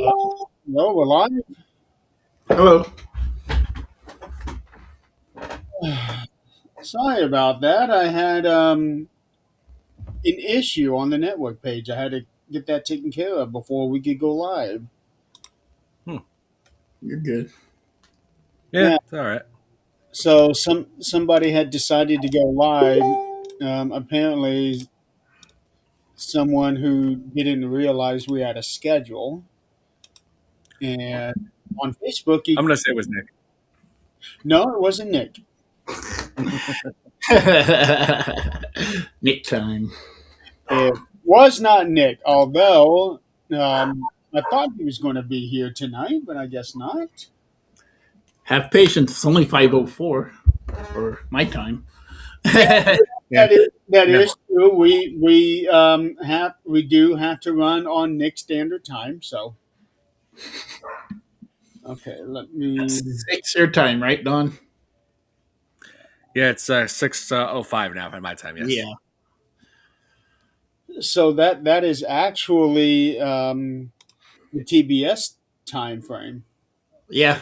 No, we're live. Hello. Sorry about that. I had an issue on the network page. I had to get that taken care of before we could go live. Hmm. You're good. Yeah, Yeah. it's all right. So somebody had decided to go live. Apparently, someone who didn't realize we had a schedule, and on Facebook, I'm gonna say it was Nick. no, it wasn't Nick. Nick time. It was not Nick. Although I thought he was going to be here tonight, but I guess not. Have patience. It's only 5:04 or my time. Yeah, That yeah. is true. We do have to run on Nick Standard Time. So okay, let me. That's 6 your time, right, Don? Yeah, it's 6:05 now in my time. Yes. Yeah. So that is actually the TBS time frame. Yeah.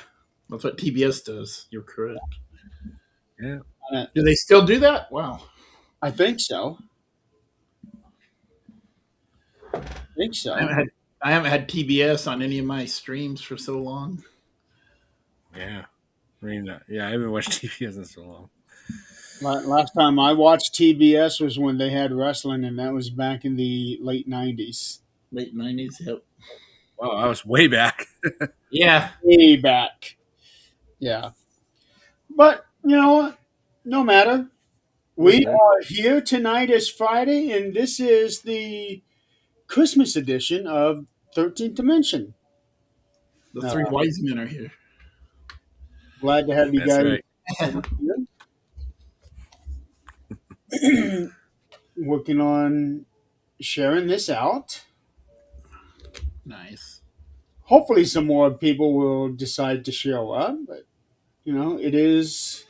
That's what TBS does. You're correct. Yeah. Do they still do that? Wow. I think so. I think I so. haven't had I haven't had TBS on any of my streams for so long. Yeah. I mean, yeah, I haven't watched TV in so long. Last time I watched TBS was when they had wrestling, and that was back in the late '90s. Late 90s. Yep. Wow, I was way back. Yeah. Way back. Yeah, but no matter. We're We good. are here tonight is Friday, and this is the Christmas edition of 13th Dimension. The three Uh, wise men are here. Glad to have you That's guys right. here. Working on sharing this out. Nice. Hopefully, some more people will decide to show up, but it is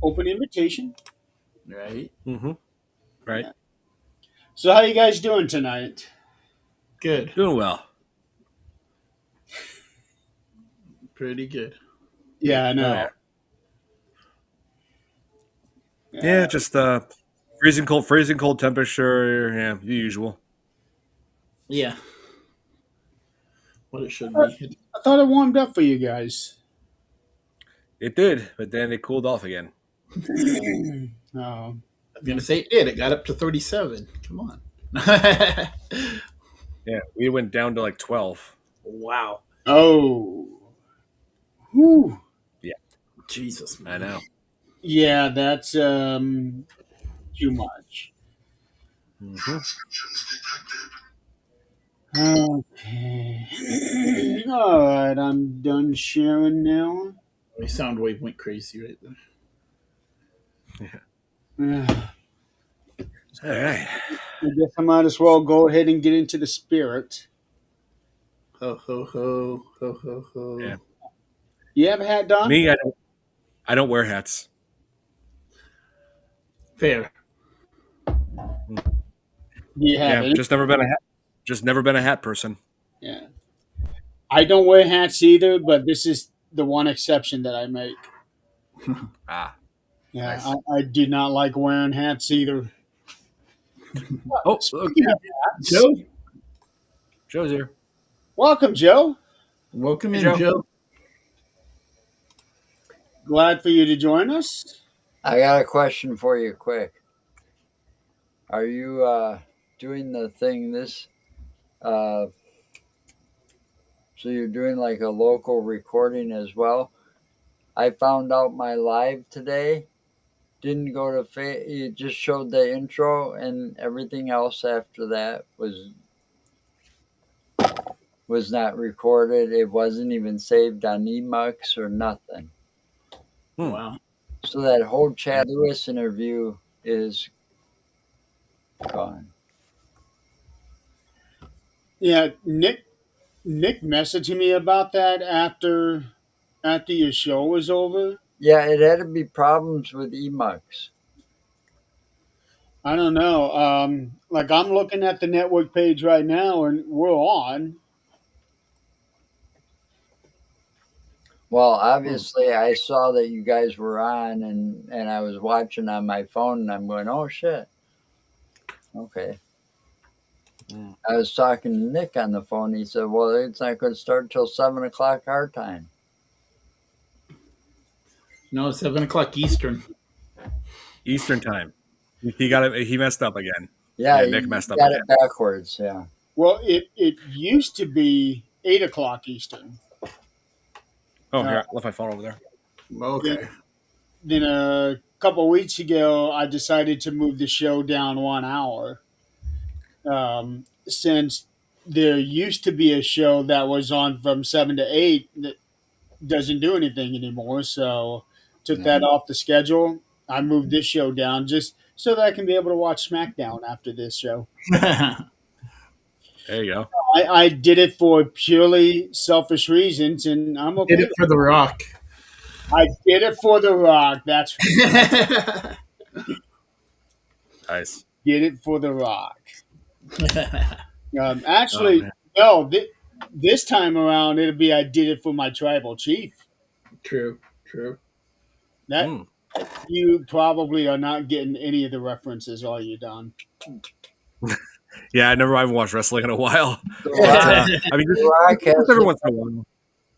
open invitation. Right. Mm-hmm. Right. Yeah. So, how you guys doing tonight? Good. Doing well. Pretty good. Yeah, I Oh yeah. know. Yeah, Yeah. just freezing cold temperature. Yeah, the usual. Yeah. What it should be. I thought it warmed up for you guys. It did, but then it cooled off again. Oh. I'm gonna say it did. It got up to 37. Come on. Yeah, we went down to like 12. Wow. Oh. Whew. Yeah, Jesus, I man. know. Yeah, that's too much. Mm-hmm. Okay. All right, I'm done sharing now. My sound wave went crazy right Yeah. I All right. guess I might as well go ahead and get into the spirit. there. Ho ho ho ho ho ho. Yeah. You have a hat, Don? Me, I don't wear hats. Fair. Mm. Do you have Yeah, any? just never been a hat person. Yeah. I don't wear hats either, but this is the one exception that I make. Ah, Yeah, nice. I do not like wearing hats either. Oh, look, Speaking of hats, Joe, Joe's here. welcome, Joe. welcome Hey, in, Joe. Joe. Glad for you to join us. I got a question for you, quick. Are you doing the thing uh, so you're doing like a local recording as well? I found out my live today didn't go to it just showed the intro, and everything else after that was not recorded. It wasn't even saved on Emux or nothing. Hmm. Wow. So that whole Chad Lewis interview is gone. Yeah, Nick messaged me about that after your show was over. Yeah, it had to be problems with Emux. I don't know. Like I'm looking at the network page right now, and we're on. Well, obviously, I saw that you guys were on, and I was watching on my phone, and I'm going, "Oh shit, okay." Mm. I was talking to Nick on the phone. He said, "Well, it's not going to start till 7 o'clock our time." No, 7 o'clock Eastern. Eastern time. He got it. He messed up again. Yeah, Yeah, Nick you messed up got again. it backwards. Yeah. Well, it used to be 8 o'clock Eastern. Oh, Uh, here, I left my phone over there. then, Okay. then a couple of weeks ago, I decided to move the show down 1 hour. Since there used to be a show that was on from 7 to 8 that doesn't do anything anymore, so took Yeah. that off the schedule. I moved this show down just so that I can be able to watch SmackDown after this show. There you go. I did it for purely selfish reasons, and I'm Did okay. it for The Rock. I did it for The Rock. That's Nice. did it for The Rock. Oh Actually, man. no. This time around, it'll be I did it for my tribal chief. True. True. That Mm. you probably are not getting any of the references, are you, Don? Yeah, I haven't watched wrestling in a while. The But Rock, I mean, the Rock just every hasn't, once in a while.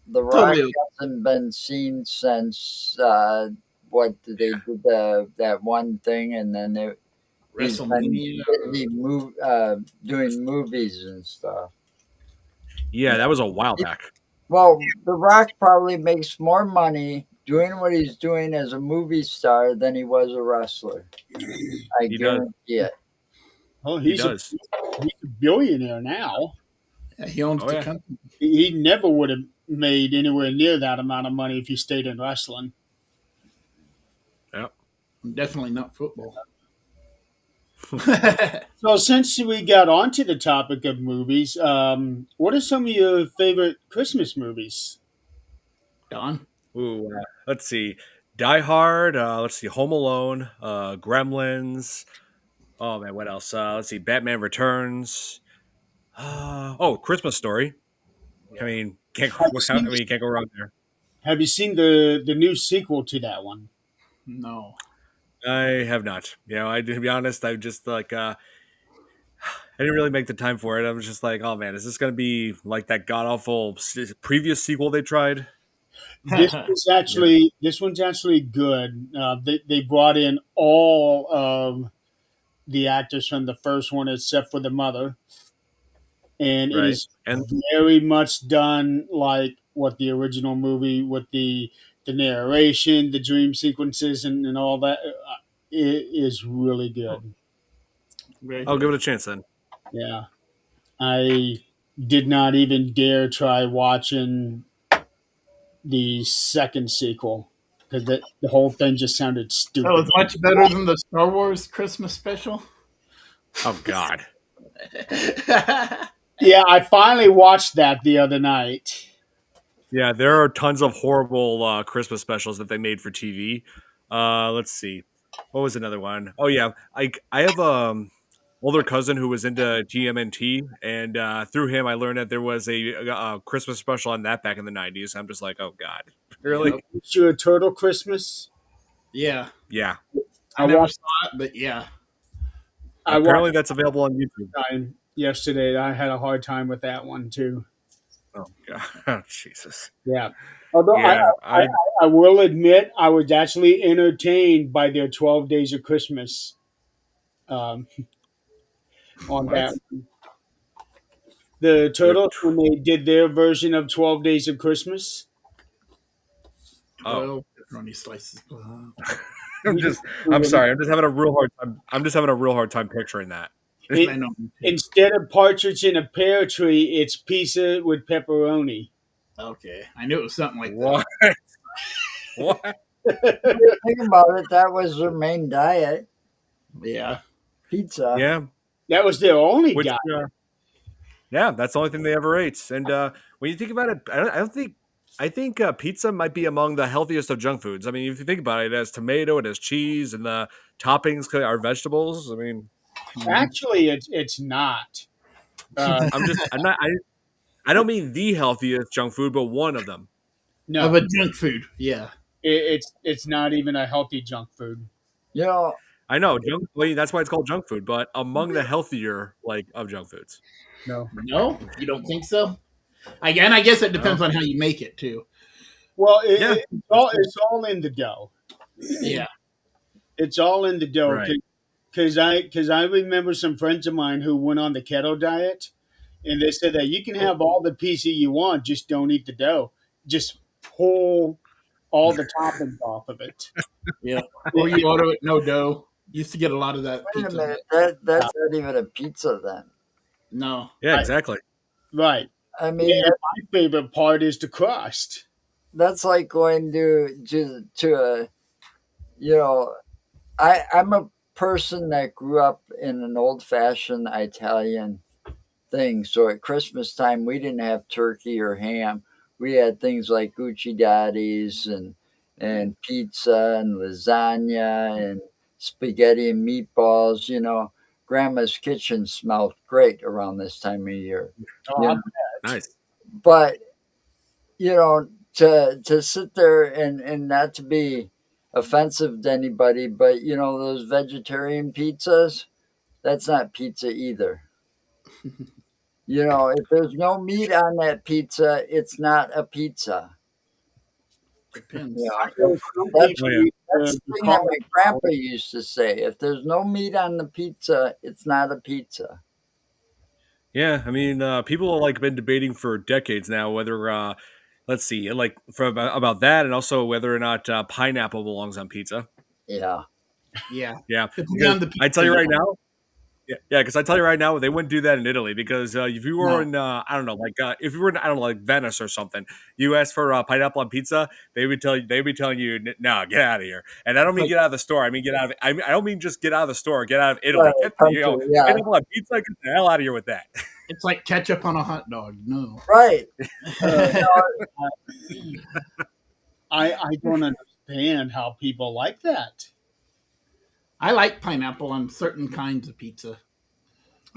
the Rock Totally. hasn't been seen since what did they did that one thing, and then he's been WrestleMania. busy doing movies and stuff. Yeah, that was a while back. Well, The Rock probably makes more money doing what he's doing as a movie star than he was a wrestler. I He does. guarantee it. Oh, He he's does. a billionaire now. Yeah, he owns Oh the yeah. company. He never would have made anywhere near that amount of money if he stayed in wrestling. Yep. Definitely not football. So, since we got onto the topic of movies, what are some of your favorite Christmas movies? Don. Ooh, let's see. Die Hard. Let's see. Home Alone. Gremlins. Oh man, what else? Let's see. Batman Returns. Christmas Story. I mean, can't Have you go, seen, can't go wrong there. have you seen the new sequel to that one? No. I have not. To be honest, I just like I didn't really make the time for it. I was just like, oh man, is this gonna be like that god awful previous sequel they tried? Yeah. This one's actually good. They brought in all of the actors from the first one except for the mother, and it Right. is And very much done like what the original movie with the narration, the dream sequences, and all that. It is really good. Very I'll give good. it a chance then. Yeah, I did not even dare try watching the second sequel because the whole thing just sounded That was stupid. much better than the Star Wars Christmas special. Oh God. Yeah, I finally watched that the other night. Yeah, there are tons of horrible Christmas specials that they made for TV. Let's see, what was another one? Oh yeah, I have older cousin who was into GMNT, and through him I learned that there was a Christmas special on that back in the '90s. I'm just like, oh God, really? Yep. It's your Turtle Christmas. Yeah. Yeah. I I never watched. saw it, but yeah. I Apparently watched that's available on YouTube. time yesterday. I had a hard time with that one too. Oh God, oh, Jesus. Yeah. Although Yeah, I will admit I was actually entertained by their 12 Days of Christmas um, on what? that. The They're Turtles, when they did their version of 12 Days of Christmas, 12 pepperoni slices. you- I'm sorry. I'm just having a real hard time. I'm just having a real hard time picturing that. it, I know. instead of partridge in a pear tree, it's pizza with pepperoni. Okay. I knew it was something like What? What? Think about it. That was their main diet: that. Yeah. pizza. Yeah. That was their only Which guy. yeah, that's the only thing they ever ate. And when you think about it, I don't think I think pizza might be among the healthiest of junk foods. I mean, if you think about it, it has tomato, it has cheese, and the toppings are vegetables. I mean, Actually, it's not. I'm not. I don't mean the healthiest junk food, but one of them. No, of a junk food. Yeah. it's not even a healthy junk food. You know, I know junk. Well, that's why it's called junk food. But among the healthier of junk foods, No. No, you don't think so? Again, I guess it depends no. on how you make it too. Well, Yeah, that's all true. it's all in the dough. Yeah. It's all in the dough Right. because I remember some friends of mine who went on the keto diet, and they said that you can have all the pizza you want, just don't eat the dough. Just pull all the toppings off of it. Yeah. Or It- you order it no dough. Used to get a lot of that wait a pizza. minute. That's not even a pizza then. No. Yeah, I, exactly. right. I Yeah, mean, and my favorite part is the crust. that's like going to a, you know, I'm a person that grew up in an old fashioned Italian thing. So at Christmas time, we didn't have turkey or ham. We had things like Gucci Daddies and pizza and lasagna and spaghetti and meatballs. Grandma's kitchen smelled great around this time of year. Oh, You I know, bet. Nice. but to sit there and not to be offensive to anybody, but those vegetarian pizzas, that's not pizza either. If there's no meat on that pizza, it's not a pizza. You Depends. I know, know some that's Oh people yeah. eat that's the the thing that my cauliflower. grandpa used to say. If there's no meat on the pizza, it's not a pizza. Yeah, I mean, people have like been debating for decades now whether, let's see, like for about that, and also whether or not pineapple belongs on pizza. Yeah. Yeah. Yeah, Depending because on the I pizza, tell you right yeah. now, yeah, because I tell you right now, they wouldn't do that in Italy because if you were No. in, I don't know, like if you were in, I don't know, like Venice or something, you asked for pineapple on pizza, they'd be telling you, no, get out of here. And I don't It's mean like get out of the store. I mean get out of. I don't mean just get out of the store. Get out of Right, Italy. country, yeah. Pineapple on pizza. Get the hell out of here with that. it's like ketchup on a hot dog. No. Right. Uh, You I don't understand how people like that. I like pineapple on certain kinds of pizza.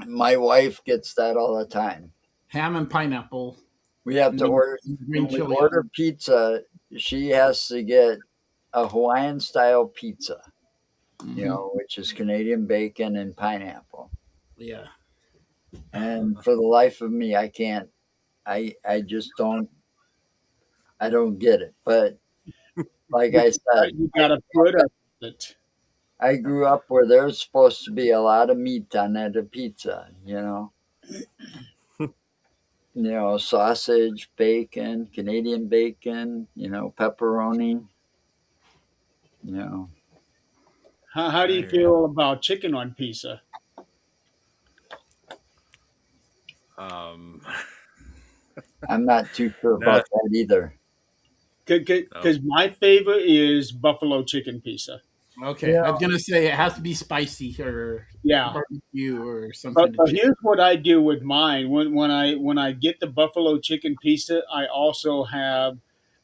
My wife gets that all the time. Ham and pineapple. We have And to then order green when we chili order on. pizza. She has to get a Hawaiian style pizza, Hmm. which is Canadian bacon and pineapple. Yeah. And for the life of me, I can't. I just don't. I don't get it. But like I said, You got to put up with it. I grew up where there's supposed to be a lot of meat on that pizza. Sausage, bacon, Canadian bacon. Pepperoni. You know, How do I you hear you. feel about chicken on pizza? Um, I'm not too sure nah, about that either. no. Because my favorite is buffalo chicken pizza. Okay. Yeah, I was gonna say it has to be spicy or Yeah, barbecue or some but kind of chicken. here's what I do with mine. When I get the buffalo chicken pizza, I also have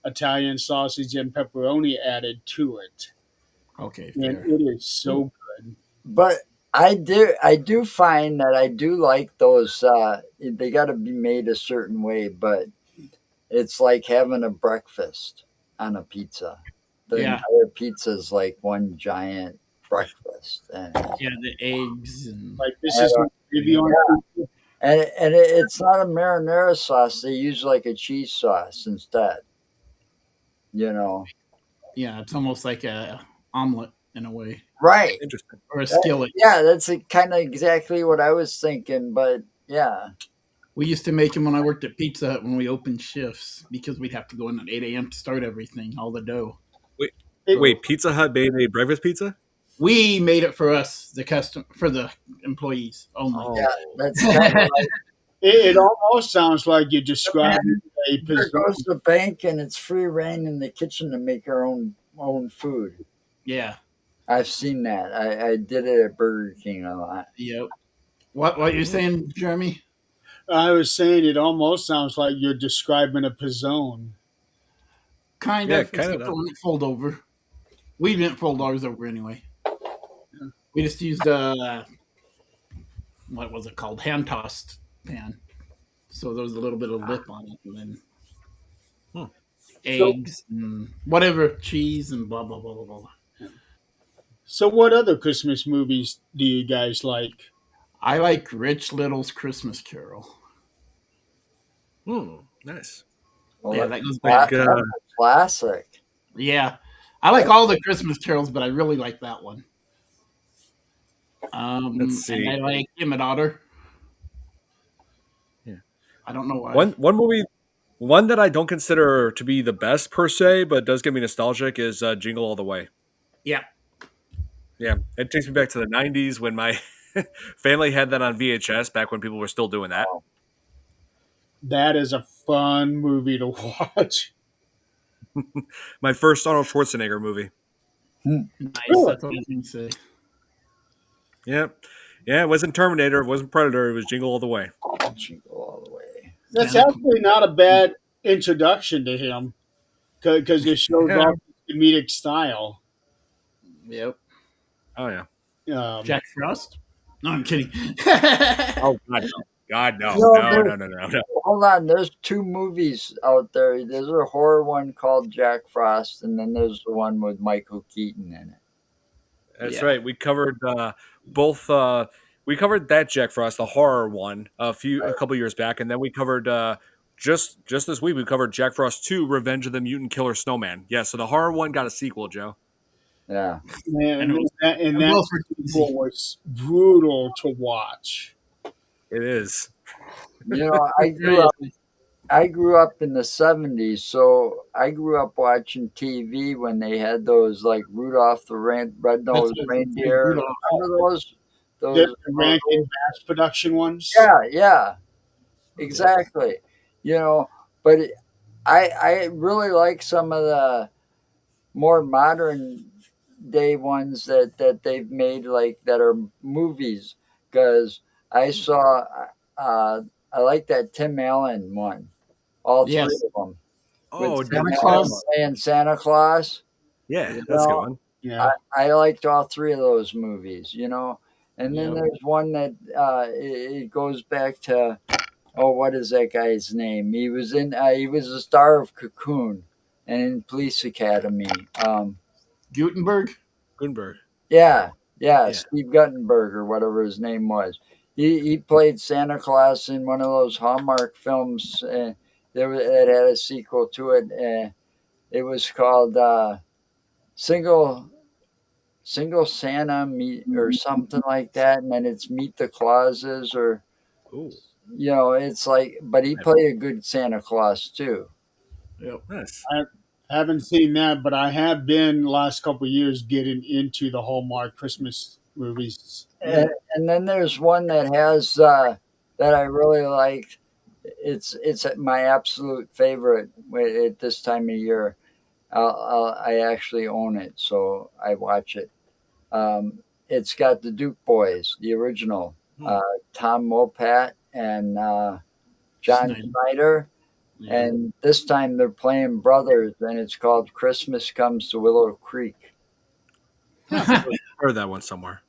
Italian sausage and pepperoni added to it, Okay, and fair. it is so good. but I do find that I do like those. They got to be made a certain way, but it's like having a breakfast on a pizza. The Yeah. entire pizza is like one giant breakfast, and Yeah, the eggs and Like this I is don't- my gravy on pizza. it's not a marinara sauce. They use like a cheese sauce instead. You know, yeah, it's almost like a omelet in a way. right? Interesting. Or a skillet. Yeah, that's kind of exactly what I was thinking. But yeah, We used to make them when I worked at Pizza Hut when we opened shifts because we'd have to go in at 8 a.m. to start everything, all the dough. Wait, It, So wait. Pizza Hut made a breakfast pizza. we made it for us, for the employees only. yeah, Oh, that's kind of it almost sounds like you're describing a there pizzazz. goes the bank, and it's free reign in the kitchen to make our own food. Yeah. I've seen that. I did it at Burger King a lot. Yep. What you saying, Jeremy? I was saying it almost sounds like you're describing a pizzone. Kind yeah, of, kind of except does. for when it fold over. We didn't fold ours over anyway. We just used what was it called? Hand tossed pan. So there was a little bit of lip on it, and then Hmm. So, eggs and whatever, cheese and blah blah blah blah blah. so what other Christmas movies do you guys like? I like Rich Little's Christmas Carol. Nice. Well, Yeah, that goes Like, back. that's a classic. Yeah, I like all the Christmas carols, but I really like that one. let's And see. I like Him and Otter. Yeah. I don't know why. One movie, one that I don't consider to be the best per se, but does get me nostalgic is Jingle All the Way. Yeah, Yeah, it takes me back to the '90s when my family had that on VHS. Back when people were still doing that. Wow. That is a fun movie to watch. My first Arnold Schwarzenegger movie. nice. That's what I was going to say. Yeah, yeah. It wasn't Terminator. It wasn't Predator. It was Jingle All the Way. Jingle all the way. That's Santa actually not a bad introduction to him because it shows Yeah. off his comedic style. Yep. Oh yeah. Jack Frost. No, I'm kidding. Oh God no. God no. No, No. there- No. No. No. No. Hold on, there's two movies out there. There's a horror one called Jack Frost, and then there's the one with Michael Keaton in it. That's Yeah. right. We covered both. We covered that Jack Frost, the horror one, a couple years back, and then we covered just this week we covered Jack Frost 2: Revenge of the Mutant Killer Snowman. Yeah, so the horror one got a sequel, Joe. Yeah. Man, And and both that were sequel cheesy. was brutal to watch. It is. You know, I grew up in the 70s, so I grew up watching TV when they had those like Rudolph the Red-Nosed That's what I was gonna say, Reindeer. Rudolph. Remember those? The Those Rankin Bass production ones. yeah, exactly. You know, but I really like some of the more modern day ones that they've made, like that are movies, because I saw I like that Tim Allen one, all three Yes. of them Oh, with Tim Santa Allen Claus. playing Santa Claus. yeah, You that's a good know, one. Yeah. I liked all three of those movies, you know. And then Yep. there's one that it goes back to, oh, what is that guy's name? He was a star of Cocoon and in Police Academy. Gutenberg. Yeah, Yeah. Steve Guttenberg or whatever his name was. He played Santa Claus in one of those Hallmark films. That had a sequel to it. It was called Single Santa Meet or something like that, and then it's Meet the Clauses, or Ooh, it's like. But he played a good Santa Claus too. Yep. nice. I haven't seen that, but I have been last couple of years getting into the Hallmark Christmas movies. And then there's one that has that I really like. It's my absolute favorite at this time of year. I actually own it, so I watch it. It's got the Duke Boys, the original, Tom Mopat and John Snyder. Snyder. Yeah. And this time they're playing brothers, and it's called Christmas Comes to Willow Creek. I heard that one somewhere.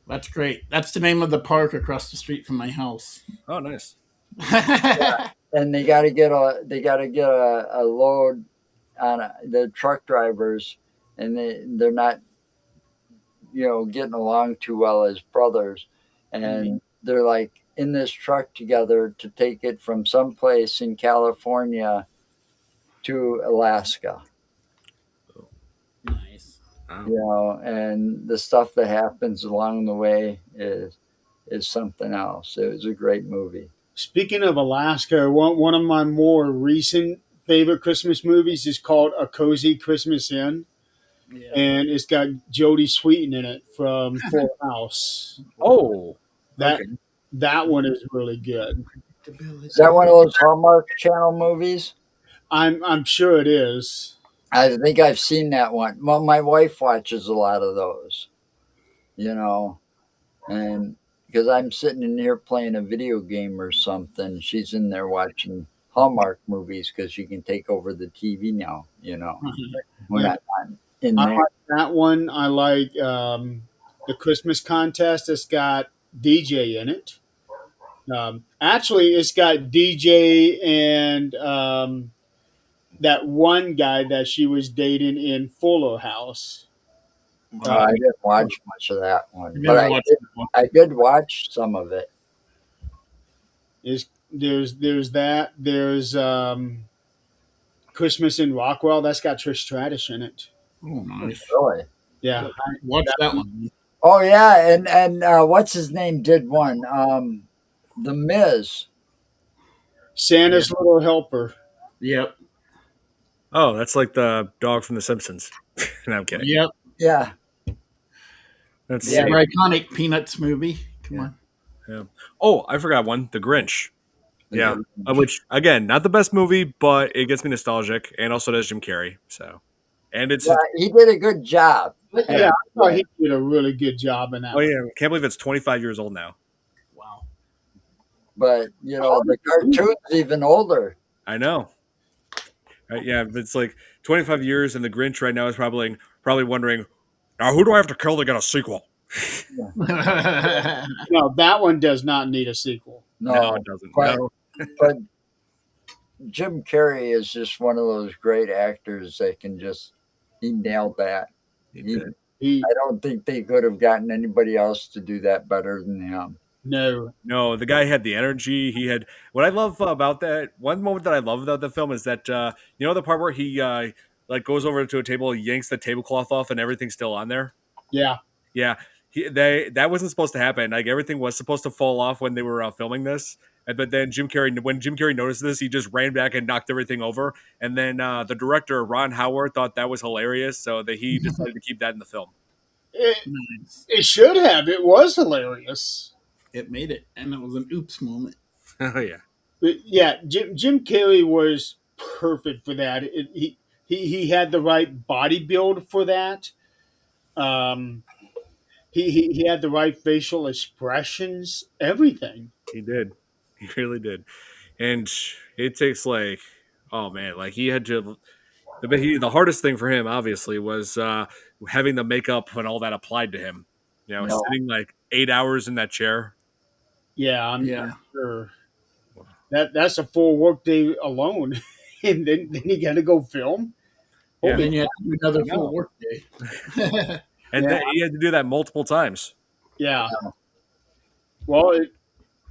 That's great. That's the name of the park across the street from my house. Oh, nice. And they got to get a load on the truck drivers, and they're not getting along too well as brothers, and they're like in this truck together to take it from someplace in California to Alaska. Nice. And the stuff that happens along the way is something else. It was a great movie. Speaking of Alaska, one of my more recent favorite Christmas movies is called A Cozy Christmas Inn, Yeah. and it's got Jodie Sweetin in it from Full House. Oh, That okay. that one is really good. Is that one of those Hallmark Channel movies? I'm sure it is. I think I've seen that one. Well, my wife watches a lot of those, and because I'm sitting in here playing a video game or something, she's in there watching Hallmark movies because she can take over the TV now. When Yeah. I'm in I there. like that one. I like the Christmas contest. It's got DJ in it. Actually, it's got DJ and that one guy that she was dating in Fuller House. I Uh, didn't watch much of that one, but Never watched that one. I did watch some of it. is there's that there's Christmas in Rockwell that's got Trish Stratus in it. Oh, nice. Really? Yeah, Watch that one. Oh yeah, and what's his name did one? The Miz. Santa's Little Helper. Yep. Oh, that's like the dog from The Simpsons. No, I'm kidding. Yep. Yeah, Let's Yeah. see. Super iconic Peanuts movie. Come Yeah. on. Yeah. Oh, I forgot one. The Grinch. Yeah. The- Which again, not the best movie, but it gets me nostalgic, and also does Jim Carrey. So, and it's yeah, he did a good job. Yeah, I thought he did a really good job in that. oh yeah, can't believe it's 25 years old now. Wow. But the cartoon's even older. I know. Right? Yeah, it's like 25 years, and the Grinch right now is probably wondering, now who do I have to kill to get a sequel? No, that one does not need a sequel. No, it doesn't. But, No. but Jim Carrey is just one of those great actors that he nailed that. He did. He I don't think they could have gotten anybody else to do that better than him. no. No, the guy had the energy. He had what I love about that. One moment that I love about the film is that the part where he like goes over to a table, yanks the tablecloth off, and everything's still on there. Yeah. Yeah, that wasn't supposed to happen. Like everything was supposed to fall off when they were filming this. But then when Jim Carrey noticed this, he just ran back and knocked everything over. And then the director Ron Howard thought that was hilarious, so that he decided to keep that in the film. Nice. It should have. It was hilarious. It made it, and it was an oops moment. Oh yeah, But yeah, Jim Carrey was perfect for that. He had the right body build for that. Um, he had the right facial expressions. Everything. he did. He really did. And it takes like, oh man, like he had to. The hardest thing for him, obviously, was having the makeup and all that applied to him. No. Sitting like 8 hours in that chair. Yeah, I'm Yeah. sure. That's a full workday alone, and then you got to go film. Yeah. Then you have to do another No. full work day. And Yeah. then he had to do that multiple times. Yeah. Well,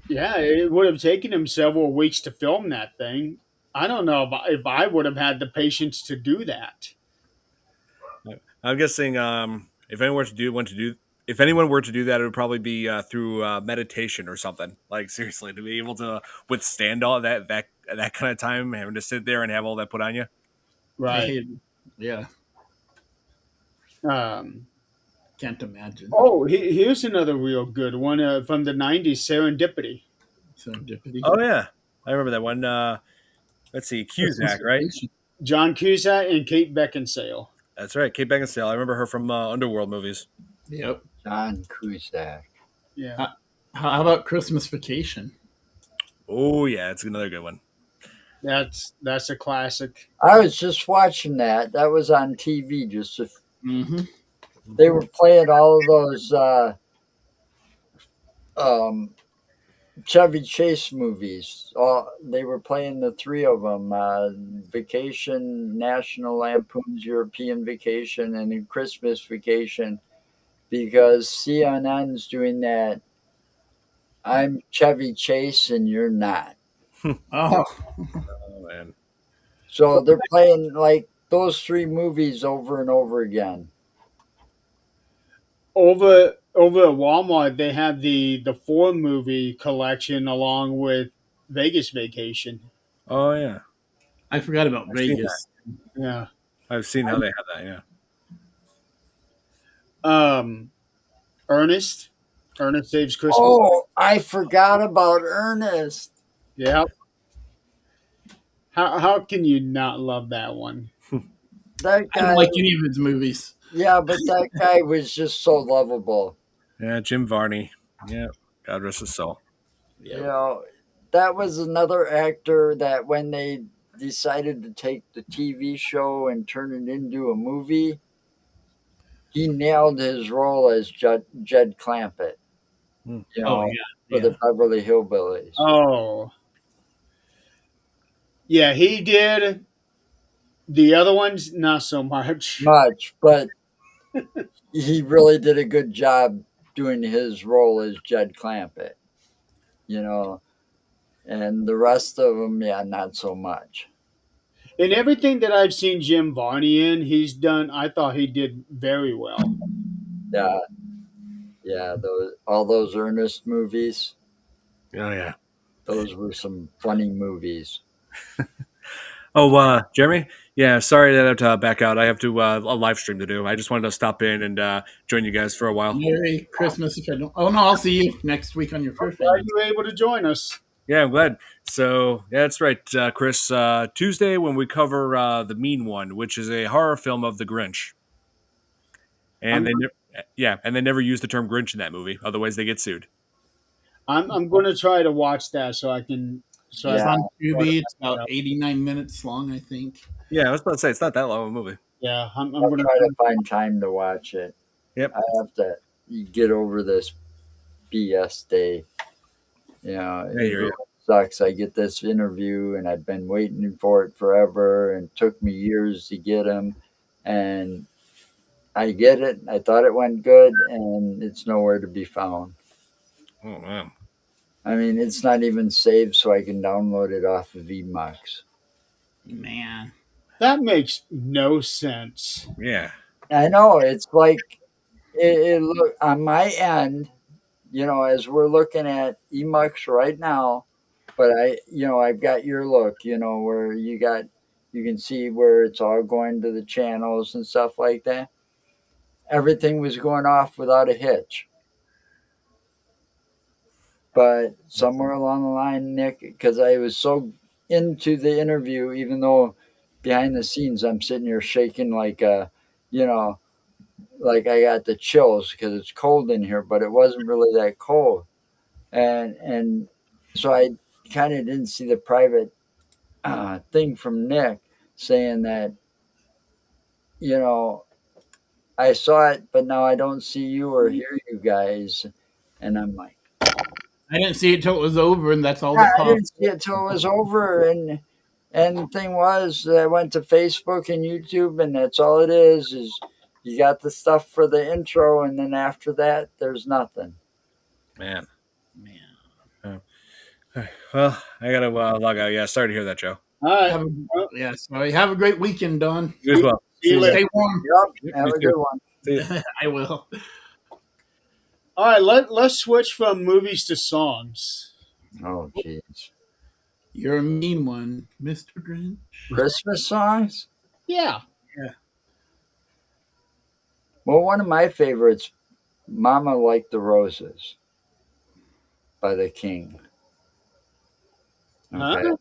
it would have taken him several weeks to film that thing. I don't know if I would have had the patience to do that. I'm guessing if anyone if anyone were to do that, it would probably be through meditation or something. Like seriously, to be able to withstand all that kind of time, having to sit there and have all that put on you. Right. Yeah. Um, Can't imagine. oh, here's another real good one from the 90s, Serendipity. Serendipity. Oh yeah, I remember that one. Let's see, Cusack, right? John Cusack and Kate Beckinsale. That's right, Kate Beckinsale. I remember her from Underworld movies. Yep. John Cusack. Yeah. How about Christmas Vacation? Oh yeah, it's another good one. That's a classic. I was just watching that. That was on TV. Mm-hmm. They were playing all of those Chevy Chase movies. They were playing the three of them: Vacation, National Lampoon's European Vacation, and then Christmas Vacation. Because CNN's doing that. I'm Chevy Chase and you're not. Oh, Oh man, So they're playing like those three movies over and over again. Over at Walmart, they have the 4 movie collection along with Vegas Vacation. oh yeah, I forgot about I've seen Vegas. Yeah. I've seen how they have that. Yeah. Ernest Saves Christmas. Oh, I forgot about Ernest. Yeah. How can you not love that one? That I guy, don't like any of his movies. yeah, but that guy was just so lovable. Yeah, Jim Varney. Yeah, God rest his soul. That was another actor that when they decided to take the TV show and turn it into a movie, he nailed his role as Jed Clampett. Hmm. Oh For the Beverly Hillbillies. Oh. Yeah, he did. The other ones, not so much. much, but he really did a good job doing his role as Jed Clampett, you know, and the rest of them, yeah, not so much. In everything that I've seen Jim Varney in, he's done. I thought he did very well. Yeah, yeah, those all those Ernest movies, Oh yeah. those were some funny movies. Oh, Jeremy. Yeah, sorry that I have to back out. I have to a live stream to do. I just wanted to stop in and join you guys for a while. Merry Christmas if I don't. Oh no, I'll see you next week on your first Glad day. you were able to join us. Yeah, I'm glad. So yeah, that's right, Chris. Tuesday when we cover the Mean One, which is a horror film of the Grinch, and I'm, and they never use the term Grinch in that movie. Otherwise, they get sued. I'm going to try to watch that so I can. So I It's Yeah, can on Tubi. It's about 89 minutes long, I think. Yeah, I was about to say it's not that long of a movie. yeah, I'm I'll going to. try to find time to watch it. Yep. I have to get over this BS day. You know, I hear it you. sucks. I get this interview and I've been waiting for it forever and it took me years to get him. And I get it. I thought it went good and it's nowhere to be found. Oh man. I mean, it's not even saved so I can download it off of Emux. Man. That makes no sense. Yeah. I know. It's like, it look on my end, you know, as we're looking at Emux right now, but I've got your look, you know, where you can see where it's all going to the channels and stuff like that. Everything was going off without a hitch. But somewhere along the line, Nick, because I was so into the interview, even though behind the scenes I'm sitting here shaking like you know, like I got the chills because it's cold in here, but it wasn't really that cold. And so I kind of didn't see the private thing from Nick saying that, you know, I saw it, but now I don't see you or hear you guys. And I'm like, I didn't see it till it was over, and that's all yeah, that I popped. didn't see it till it was over. And the thing was, I went to Facebook and YouTube, and that's all it is you got the stuff for the intro, and then after that, there's nothing. Man. Man. Well, I gotta log out. Yeah, sorry to hear that, Joe. All right. Have a, yeah, sorry. Have a great weekend, Don. You as well. See you later. Stay warm. Yep, have you a too. good one. See you. I will. All right. Let's switch from movies to songs. Oh, jeez. You're a mean one, Mr. Grinch. Christmas songs? Yeah. Well, one of my favorites, Mama Liked the Roses by the King. Okay. Huh?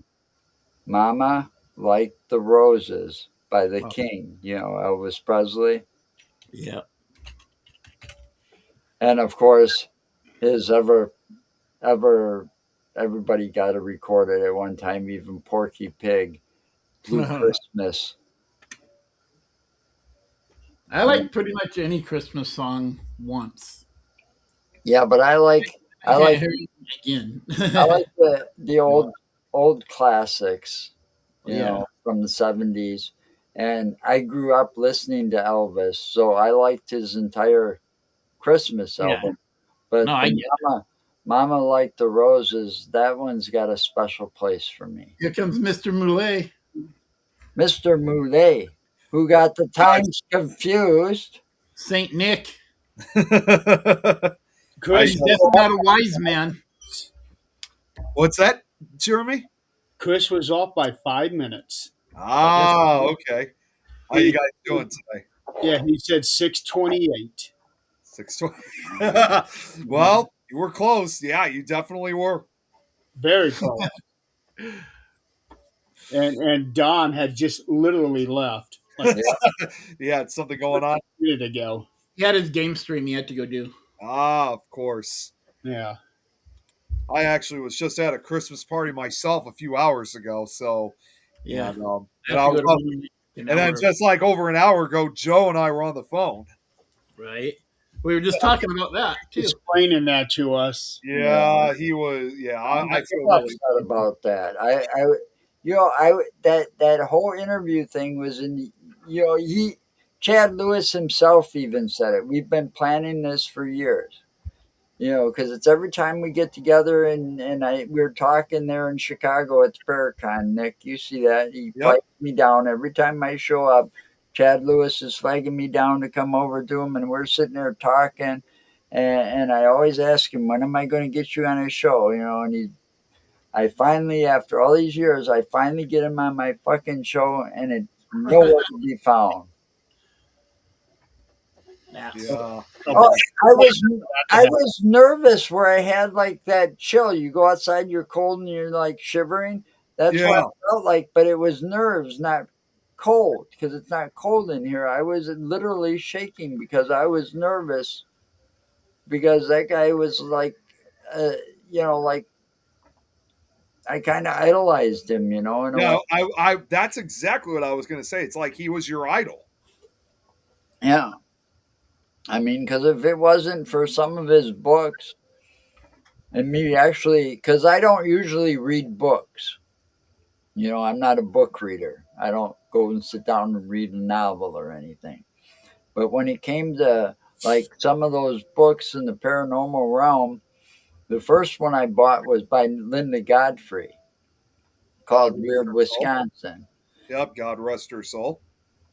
Mama Liked the Roses by the Oh. King, you know, Elvis Presley. Yeah. And of course, his everybody got to record it at one time, even Porky Pig, Blue Christmas. I like pretty much any Christmas song once. Yeah, but I like I can't hear it again. I like the old classics, you Yeah. know, from the 70s. And I grew up listening to Elvis, so I liked his entire Christmas Yeah. album. But No, I the get Mama Liked the Roses, that one's got a special place for me. Here comes Mr. Moulet. Mr. Moulet, who got the times confused. Saint Nick. Chris, He's definitely not a wise man. What's that, Jeremy? Chris was off by 5 minutes. Ah, okay. How you guys doing today? Yeah, he said 6:28. 6:20. Well, you were close. Yeah, you definitely were. Very close. and Don had just literally left like Yeah, it's something going on. a minute ago. He had his game stream he had to go do. Ah, of course. Yeah. I actually was just at a Christmas party myself a few hours ago. So, Yeah. and, I and, have I to was, go to an and then hour, just like over an hour ago, Joe and I were on the phone. right? We were just talking about that too. Explaining that to us. Yeah, he was. Yeah, I I'm feel really. upset about that. that whole interview thing was in, he Chad Lewis himself even said it. We've been planning this for years. Because it's every time we get together, and we were talking there in Chicago at the Paracon. Nick, you see that he Yep. flags me down every time I show up. Chad Lewis is flagging me down to come over to him, and we're sitting there talking. And I always ask him, when am I going to get you on a show? And I finally, after all these years, I finally get him on my fucking show, and it's nowhere to be found. Yeah. Yeah. Oh, I was nervous where I had like that chill. You go outside, you're cold, and you're like shivering. That's what Yeah. I felt like, but it was nerves, not cold, because it's not cold in here. I was literally shaking because I was nervous because that guy was like, uh, like I kind of idolized him, in a way. Yeah. I that's exactly what I was going to say. It's like he was your idol. Yeah, I mean, because if it wasn't for some of his books, and me actually, because I don't usually read books. I'm not a book reader. I don't go and sit down and read a novel or anything. But when it came to like some of those books in the paranormal realm, the first one I bought was by Linda Godfrey God called rest Weird her soul. Wisconsin. Yep. God rest her soul.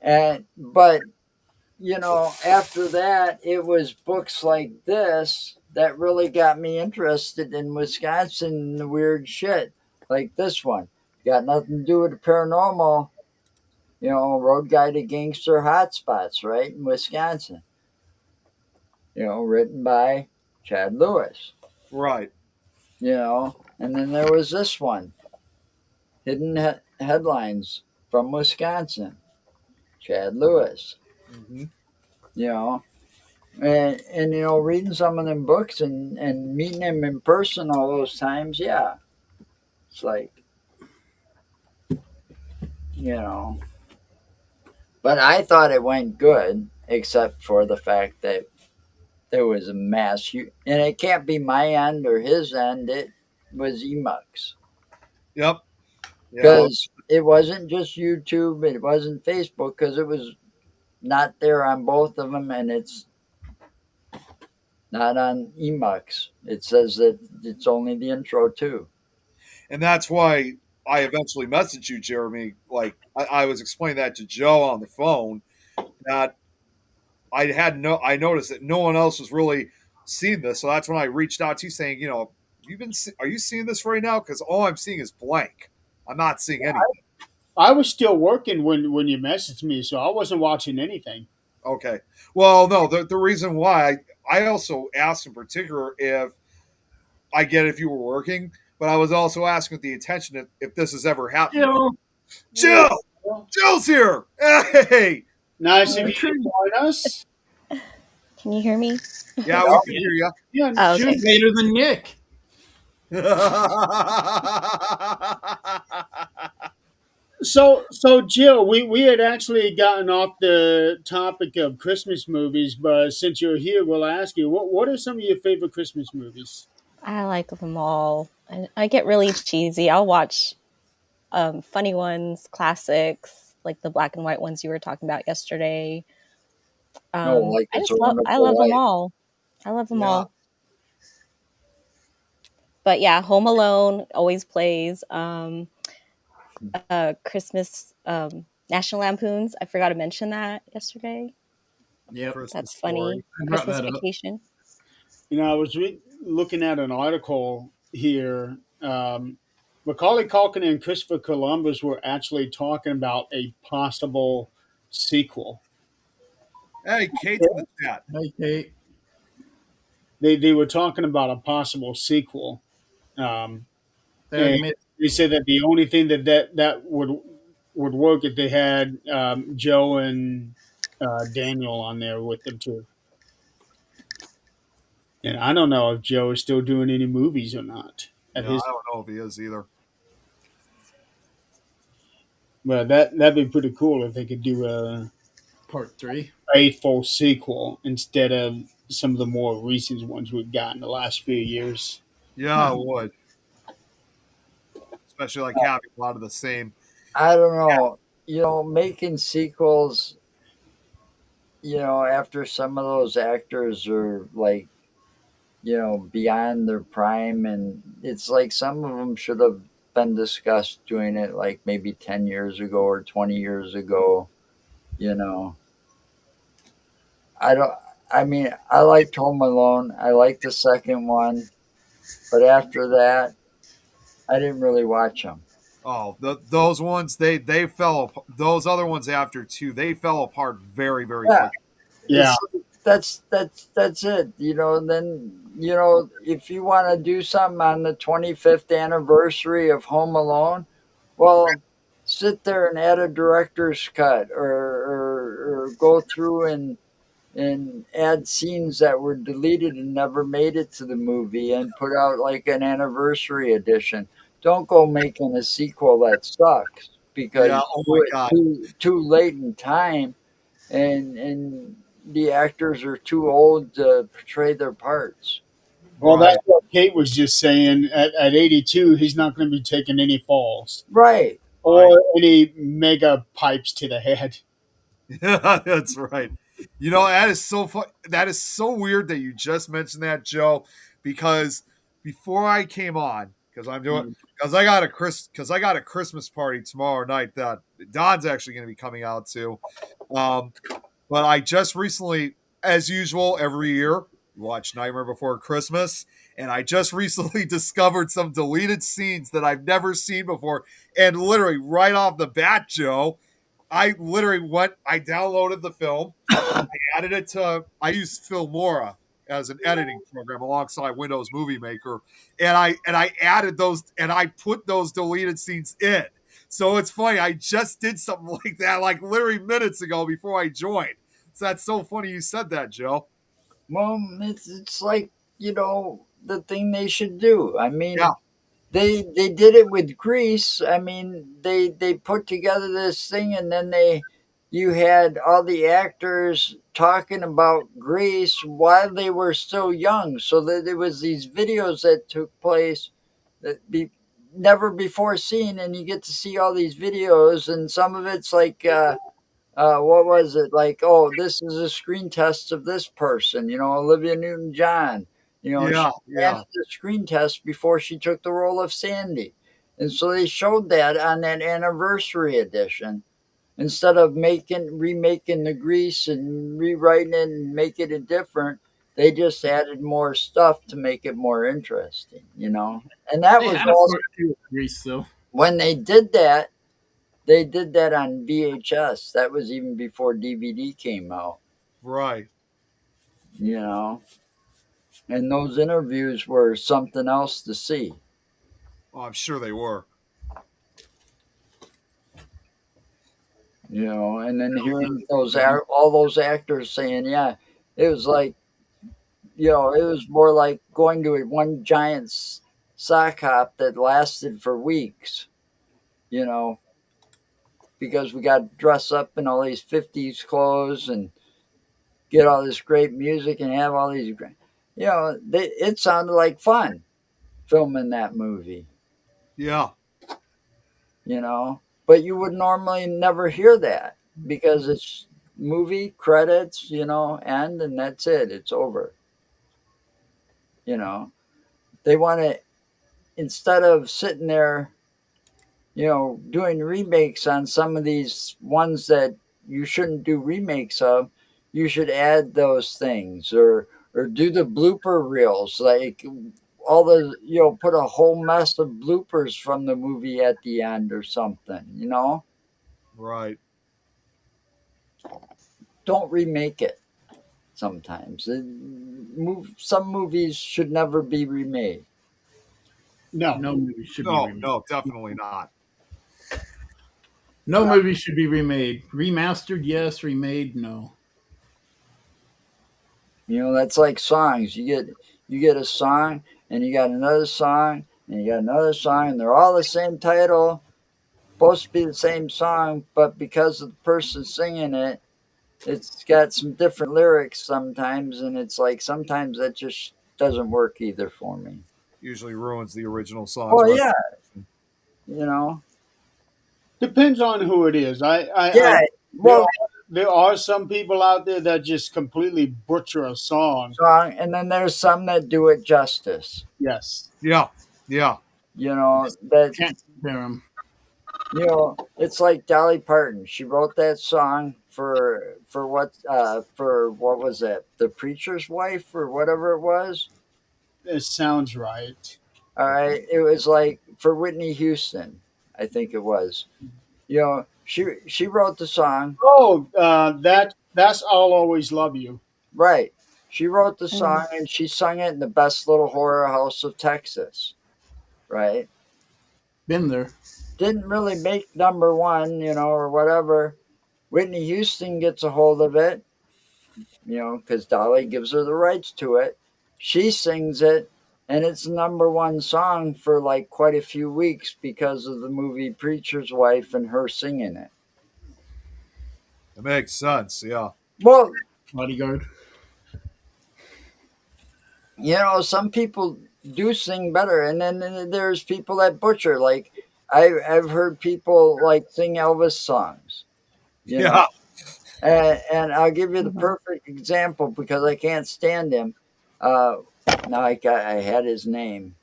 But after that, it was books like this that really got me interested in Wisconsin and the weird shit. Like this one. Got nothing to do with the paranormal. Road Guide to Gangster Hotspots, right, in Wisconsin. Written by Chad Lewis. Right. And then there was this one, Hidden Headlines from Wisconsin, Chad Lewis. Mm-hmm. You know, and reading some of them books and meeting him in person all those times, yeah, it's like, you know. But I thought it went good, except for the fact that there was a and it can't be my end or his end. It was Emux Yep. Yeah. because it wasn't just YouTube. It wasn't Facebook because it was not there on both of them, and it's not on Emux. It says that it's only the intro too. And that's why I eventually messaged you, Jeremy. Like I was explaining that to Joe on the phone that I noticed that no one else was really seeing this, so that's when I reached out to you saying, are you seeing this right now? Because all I'm seeing is blank. I'm not seeing anything. I was still working when you messaged me, so I wasn't watching anything. Okay. Well, no, the reason why I also asked in particular if I get if you were working, but I was also asking with the intention if this has ever happened. Jill! Jill's here! Hey! Nice of you to join us. Can you hear me? Yeah, we can hear you. Yeah, Oh, She's okay. later than Nick. So Jill, we had actually gotten off the topic of Christmas movies, but since you're here, we'll ask you what are some of your favorite Christmas movies? I like them all. I get really cheesy. I'll watch funny ones, classics, like the black and white ones you were talking about yesterday. No, like I It's a just I Wonderful love them Life. all. I love them Yeah. all. But yeah, Home Alone always plays. Christmas, National Lampoons. I forgot to mention that yesterday. Yep. Christmas That's Story. funny. I brought Christmas that up. Vacation. I was looking at an article here. Macaulay Culkin and Christopher Columbus were actually talking about a possible sequel. Hey, Kate's in the chat. Hi, Kate. They were talking about a possible sequel. Um, I and admit, they said that the only thing that would work if they had Joe and Daniel on there with them too. And I don't know if Joe is still doing any movies or not at Yeah, I his. don't know if he is either. But that'd be pretty cool if they could do part 3. a full sequel instead of some of the more recent ones we've got in the last few years. Yeah, I would. especially like having a lot of the same. I don't know. Making sequels, after some of those actors are like, beyond their prime, and it's like some of them should have been discussed doing it like maybe 10 years ago or 20 years ago, you know. I don't, I mean, I liked Home Alone. I liked the second one, but after that, I didn't really watch them. Oh, those ones they those other ones after two they fell apart very very Yeah, quick. Yeah. it's that's it. And then if you want to do something on the 25th anniversary of Home Alone, well, sit there and add a director's cut, or go through and add scenes that were deleted and never made it to the movie and put out like an anniversary edition. Don't go making a sequel that sucks Yeah. because Oh you do my it God. too late in time, and the actors are too old to portray their parts. Well, Right. that's what Kate was just saying. At 82, he's not going to be taking any falls Right. Right. or any mega pipes to the head. Yeah, that's right. That is so fun. That is so weird that you just mentioned that, Joe, because before I came on, because I got a Christmas party tomorrow night that Don's actually going to be coming out to. Um, but I just recently, as usual, every year we watch Nightmare Before Christmas, and I just recently discovered some deleted scenes that I've never seen before, and literally right off the bat, Joe. I downloaded the film, added it to, I used Filmora as an editing program alongside Windows Movie Maker, and I added those, and I put those deleted scenes in. So it's funny, I just did something like that, like literally minutes ago before I joined. So that's so funny you said that, Joe. Well, it's like, the thing they should do. I Yeah, mean, they did it with Greece. I mean, they put together this thing, and then you had all the actors talking about Greece while they were still young. So that there was these videos that took place that be never before seen, and you get to see all these videos, and some of it's like. What was it like? Oh, this is a screen test of this person, Olivia Newton John. She yeah, ran yeah, the screen test before she took the role of Sandy. And so they showed that on that anniversary edition instead of remaking the Grease and rewriting it and making it different. They just added more stuff to make it more interesting. And that They was had a all part two of Grease, though. when they did that. They did that on VHS. That was even before DVD came out, right. you know. And those interviews were something else to see, Oh, I'm sure they were. And then hearing all those actors saying, "Yeah, it was like, it was more like going to one giant sock hop that lasted for weeks, you know, because we got to dress up in all these '50s clothes and get all this great music and have all these great, it sounded like fun filming that movie, Yeah, you know. But you would normally never hear that because it's movie credits, end, and that's it. It's over. You know, they want to, instead of sitting there, doing remakes on some of these ones that you shouldn't do remakes of, you should add those things, or do the blooper reels, like all the, put a whole mess of bloopers from the movie at the end or something. right. Don't remake it. Sometimes some movies should never be remade. No. No movie should be No, remade. no, definitely not. No movie should be remade. Remastered, yes. Remade, no. That's like songs. You get a song, and you got another song, and you got another song, and they're all the same title, supposed to be the same song, but because of the person singing it, it's got some different lyrics sometimes, and it's like sometimes that just doesn't work either for me. Usually ruins the original song's Oh yeah, reputation. You know? Depends on who it is. Yeah. There Well, are, there are some people out there that just completely butcher a song. song, and then there's some that do it justice. Yes. Yeah. Yeah. You know that. Can't compare them. You know, it's like Dolly Parton. She wrote that song for what was that? The preacher's wife or whatever it was. It sounds right. All right, it was like for Whitney Houston, I think it was. You know, she wrote the song, Oh, that's I'll always love you. right? She wrote the Mm. song and she sung it in the best little horror house of Texas, right? Been there. Didn't really make number one, you know, or whatever. Whitney Houston gets a hold of it, you know, because Dolly gives her the rights to it. She sings it, and it's the number one song for like quite a few weeks because of the movie Preacher's Wife and her singing it. It makes sense. Yeah. Well, Bodyguard. you know, some people do sing better, and then there's people that butcher. Like I've heard people like sing Elvis songs, you know. Yeah. And I'll give you the Mhm. perfect example because I can't stand him. Now I had his name.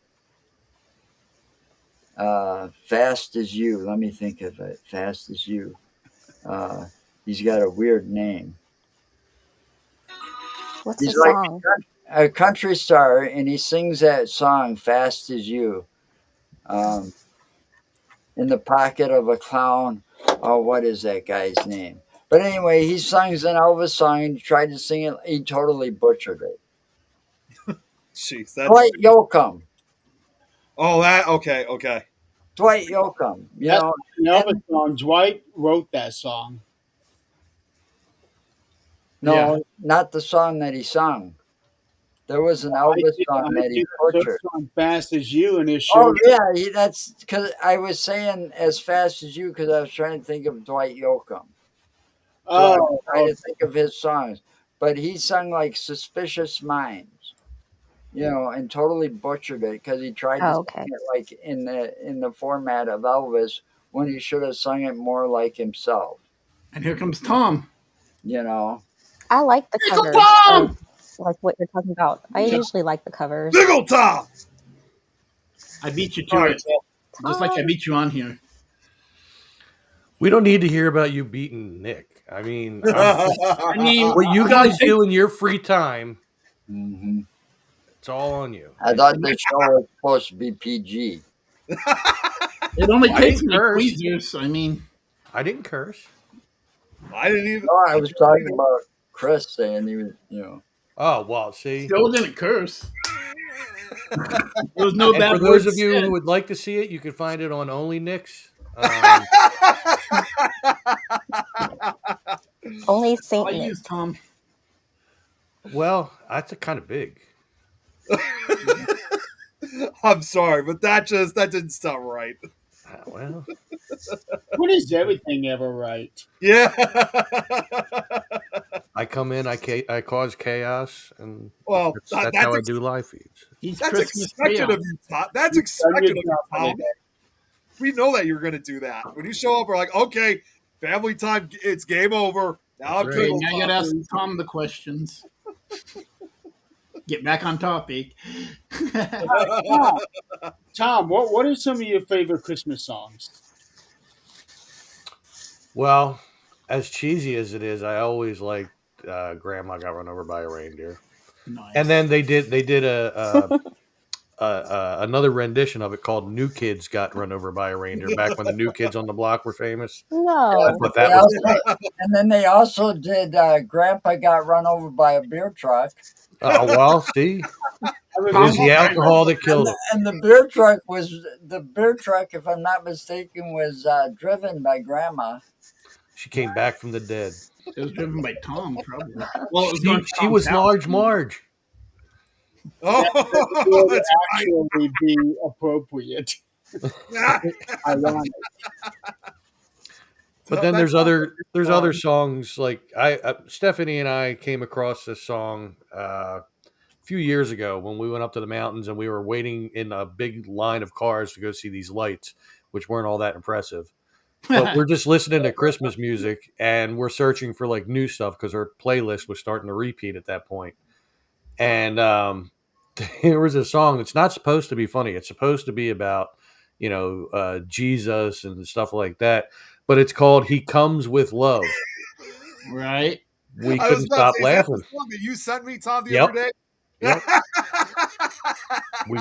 Fast as You. Let me think of it. Fast as You. Uh, he's got a weird name. What's the He's like song? a country star, and he sings that song "Fast as You." Um, in the pocket of a clown. Oh, what is that guy's name? But anyway, he sings an Elvis song and he tried to sing it. He totally butchered it. Jeez, that's. Dwight Yoakam. Oh, that. Okay. Okay. Dwight Yoakam. You That's know, an and Elvis song. Dwight wrote that song. Yeah. no, not the song that he sung. There was an I Elvis did, song I that he did a search butchered. on Fast as You, and it Oh showed. yeah, that's because I was saying as fast as you because I was trying to think of Dwight Yoakam. So I was Oh, trying to think of his songs, but he sung like "Suspicious Minds," you know, and totally butchered it because he tried to Oh, sing okay. it like in the format of Elvis when he should have sung it more like himself. And here comes Tom. You know, I like the Uncle covers Tom! of like what you're talking about. I usually like the covers. Big ol' Tom. I beat you to Sorry, it. Just like I beat you on here. We don't need to hear about you beating Nick. I mean, I mean, what you it only guys takes- do in your free time, hmm it's all on you. I thought this show was supposed to be PG. It only I takes didn't me curse. tweezers. I mean, I didn't curse. I didn't even. No, I was talking about Chris saying he was, you know. Oh, well, see. still didn't curse. There was no And bad for those words of you said. who would like to see it, you can find it on Only Nick's. Only Saint I Nick. use Tom. Well, that's a kind of big. I'm sorry, but that didn't sound right. Well, when is everything ever right? Yeah. I come in, I cause chaos, and Well, that's how I do live feeds. He's that's Christmas expected chaos. of you, Tom. That's You've done expected your of you, job for the Tom. day. We know that you're going to do that. When you show up, we're like, okay, family time. It's game over. Now I'm That's Okay, right. now you gotta ask Tom the questions. Get back on topic. Tom, what are some of your favorite Christmas songs? Well, as cheesy as it is, I always liked Grandma Got Run Over by a Reindeer. Nice. And then they did another rendition of it called "New Kids Got Run Over by a Reindeer" back when the New Kids on the Block were famous. I No. thought that was And then they also did Grandpa Got Run Over by a Beer Truck. oh well. See, I it was remember the alcohol that killed him. And the beer truck, if I'm not mistaken, was driven by Grandma. She came back from the dead. It was driven by Tom, probably. Well, it was going to She Tom's was house. Large Marge. that Oh, would that's actually be appropriate. right. Ironic. But then there's other songs like Stephanie and I came across this song a few years ago when we went up to the mountains and we were waiting in a big line of cars to go see these lights. which weren't all that impressive. But we're just listening to Christmas music, and we're searching for like new stuff because our playlist was starting to repeat at that point. And there was a song that's not supposed to be funny. It's supposed to be about, Jesus and stuff like that. But it's called "He Comes with Love." Right. We I was couldn't about stop to say, is that laughing. the song that you sent me, Tom, the Yep. other day? Yep. We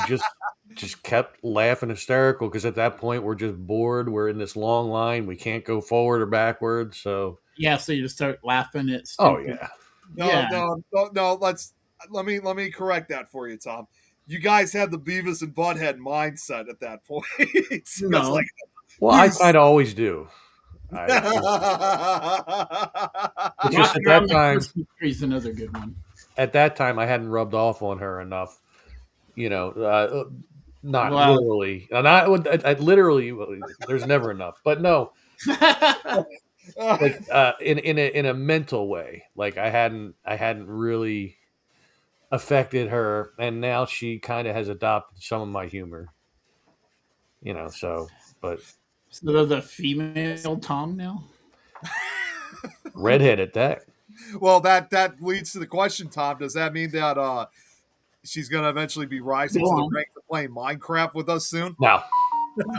just kept laughing hysterical because at that point we're just bored. We're in this long line. We can't go forward or backwards. So Yeah, so you just start laughing at oh stupid. yeah. No. Let me correct that for you, Tom. You guys had the Beavis and Butthead mindset at that point. It's No. like, Well, I kind of always do. It's just at that time. He's another good one. At that time, I hadn't rubbed off on her enough. Not Wow. literally. And I literally. There's never enough. But no, like in a mental way. Like I hadn't really affected her, and now she kind of has adopted some of my humor. So there's a female Tom now. Redhead at that. Well, that leads to the question, Tom. Does that mean that she's going to eventually be rising to the ranks of playing Minecraft with us soon? No,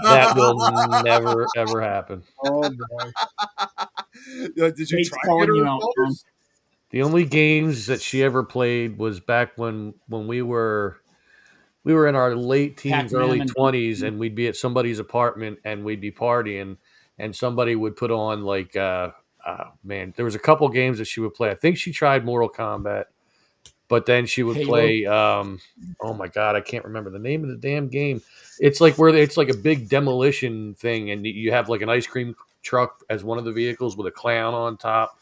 that will never ever happen. Oh boy! Did you try to get her involved? The only games that she ever played was back when we were in our late teens, Pac-Man early and 20s, and we'd be at somebody's apartment and we'd be partying, and somebody would put on like, there was a couple games that she would play. I think she tried Mortal Kombat, but then she would play, oh my God, I can't remember the name of the damn game. It's like it's like a big demolition thing, and you have like an ice cream truck as one of the vehicles with a clown on top.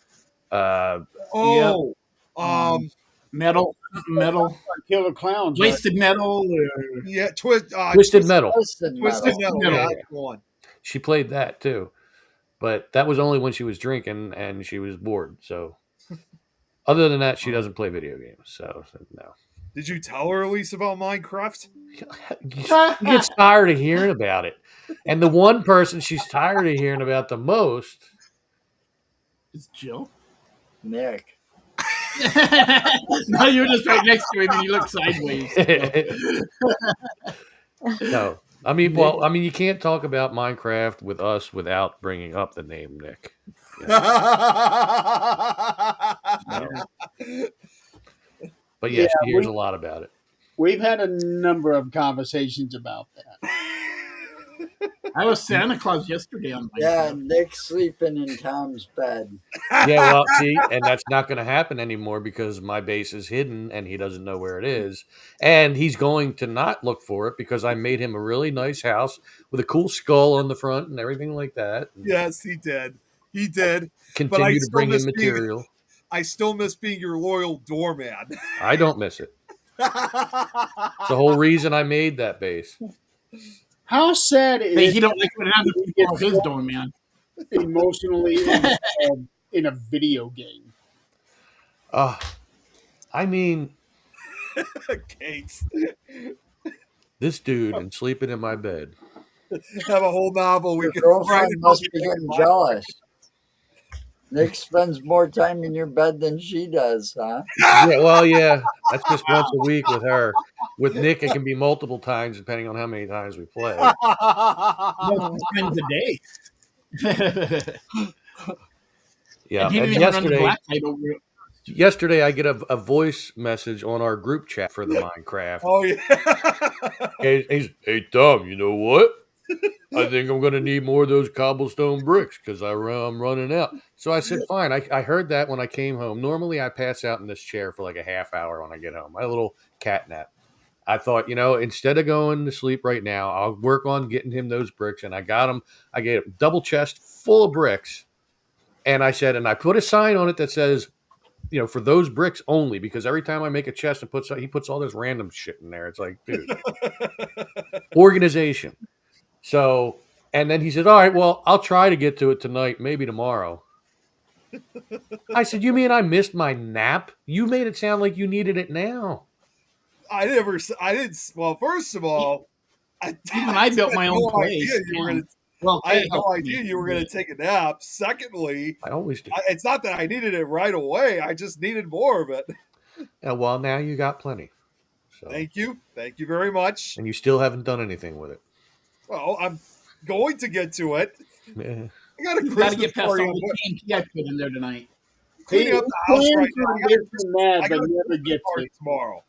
Metal, Killer Clowns, Wasted Metal, yeah, Twisted Metal. Twisted Metal. Yeah, that's one. She played that too, but that was only when she was drinking and she was bored. So, other than that, she doesn't play video games. So no. Did you tell her, Elise, about Minecraft? She gets tired of hearing about it, and the one person she's tired of hearing about the most is Jill. Nick. No, you were just right next to him and you looked sideways. No, I mean, you can't talk about Minecraft with us without bringing up the name Nick. No. But yeah, she hears a lot about it. We've had a number of conversations about that. I was Santa Claus yesterday on my Nick's sleeping in Tom's bed. Yeah, well, see, and that's not going to happen anymore because my base is hidden and he doesn't know where it is. And he's going to not look for it because I made him a really nice house with a cool skull on the front and everything like that. Yes, he did. He did. Continue to bring in material. I still miss being your loyal doorman. I don't miss it. It's the whole reason I made that base. How sad is he don't like when it has to be his doorman emotionally in a video game? I mean, Cakes. This dude and sleeping in my bed. Have a whole novel. Your girlfriend must be getting jealous. Nick spends more time in your bed than she does, huh? Yeah, well, yeah. That's just once a week with her. With Nick, it can be multiple times depending on how many times we play. multiple times a day. Yeah, and yesterday I get a voice message on our group chat for the Minecraft. Oh yeah. Hey Tom, you know what? I think I'm going to need more of those cobblestone bricks because I'm running out. So I said, fine. I heard that when I came home. Normally, I pass out in this chair for like a half hour when I get home. My little cat nap. I thought, instead of going to sleep right now, I'll work on getting him those bricks. And I got him. I gave him double chest full of bricks. And I said, and I put a sign on it that says, for those bricks only, because every time I make a chest, he puts all this random shit in there. It's like, dude, organization. So, and then he said, all right, well, I'll try to get to it tonight, maybe tomorrow. I said, you mean I missed my nap? You made it sound like you needed it now. I didn't. Well, first of all, I built my own place. Well, I had Kate no helped idea me. you were going to take a nap. Secondly, I always do. it's not that I needed it right away. I just needed more of it. Yeah, well, now you got plenty. So, Thank you very much. and you still haven't done anything with it. Well, I'm going to get to it. Yeah. I got a You got to Christmas get past party. all the TNT I put in there tonight. Cleaning up the house plans right to now. get to mad, I but got a never Christmas get party to. tomorrow.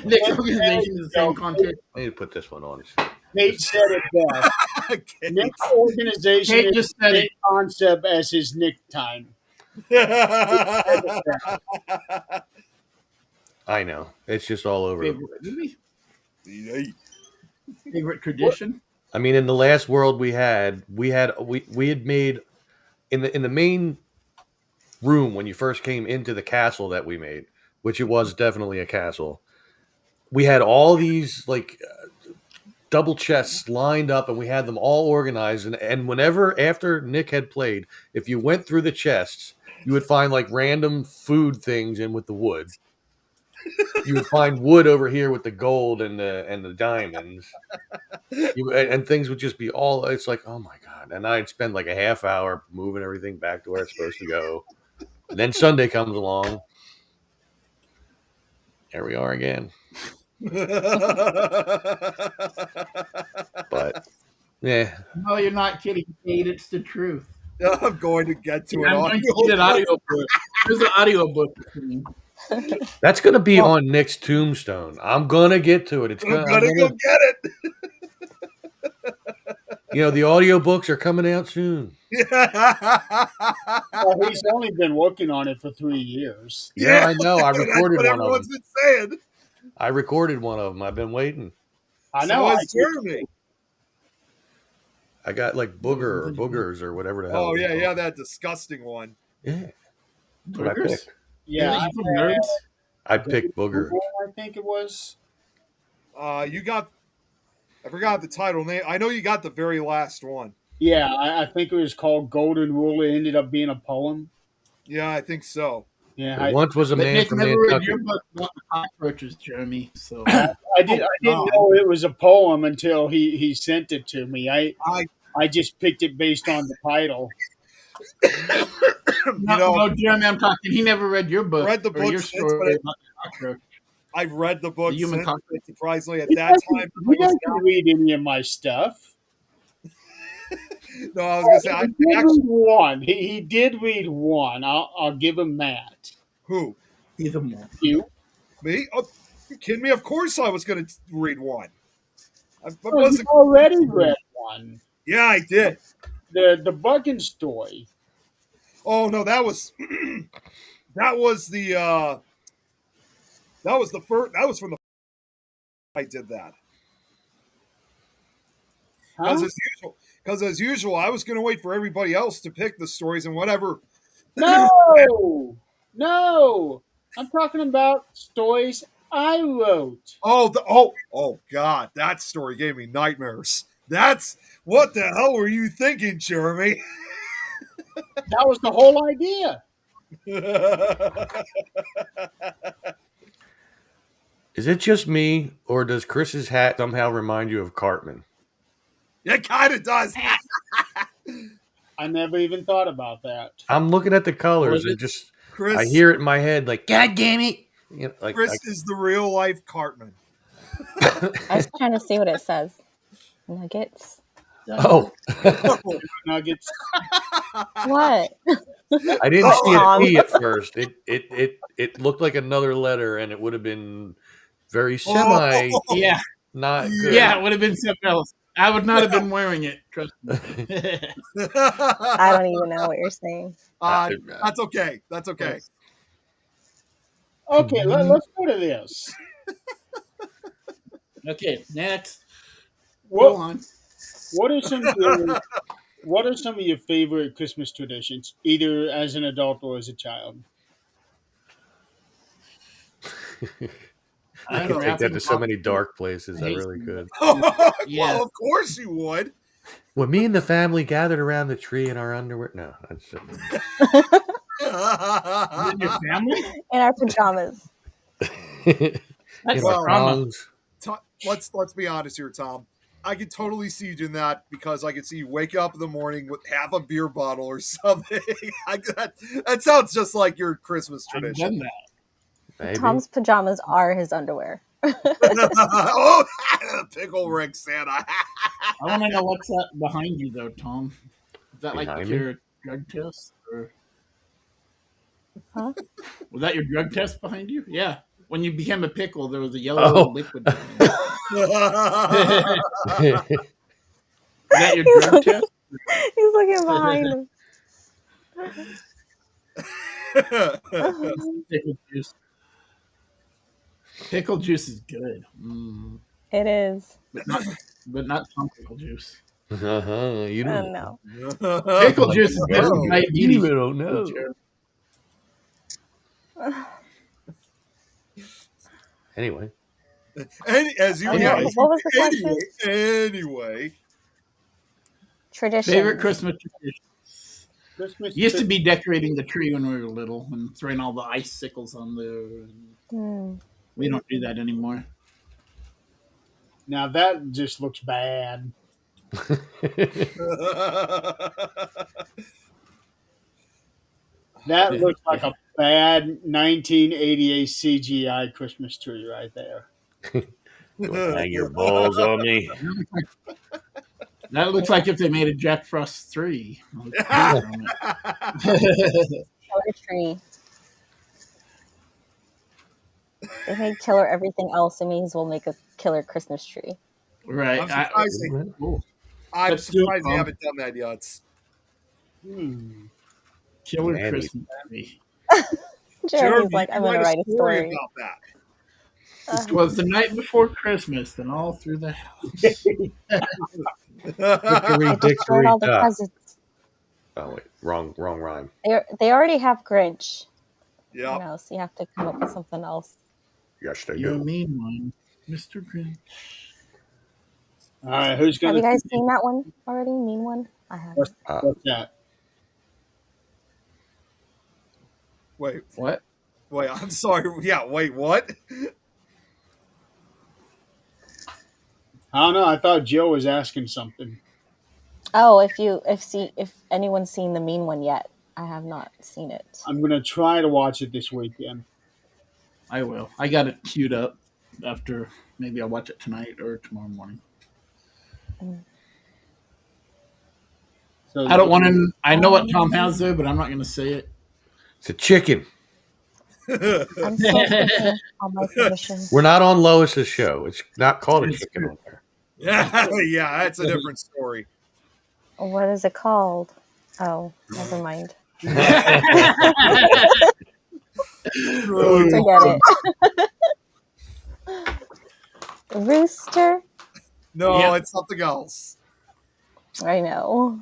Nick's organization is the same content. I need to put this one on. Nate said it best. Okay. Nick's organization Kate is just the said same it. concept as his Nick time. I know. It's just all over the Favorite place. movie? Favorite tradition? I mean, in the last world we had made in the main room when you first came into the castle that we made, which it was definitely a castle. We had all these like double chests lined up, and we had them all organized. And whenever after Nick had played, if you went through the chests, you would find like random food things in with the wood. You would find wood over here with the gold and the diamonds. And things would just be all. It's like, oh my god! And I'd spend like a half hour moving everything back to where it's supposed to go. And then Sunday comes along. Here we are again. But yeah, No, you're not kidding, Kate. It's the truth. I'm going to get to it. I'm going to get an audio book. There's an audio book. that's gonna be on Nick's tombstone. I'm gonna get to it. I'm gonna go get it. You know, the audiobooks are coming out soon. Well, he's only been working on it for 3 years. Yeah, I know. I That's recorded what one of everyone's them. been saying. I recorded one of them. I've been waiting. I So know. was Jeremy. I got like boogers or whatever the hell. Oh it's yeah, called. yeah, that disgusting one. Yeah. That's what I Burgers? picked. Yeah, Nerds? I picked booger. I think it was. You got. I forgot the title name. I know you got the very last one. Yeah, I think it was called Golden Rule. It ended up being a poem. Yeah, I think so. Yeah, There once was a But man Nick from never read Nantucket. your book about the cockroaches, Jeremy. So I didn't know it was a poem until he sent it to me. I just picked it based on the title. no, Jeremy, I'm talking. He never read your book. Read the or book your since, story but about the cockroach. I've read the book The human since, cockroach. but surprisingly at He that time. doesn't read any of my stuff. No, I was gonna say He I did actually read one. He did read one. I'll give him that. who He's a moron. You? me? Oh, you kidding me? Of course I was gonna read one. I Oh, you wasn't. already read one. Yeah, I did. The Buggin story. Oh no, that was that was the first. That was from the. I did that Huh? because as usual, I was going to wait for everybody else to pick the stories and whatever. No, no. I'm talking about stories I wrote. Oh God, that story gave me nightmares. That's what the hell were you thinking, Jeremy? That was the whole idea. Is it just me, or does Chris's hat somehow remind you of Cartman? It kind of does. I never even thought about that. I'm looking at the colors Was and it? just Chris, I hear it in my head like, God damn it! You know, like, Chris is the real life Cartman. I was trying to see what it says. Nuggets. oh, Nuggets. What? I didn't see a Tom. T at first. It looked like another letter, and it would have been very semi Yeah, not good. yeah, it would have been something else. I would not have been wearing it. Trust me. I don't even know what you're saying. That's okay. That's okay. Okay, let's go to this. Okay, next. Go What on. what are some of your favorite Christmas traditions, either as an adult or as a child? I could take that to so many dark places. I really could. Yeah. Well, of course you would. When me and the family gathered around the tree in our underwear. No, that's In your family? In our pajamas. That's in our trauma. thongs. Let's be honest here, Tom. I could totally see you doing that because I could see you wake up in the morning with half a beer bottle or something. That sounds just like your Christmas I've tradition. done that. Maybe. Tom's pajamas are his underwear. Oh, pickle Rick Santa. I want to know what's that behind you, though, Tom. Is that like Behind me? your drug test? Or Huh? was that your drug test behind you? Yeah. When you became a pickle, there was a yellow Oh. liquid behind you. Is that your drug test? He's looking behind him. Pickle juice. Pickle juice is good. It is. But not Tom pickle juice. You Oh don't no. Pickle juice is good for You diabetes. don't know. Anyway. As you Anyway. What was the question? anyway. Tradition. Favorite Christmas tradition? Christmas Used to be decorating the tree when we were little and throwing all the icicles on there. We don't do that anymore. Now that just looks bad. That looks like a bad 1988 CGI Christmas tree right there. You want to hang your balls on me? That looks like if they made a Jack Frost 3. Killer tree. They made killer everything else. It means we'll make a killer Christmas tree. Right. I'm surprised they haven't done that yet. Killer Manny. Christmas tree. Jeremy's like, I'm going to write a story. about that. It was the night before Christmas, and all through the house. Dickory, Destroyed dickory, all the dock. presents. Oh wait, wrong rhyme. They already have Grinch. Yeah. You know, so you have to come up with something else. Yes, they You do. mean one, Mr. Grinch. All right, who's Have going you to guys seen that one already? Mean One? I haven't. what's that? Wait, What? I'm sorry. Yeah, wait, what? I don't know. I thought Jill was asking something. Oh, if anyone's seen the Mean One yet, I have not seen it. I'm going to try to watch it this weekend. I will. I got it queued up after. Maybe I'll watch it tonight or tomorrow morning. So I don't want to. I know what Tom has there, but I'm not going to say it. It's a chicken. I'm still thinking on my position. We're not on Lois's show. It's not called a chicken on there. Yeah, that's a different story. What is it called? Oh, never mind. Oh, Forget it. Rooster? No, Yeah. it's something else. I know.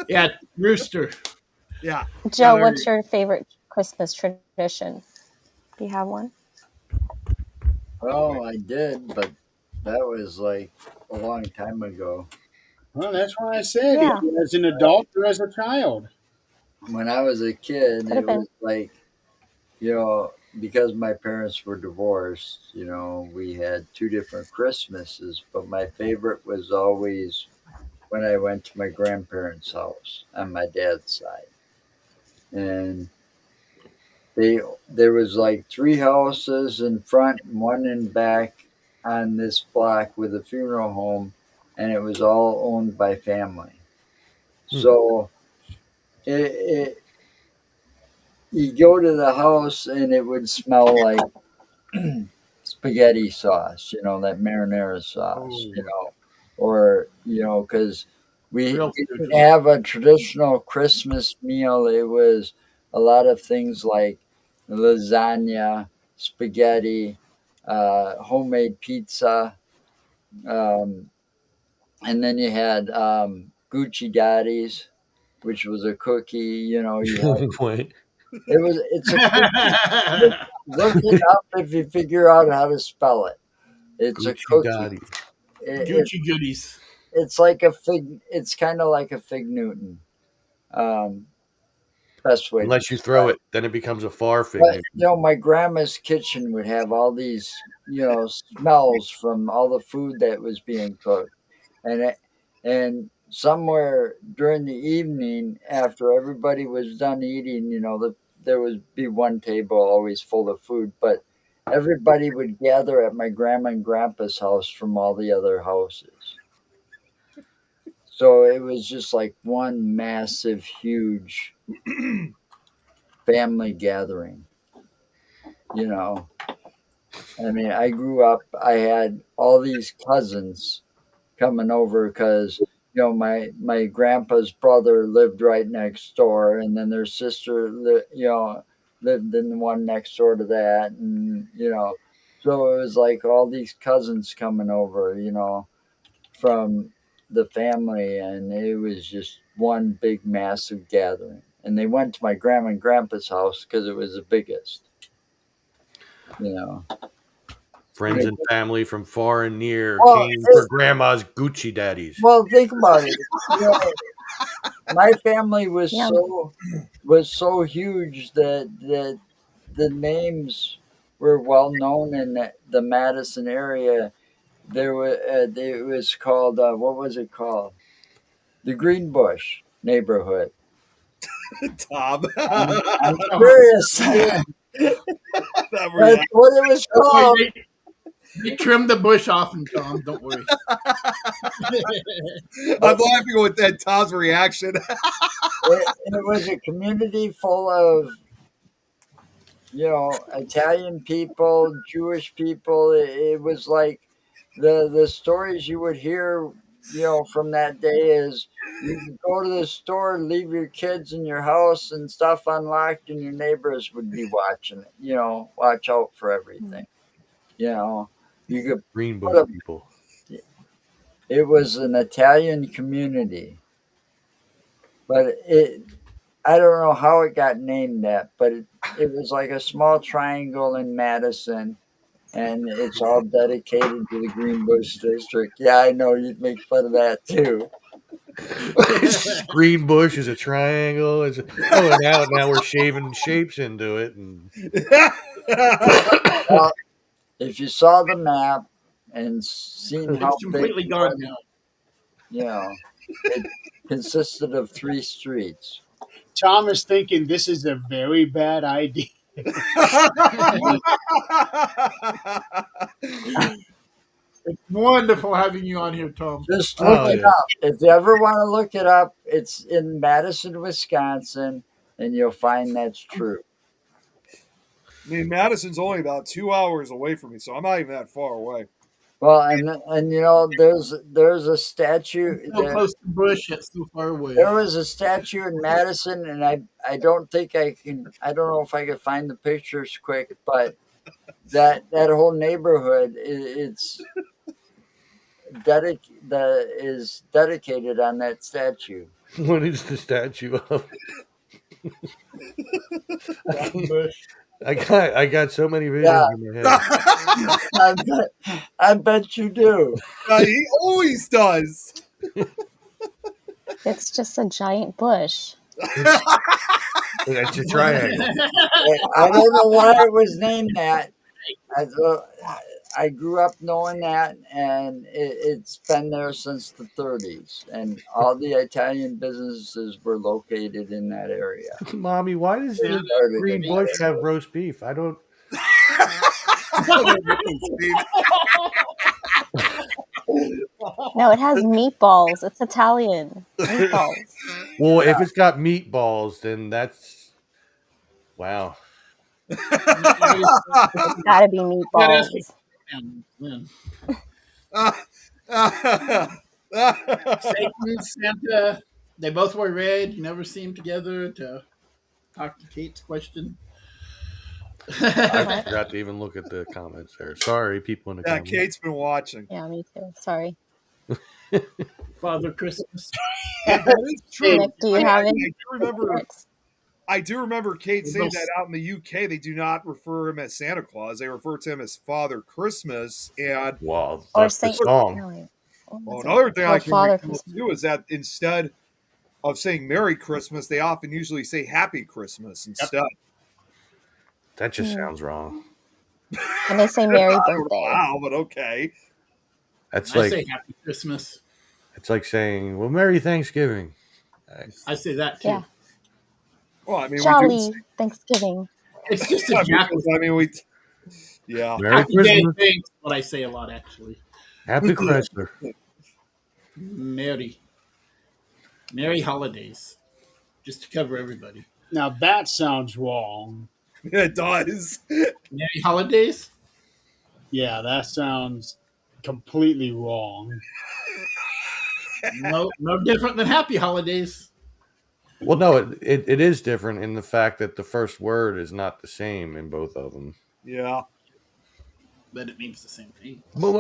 yeah, Rooster. Yeah. Joe, there what's you- your favorite Christmas tradition? Do you have one? Oh, I did, but that was like a long time ago. Well, that's why I said Yeah. either as an adult or as a child. When I was a kid, Could've it been. was like, because my parents were divorced, we had two different Christmases, but my favorite was always when I went to my grandparents' house on my dad's side. And there was like three houses in front and one in back on this block with a funeral home, and it was all owned by family. So you go to the house and it would smell like spaghetti sauce, that marinara sauce, or because we Real didn't have a traditional Christmas meal. It was a lot of things like lasagna, spaghetti, homemade pizza, and then you had Gucci Daddies, which was a cookie. You had, Wait. it's a cookie. Look it up if you figure out how to spell it. It's a Gucci cookie. Gotti. Gucci goodies. It's like a fig. It's kind of like a fig Newton. Best way. Unless you throw it, then it becomes a far fig. But my grandma's kitchen would have all these, smells from all the food that was being cooked, and somewhere during the evening, after everybody was done eating, there would be one table always full of food, but everybody would gather at my grandma and grandpa's house from all the other houses. So it was just like one massive, huge family gathering. You know, I mean, I grew up, I had all these cousins coming over because, my grandpa's brother lived right next door, and then their sister, lived in the one next door to that. And, so it was like all these cousins coming over, from the family, and it was just one big massive gathering. And they went to my grandma and grandpa's house because it was the biggest. Friends and family from far and near Well, came for grandma's Gucci daddies. well, think about it. My family was Yeah. so huge that the names were well known in the Madison area. It was called, what was it called? The Greenbush neighborhood. Tom. I'm curious. That That's reaction. what it was called. They trimmed the bush off him, Tom. Don't worry. I'm laughing with that Tom's reaction. It was a community full of, Italian people, Jewish people. It was like the stories you would hear, from that day is you could go to the store, leave your kids in your house and stuff unlocked, and your neighbors would be watching it. Watch out for everything. You could Green put Bush people. It was an Italian community, but I don't know how it got named that, but it was like a small triangle in Madison, and it's all dedicated to the Greenbush district. Yeah, I know you'd make fun of that too. Green Bush is a triangle. Now we're shaving shapes into it, and Well, if you saw the map and seen how It's big completely it gone was, now. it consisted of 3 streets. Tom is thinking this is a very bad idea. It's wonderful having you on here, Tom. Just look Oh, it yeah. up. If you ever want to look it up, it's in Madison, Wisconsin, and you'll find that's true. I mean, Madison's only about 2 hours away from me, so I'm not even that far away. Well, and there's a statue. So close to Bush, yet so far away. There was a statue in Madison, and I don't think I can. I don't know if I can find the pictures quick, but that whole neighborhood it's is dedicated on that statue. what is the statue of? Bush. I got so many visions in my head. I bet you do. He always does. It's just a giant bush. That's a triangle. I don't know why it was named that. I grew up knowing that, and it's been there since the 30s, and all the Italian businesses were located in that area. Mommy, why does the Started Green in Bush that have area. roast beef? I don't. No, it has meatballs. It's Italian. Meatballs. Well, if it's got meatballs, then that's wow. It's gotta be meatballs. Satan, Santa, they both wear red. You never see them together to talk to Kate's question. I forgot to even look at the comments there. Sorry, people in the Yeah, comments. Kate's been watching. Yeah, me too. Sorry. Father Christmas. That is true. Nick, do you have any? I do remember Kate saying that out in the UK, they do not refer him as Santa Claus. They refer to him as Father Christmas. And Well, Or that's the Saint. song. No, wait. What was another it? thing Oh, I can Father recall Christmas. too is that instead of saying Merry Christmas, they often usually say Happy Christmas instead. That just sounds wrong. And they say Merry I don't know Birthday. how, but okay. That's I like say Happy Christmas. It's like saying, "Well, Merry Thanksgiving." I say that too. Yeah. Well, I mean, we do. Jolly Thanksgiving. It's just a I jack. mean, yeah. Merry Happy day, Christmas, thanks. What I say a lot actually. Happy Chrysler. Merry holidays, just to cover everybody. Now that sounds wrong. It does. Merry holidays. Yeah, that sounds completely wrong. No different than happy holidays. Well, no, it is different in the fact that the first word is not the same in both of them. Yeah. But it means the same thing. Well,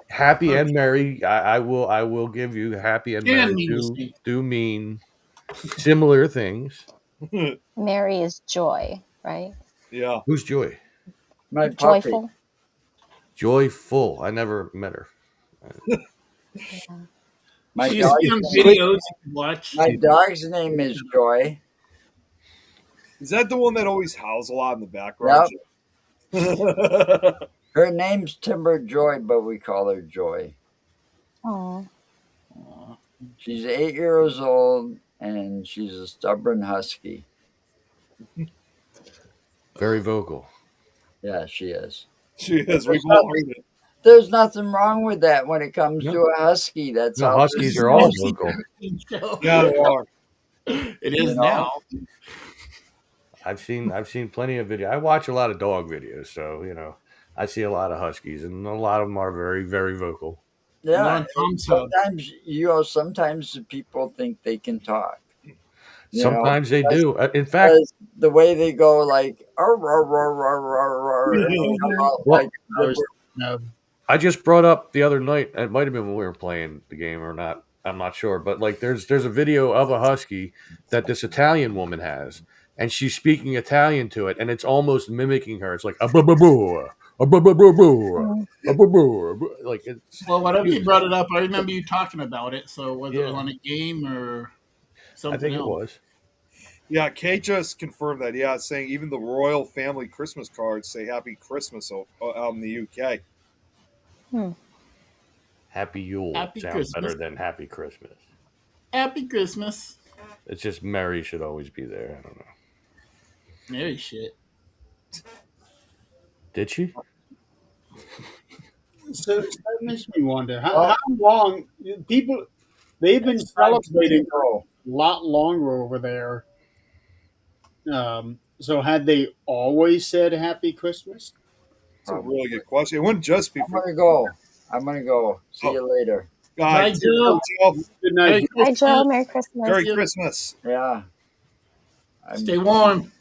happy and merry, I will give you happy and Can merry mean the same. do mean similar things. Mary is joy, right? Yeah. Who's Joy? My puppy. Joyful. Joyful. I never met her. My She's dog. on videos you can watch. My dog's name is Joy. Is that the one that always howls a lot in the background? Yep. Her name's Timber Joy, but we call her Joy. Oh. She's 8 years old, and she's a stubborn husky. Very vocal. Yeah, she is. She is. We've all heard it. There's nothing wrong with that when it comes No. to a husky. That's No, how huskies are all Mostly vocal. Yeah, they are. It is You know? now. I've seen plenty of video. I watch a lot of dog videos, so I see a lot of huskies, and a lot of them are very, very vocal. Yeah. Not Tom's hug. Sometimes the people think they can talk. Sometimes they do. In fact, Because the way they go, like, "Arr, arr, arr, arr, arr, arr," like, No, I just brought up the other night. It might have been when we were playing the game or not. I'm not sure, but like, there's a video of a husky that this Italian woman has, and she's speaking Italian to it, and it's almost mimicking her. It's like a like it's. Well, whatever you brought it up, I remember you talking about it. So whether it was Yeah. on a game or something I think it else. was. Yeah, Kate just confirmed that. Yeah, saying even the royal family Christmas cards say Happy Christmas out in the UK. Happy Yule Happy sounds Christmas. better than Happy Christmas. Happy Christmas. It's just Merry should always be there. I don't know. Merry shit. Did she? so that makes me wonder how long people they've been celebrating for a lot longer over there. So had they always said Happy Christmas? That's a really good question. It wouldn't just be I'm for gonna go. See you later. guys. Bye, Jill. Good night. Hi, Joe. Merry Christmas. Merry Christmas. Yeah. Stay warm.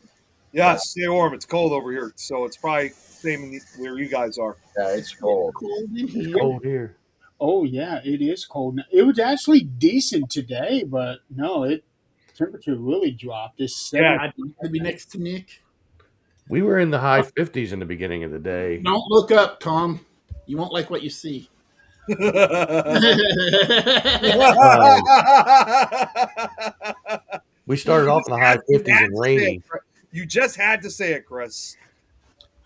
Yeah, stay warm. It's cold over here, so it's probably same where you guys are. Yeah, it's cold. Cold in here. Cold here. Oh yeah, it is cold. It was actually decent today, but no, temperature really dropped. It's Yeah. I'd like to be next to Nick. We were in the high 50s in the beginning of the day. Don't look up, Tom. You won't like what you see. We started off in the high 50s and rainy. You just had to say it, Chris.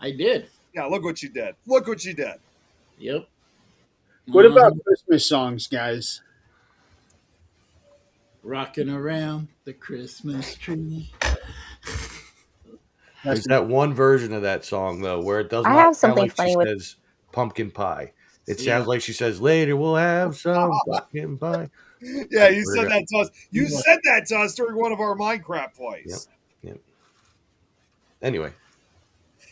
I did. Yeah, look what you did. Look what you did. Yep. What about Christmas songs, guys? Rocking around the Christmas tree? There's that one version of that song though where it does I not have sound something like funny she with- says pumpkin pie. It sounds like she says later we'll have some pumpkin pie. Yeah, you said that to us. You said that to us during one of our Minecraft plays. Yep. Anyway,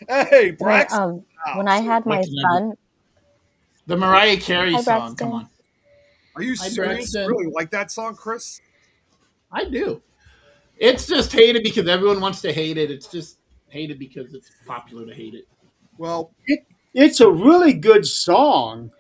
Hey, Braxton. When I had my son, The Mariah Carey Hi, song. Braxton. Come on. Are you Hi, serious? Braxton. Really like that song, Chris? I do. It's just hated because everyone wants to hate it. It's just hated because it's popular to hate it. Well, It's a really good song.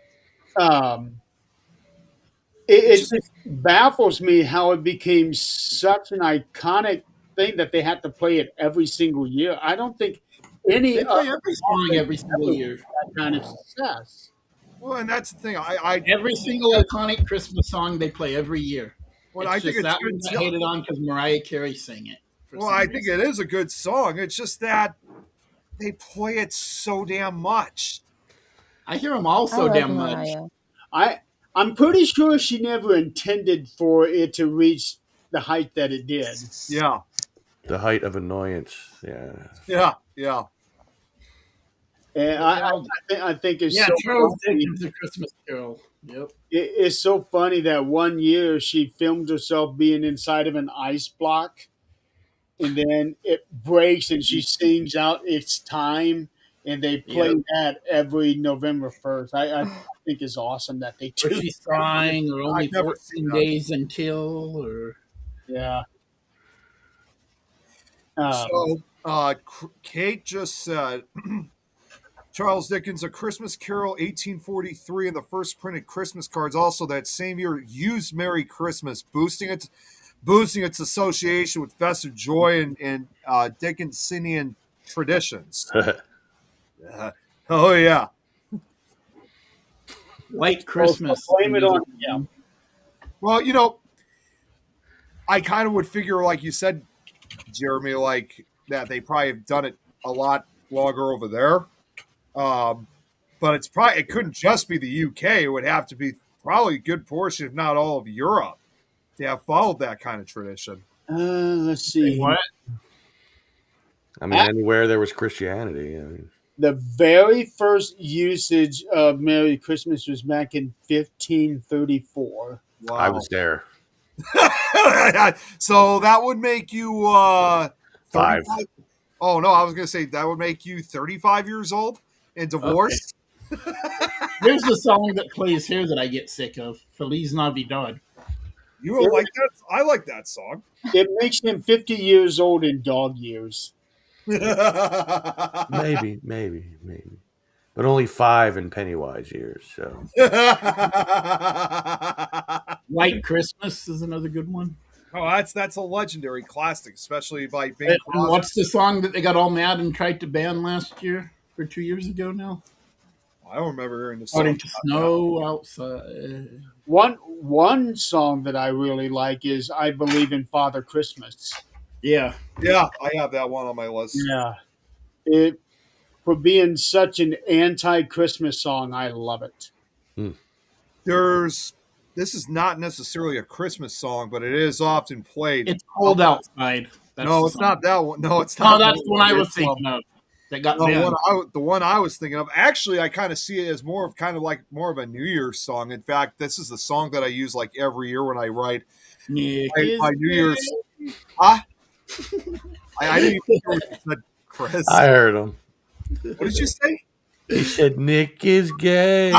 It just baffles me how it became such an iconic thing that they had to play it every single year. I don't think any They play other every song every single year. that kind of success. well, and that's the thing. I Every single iconic Christmas song they play every year. well, It's I think just it's that good. one got hated on because Mariah Carey sang it. for Well, some I think reason. it is a good song. It's just that they play it so damn much. I hear them all I so love damn much. Mariah. I'm pretty sure she never intended for it to reach the height that it did. Yeah, The height of annoyance. Yeah. yeah. And But now, I think it's yeah, so Charles funny. Dickens' A Christmas Carol. Yep. It's so funny that one year she filmed herself being inside of an ice block, and then it breaks, and she sings out "It's Time," and they play Yep. that every November 1st. I think it's awesome that they Or do. she's crying, or only I've never seen 14 that. days until, or Yeah. Um, So, Kate just said Charles Dickens' A Christmas Carol, 1843, and the first printed Christmas cards also that same year used Merry Christmas, boosting its association with festive joy and Dickensian traditions. Oh yeah. White so Christmas. blame it on yeah. Well, I kind of would figure, like you said, Jeremy, like that they probably have done it a lot longer over there. But it couldn't just be the UK. It would have to be probably a good portion, if not all of Europe, to have followed that kind of tradition. Let's see. What? I mean, anywhere there was Christianity. I mean, The very first usage of Merry Christmas was back in 1534. Wow. I was there. So that would make you 5. 35. Oh no, I was gonna say that would make you 35 years old and divorced. Here's the song that plays here that I get sick of. Feliz Navidad. You don't like that? I like that song. It makes him 50 years old in dog years. Maybe. But only 5 in Pennywise years. So White Christmas is another good one. Oh, that's a legendary classic, especially by Bing And Crosby. what's the song that they got all mad and tried to ban last year or 2 years ago now? I don't remember hearing the song. Starting to snow outside. One song that I really like is "I Believe in Father Christmas." Yeah. Yeah, I have that one on my list. Yeah, it for being such an anti-Christmas song, I love it. This is not necessarily a Christmas song, but it is often played. It's cold outside. That's No, the it's song. not that one. No, it's Oh, not. that's the one I was It's, thinking of. That got No, banned. the one I was thinking of. Actually, I kind of see it as more of a New Year's song. In fact, this is the song that I use like every year when I write Nick my New Year's. Huh? I didn't even hear what you said, Chris. I heard him. What did you say? He said Nick is gay.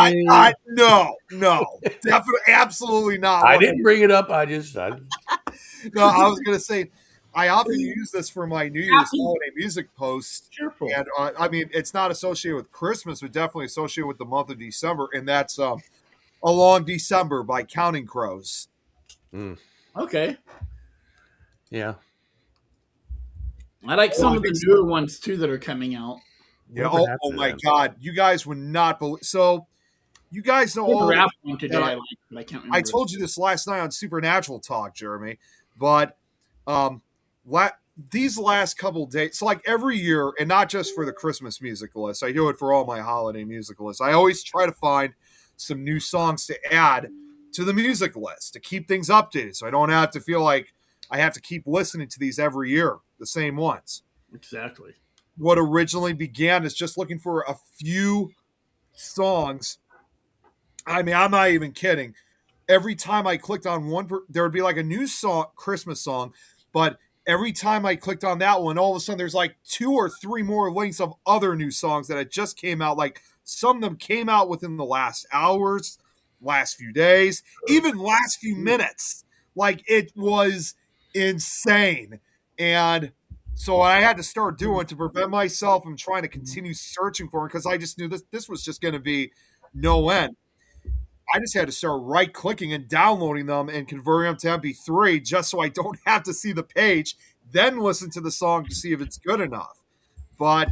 No, definitely, absolutely not. I didn't bring it up. I No, I was going to say, I often use this for my New Year's holiday music post. Cheerful. And I mean, it's not associated with Christmas, but definitely associated with the month of December. And that's A Long December by Counting Crows. Okay. Yeah. I like some of the newer ones too that are coming out. Yeah. Whatever Oh happened to my them? God. You guys would not believe. So, you guys know The all. rap one today Yeah. I like, but I can't remember. I told you this last night on Supernatural Talk, Jeremy, but these last couple days, so like every year, and not just for the Christmas music list, I do it for all my holiday music lists. I always try to find some new songs to add to the music list to keep things updated, so I don't have to feel like I have to keep listening to these every year, the same ones. Exactly. What originally began as just looking for a few songs. I mean, I'm not even kidding. Every time I clicked on one, there would be like a new song, Christmas song, but every time I clicked on that one, all of a sudden there's like 2 or 3 more links of other new songs that had just came out. Like some of them came out within the last hours, last few days, even last few minutes. Like it was insane. And so what I had to start doing to prevent myself from trying to continue searching for it, because I just knew this was just going to be no end. I just had to start right-clicking and downloading them and converting them to MP3 just so I don't have to see the page, then listen to the song to see if it's good enough. But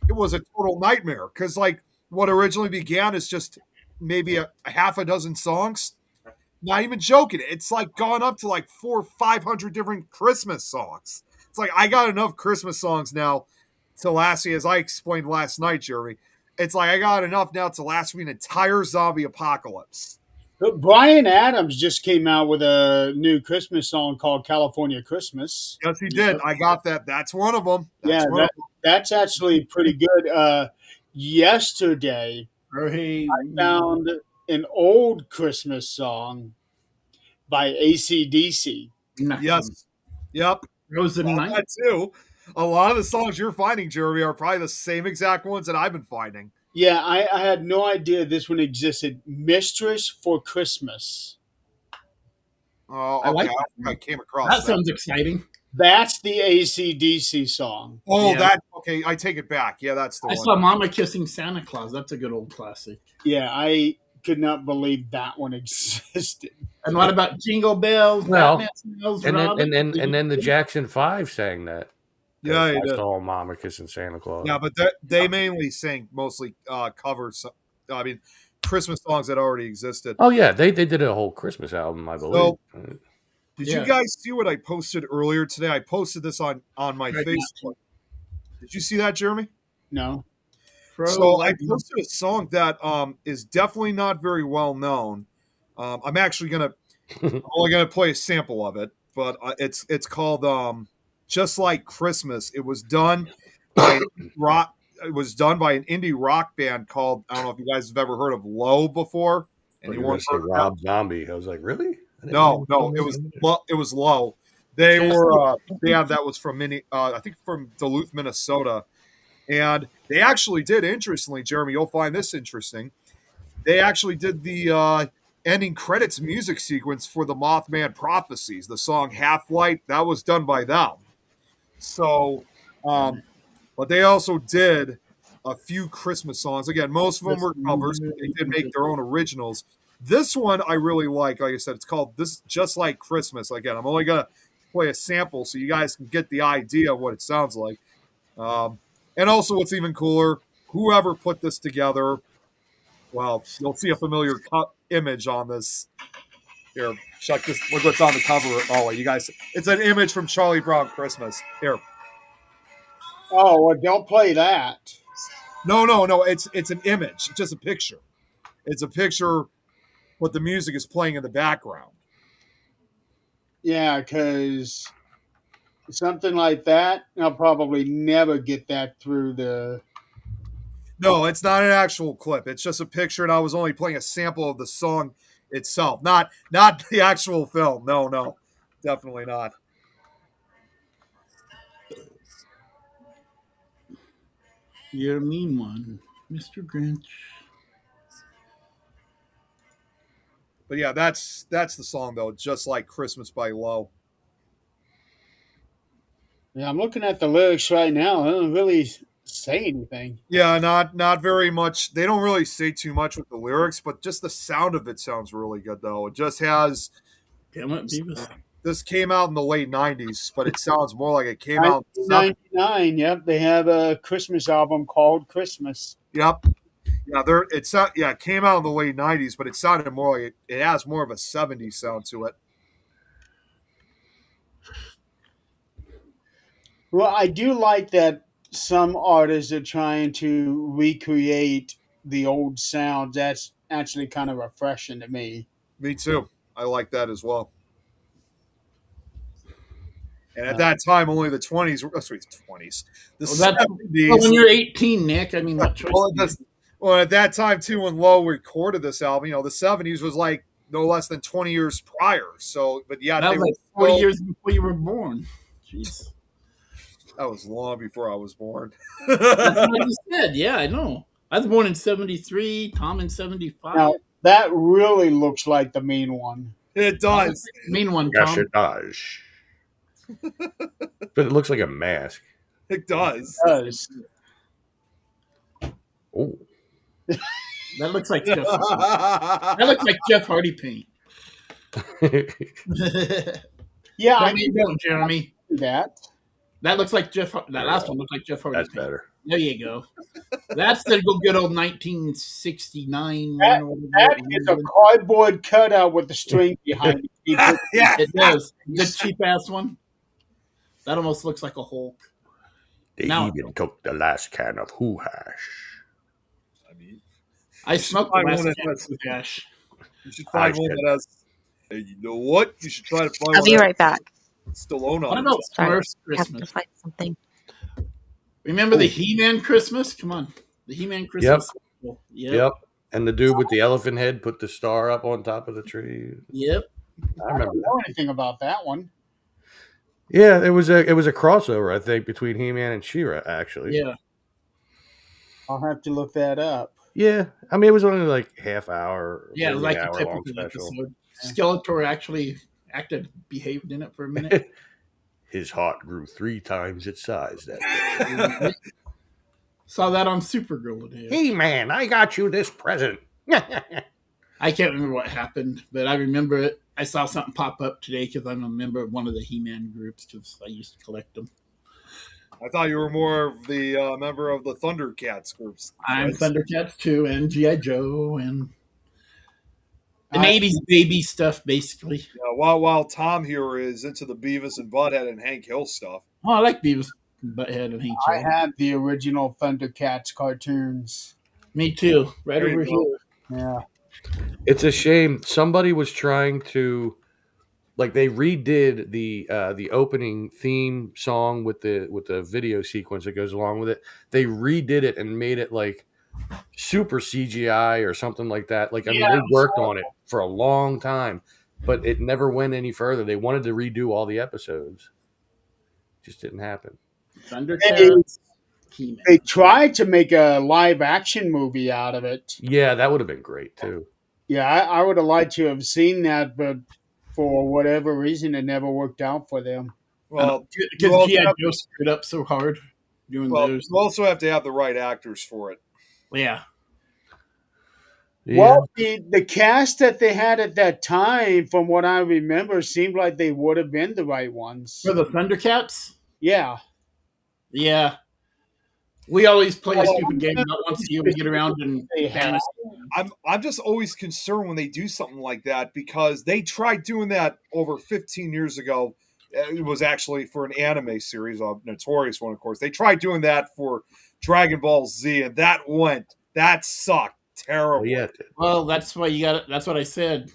it was a total nightmare because, like, what originally began as just maybe a half a dozen songs, not even joking, it's like gone up to like 400 or 500 different Christmas songs. It's like I got enough Christmas songs now to last me, as I explained last night, Jeremy. It's like I got enough now to last me an entire zombie apocalypse. But Brian Adams just came out with a new Christmas song called California Christmas. Yes, he did. I got that. That's one of them. Yeah, That's one of that's actually pretty good. Yesterday, Or hey, found an old Christmas song by AC/DC. them. nothing. Yes. Yep. Frozen Well, Night. that too. A lot of the songs you're finding, Jeremy, are probably the same exact ones that I've been finding. Yeah, I had no idea this one existed. Mistress for Christmas. Oh, I okay. like I, that don't think I one. came across That that. sounds exciting. That's the AC/DC song. Oh, Yeah. that okay. I take it back. Yeah, that's the I one. saw Mama Kissing Santa Claus. That's a good old classic. Yeah, I could not believe that one existed. And what about Jingle Bells? Well, Batman Smells And then, Robin? and then the Jackson 5 sang that. Yeah, I he did. saw Mama Kissing Santa Claus. Yeah, but they mainly sing mostly covers. I mean, Christmas songs that already existed. Oh yeah, they did a whole Christmas album, I believe. Did Yeah. you guys see what I posted earlier today? I posted this on my Right Facebook. Did you see that, Jeremy? No. So I posted a song that is definitely not very well known. I'm actually only gonna play a sample of it, but it's called "Just Like Christmas." It was done by rock. It was done by an indie rock band called, I don't know if you guys have ever heard of Low before. And you Anyone want to say heard of Rob Zombie? I was like, really? I didn't No, know it was Low. They were a band that was from I think from Duluth, Minnesota. And they actually did, interestingly, Jeremy, you'll find this interesting. They actually did the ending credits music sequence for the Mothman Prophecies, the song Half Light. That was done by them. So, but they also did a few Christmas songs. Again, most of them were covers, but they did make their own originals. This one I really like. Like I said, it's called "This Just Like Christmas." Again, I'm only gonna play a sample so you guys can get the idea of what it sounds like. And also, what's even cooler, whoever put this together, well, you'll see a familiar image on this. Here, check this. Look what's on the cover. Oh, you guys, it's an image from Charlie Brown Christmas. Here. Oh, well, don't play that. No. It's an image, just a picture. It's a picture, but the music is playing in the background. Yeah, because something like that, I'll probably never get that through the. No, it's not an actual clip. It's just a picture, and I was only playing a sample of the song itself, not the actual film. No, definitely not. You're a mean one, Mr. Grinch. But yeah, that's the song though. Just Like Christmas by Low. Yeah, I'm looking at the lyrics right now. I don't really say anything. Yeah, not very much. They don't really say too much with the lyrics, but just the sound of it sounds really good though. It just has. Damn it, Beavis. This came out in the late '90s, but it sounds more like it came out. In the 70s. 1999. Yep, they have a Christmas album called Christmas. Yep. Yeah, it came out in the late '90s, but it sounded more like it has more of a '70s sound to it. Well, I do like that some artists are trying to recreate the old sounds. That's actually kind of refreshing to me. Me too. I like that as well. And at that time, only the 20s. Sorry, 20s. The Well, 70s. when you're 18, Nick, I mean, what choice? Well, at that time too, when Lowe recorded this album, the 70s was like no less than 20 years prior. So, but yeah, that was like 40 years before you were born. Jeez. That was long before I was born. That's what you said. Yeah, I know. I was born in 73, Tom in 75. Now, that really looks like the mean one. It does. Mean one, Yes, Tom. it does. But it looks like a mask. It does. It does. Oh, That looks like Jeff. That looks like Jeff Hardy paint. Yeah, I I mean, don't, Jeremy. do that. That looks like Jeff. That last one looks like Jeff Hardy. that's paint. better. There you go. That's the good old 1969 That- one. That is a cardboard cutout with the string behind it. Yeah. It does. The cheap ass one. That almost looks like a Hulk. They Now- even took the last can of Who Hash. I mean, I smoked I the last wanna- can of Hash. You should I find one should. that has. And you know what? You should try to find I'll one be that right back. has Stallone What on about it. Sorry, Smurfs I have to Christmas? find something. Remember the Ooh. He-Man Christmas? Come on, the He-Man Yep. Christmas. Yep. Yep. And the dude with the elephant head put the star up on top of the tree. Yep. I I remember don't that. know anything about that one. Yeah, it was a crossover, I think, between He-Man and She-Ra, actually. Yeah. I'll have to look that up. Yeah, I mean, it was only like half hour, Yeah, maybe like an a hour long typical special. episode. Skeletor actually behaved in it for a minute. His heart grew 3 times its size that day. Saw that on Supergirl today. Hey, man, I got you this present. I can't remember what happened, but I remember it. I saw something pop up today because I'm a member of one of the He-Man groups because I used to collect them. I thought you were more of the member of the Thundercats groups. I'm Fritz. Thundercats too, and G.I. Joe, and an I- 80s baby stuff, basically. Yeah, while Tom here is into the Beavis and Butthead and Hank Hill stuff. Oh, I like Beavis, Butthead, and Hank I Joe. had the original Thundercats cartoons. Me too, right There you over go. here. Yeah. It's a shame. Somebody was trying to, like, they redid the opening theme song with the video sequence that goes along with it. They redid it and made it like super CGI or something like that. Like, I mean, Yeah, they worked on it for a long time, but it never went any further. They wanted to redo all the episodes. Just didn't happen. Thundercats, He-Man. They tried to make a live action movie out of it. Yeah, that would have been great too. Yeah, I would have liked to have seen that, but for whatever reason, it never worked out for them. Well, you Because also G.I. have- Joe screwed up so hard doing well, those. you also have to have the right actors for it. Yeah. Yeah. Well, the cast that they had at that time, from what I remember, seemed like they would have been the right ones. For the Thundercats? Yeah. Yeah. We always play a Well, stupid game about once a year we get around and They had. I'm just always concerned when they do something like that because they tried doing that over 15 years ago. It was actually for an anime series, a notorious one, of course. They tried doing that for Dragon Ball Z, and that sucked terribly. Yeah. Well, that's why you got it. That's what I said.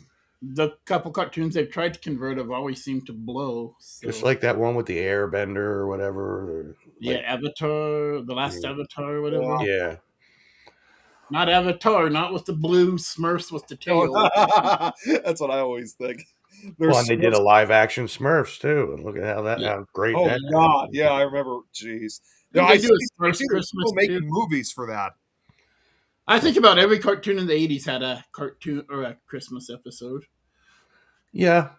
The couple cartoons they've tried to convert have always seemed to blow. So. Just like that one with the airbender or whatever. Yeah, Like, Avatar, the last Yeah. Avatar or whatever. yeah. Not Avatar, not with the blue Smurfs with the tail. That's what I always think. Well, and they did a live action Smurfs too. And look at how how great Oh that God, yeah, I remember. Jeez, Didn't I they do see a Smurfs they're Christmas still making too? movies for that. I think about every cartoon in the 80s had a cartoon or a Christmas episode. Yeah.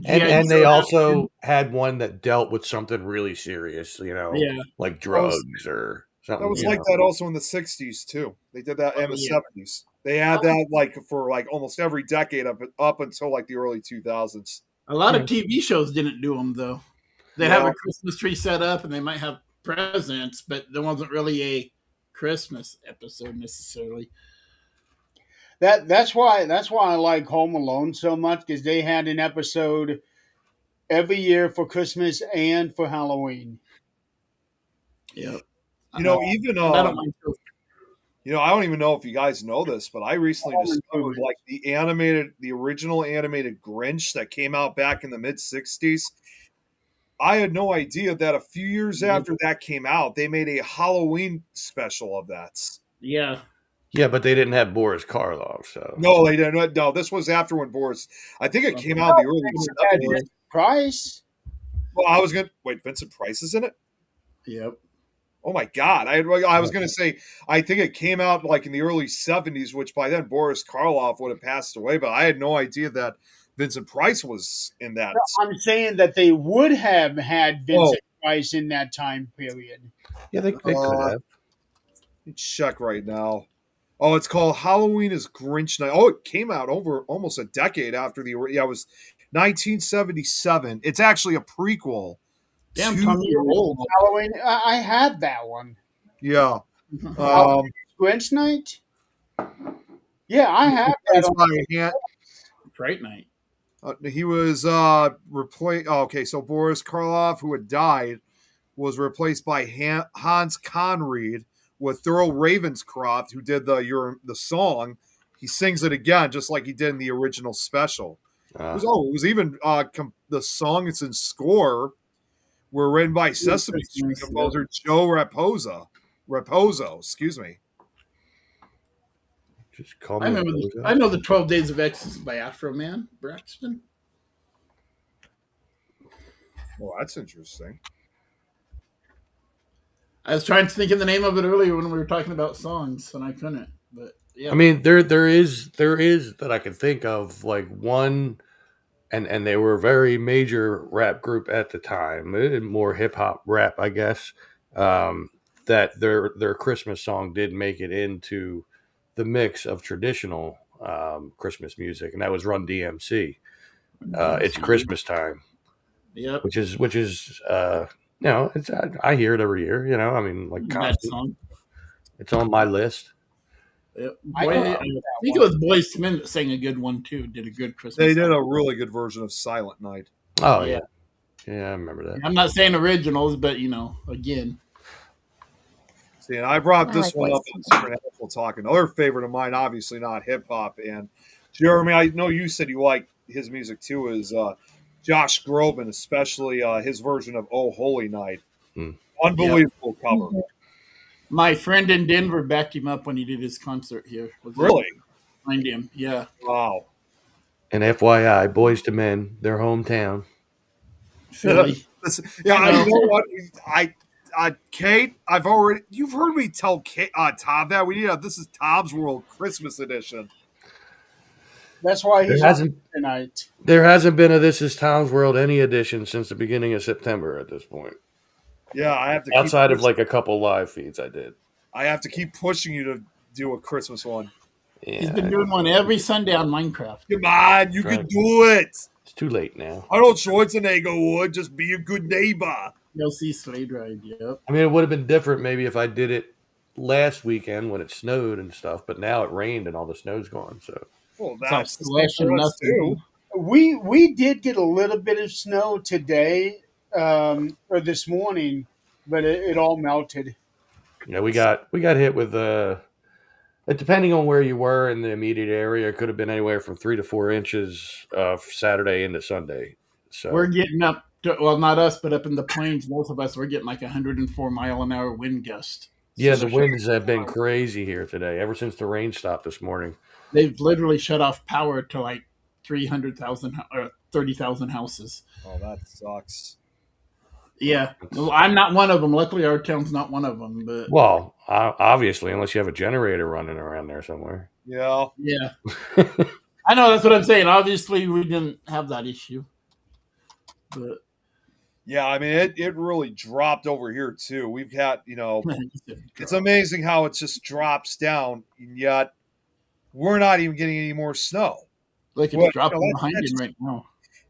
And they also had one that dealt with something really serious, Yeah. like drugs or something. That was like that also in the 60s too. They did that in the yeah. 70s. They had that like for like almost every decade up until like the early 2000s. A lot of TV shows didn't do them though. They'd have a Christmas tree set up and they might have presents, but there wasn't really a Christmas episode necessarily. That's why I like Home Alone so much, because they had an episode every year for Christmas and for Halloween. Yeah. You know, even I don't mind those. I don't even know if you guys know this, but I recently discovered like the original animated Grinch that came out back in the mid 60s. I had no idea that a few years after that came out, they made a Halloween special of that. Yeah. Yeah, but they didn't have Boris Karloff, so No, they didn't. No, this was after when Boris. I think it came out in the early 70s. Price? Well, I was gonna wait. Vincent Price is in it. Yep. Oh my God! I was gonna say I think it came out like in the early 70s, which by then Boris Karloff would have passed away. But I had no idea that Vincent Price was in that. I'm saying that they would have had Vincent Price in that time period. yeah, they could have. Let me check right now. Oh, it's called Halloween is Grinch Night. Oh, it came out over almost a decade after it was 1977. It's actually a prequel. Damn, to Tommy, you're old. Halloween, I had that one. Yeah. Grinch Night? Yeah, I have that on. Fright Night. He was replaced. Oh, okay, so Boris Karloff, who had died, was replaced by Hans Conried with Thurl Ravenscroft, who did the song, he sings it again, just like he did in the original special. It was even the song it's in score were written by Sesame Street composer Joe Raposo, excuse me. Just call me. I know the 12 Days of Ecstasy by Afro Man Braxton. Well, that's interesting. I was trying to think of the name of it earlier when we were talking about songs, and I couldn't. But yeah, I mean, there is that I can think of, like one, and they were a very major rap group at the time, more hip hop rap, I guess. That their Christmas song did make it into the mix of traditional Christmas music, and that was Run DMC. It's Christmas time. Yep. Which is it's I hear it every year. I mean, like constant. It's on my list. Yep. I think it was Boyz II Men that sang a good one too. Did a good Christmas. They did a really good version of Silent Night. Oh yeah, I remember that. I'm not saying originals, but again. See, and I brought this one up in Supernatural Talk. Another favorite of mine, obviously not hip hop. And Jeremy, I know you said you like his music too. Is Josh Groban, especially his version of "Oh Holy Night." Unbelievable cover. My friend in Denver backed him up when he did his concert here. Really? Behind him, yeah. Wow. And FYI, Boyz II Men, their hometown. Philly. You know what? Kate, you've heard me tell Tom that we need this is Tom's World Christmas edition. That's why he's on tonight. There hasn't been a This Is Tom's World any edition since the beginning of September at this point. Yeah, I have to outside of like a couple live feeds I did. I have to keep pushing you to do a Christmas one. Yeah, he's been doing one every Sunday on Minecraft. Come on, you can do it. It's too late now. Arnold Schwarzenegger would just be a good neighbor. You'll see Slade Ride, yep. I mean, it would have been different maybe if I did it last weekend when it snowed and stuff, but now it rained and all the snow's gone. So, well, that's too. We did get a little bit of snow today or this morning, but it all melted. Yeah, we got hit with depending on where you were in the immediate area, it could have been anywhere from 3 to 4 inches Saturday into Sunday. So we're getting up to, well, not us, but up in the plains, most of us, we're getting like 104-mile-an-hour wind gust. Yeah, the winds have been crazy here today, ever since the rain stopped this morning. They've literally shut off power to like 300,000 or 30,000 houses. Oh, that sucks. Yeah, well, I'm not one of them. Luckily, our town's not one of them. But well, obviously, unless you have a generator running around there somewhere. Yeah. I know, that's what I'm saying. Obviously, we didn't have that issue. But yeah, I mean, it really dropped over here too. We've got, it's amazing how it just drops down, and yet we're not even getting any more snow. Like it's dropping behind him right now.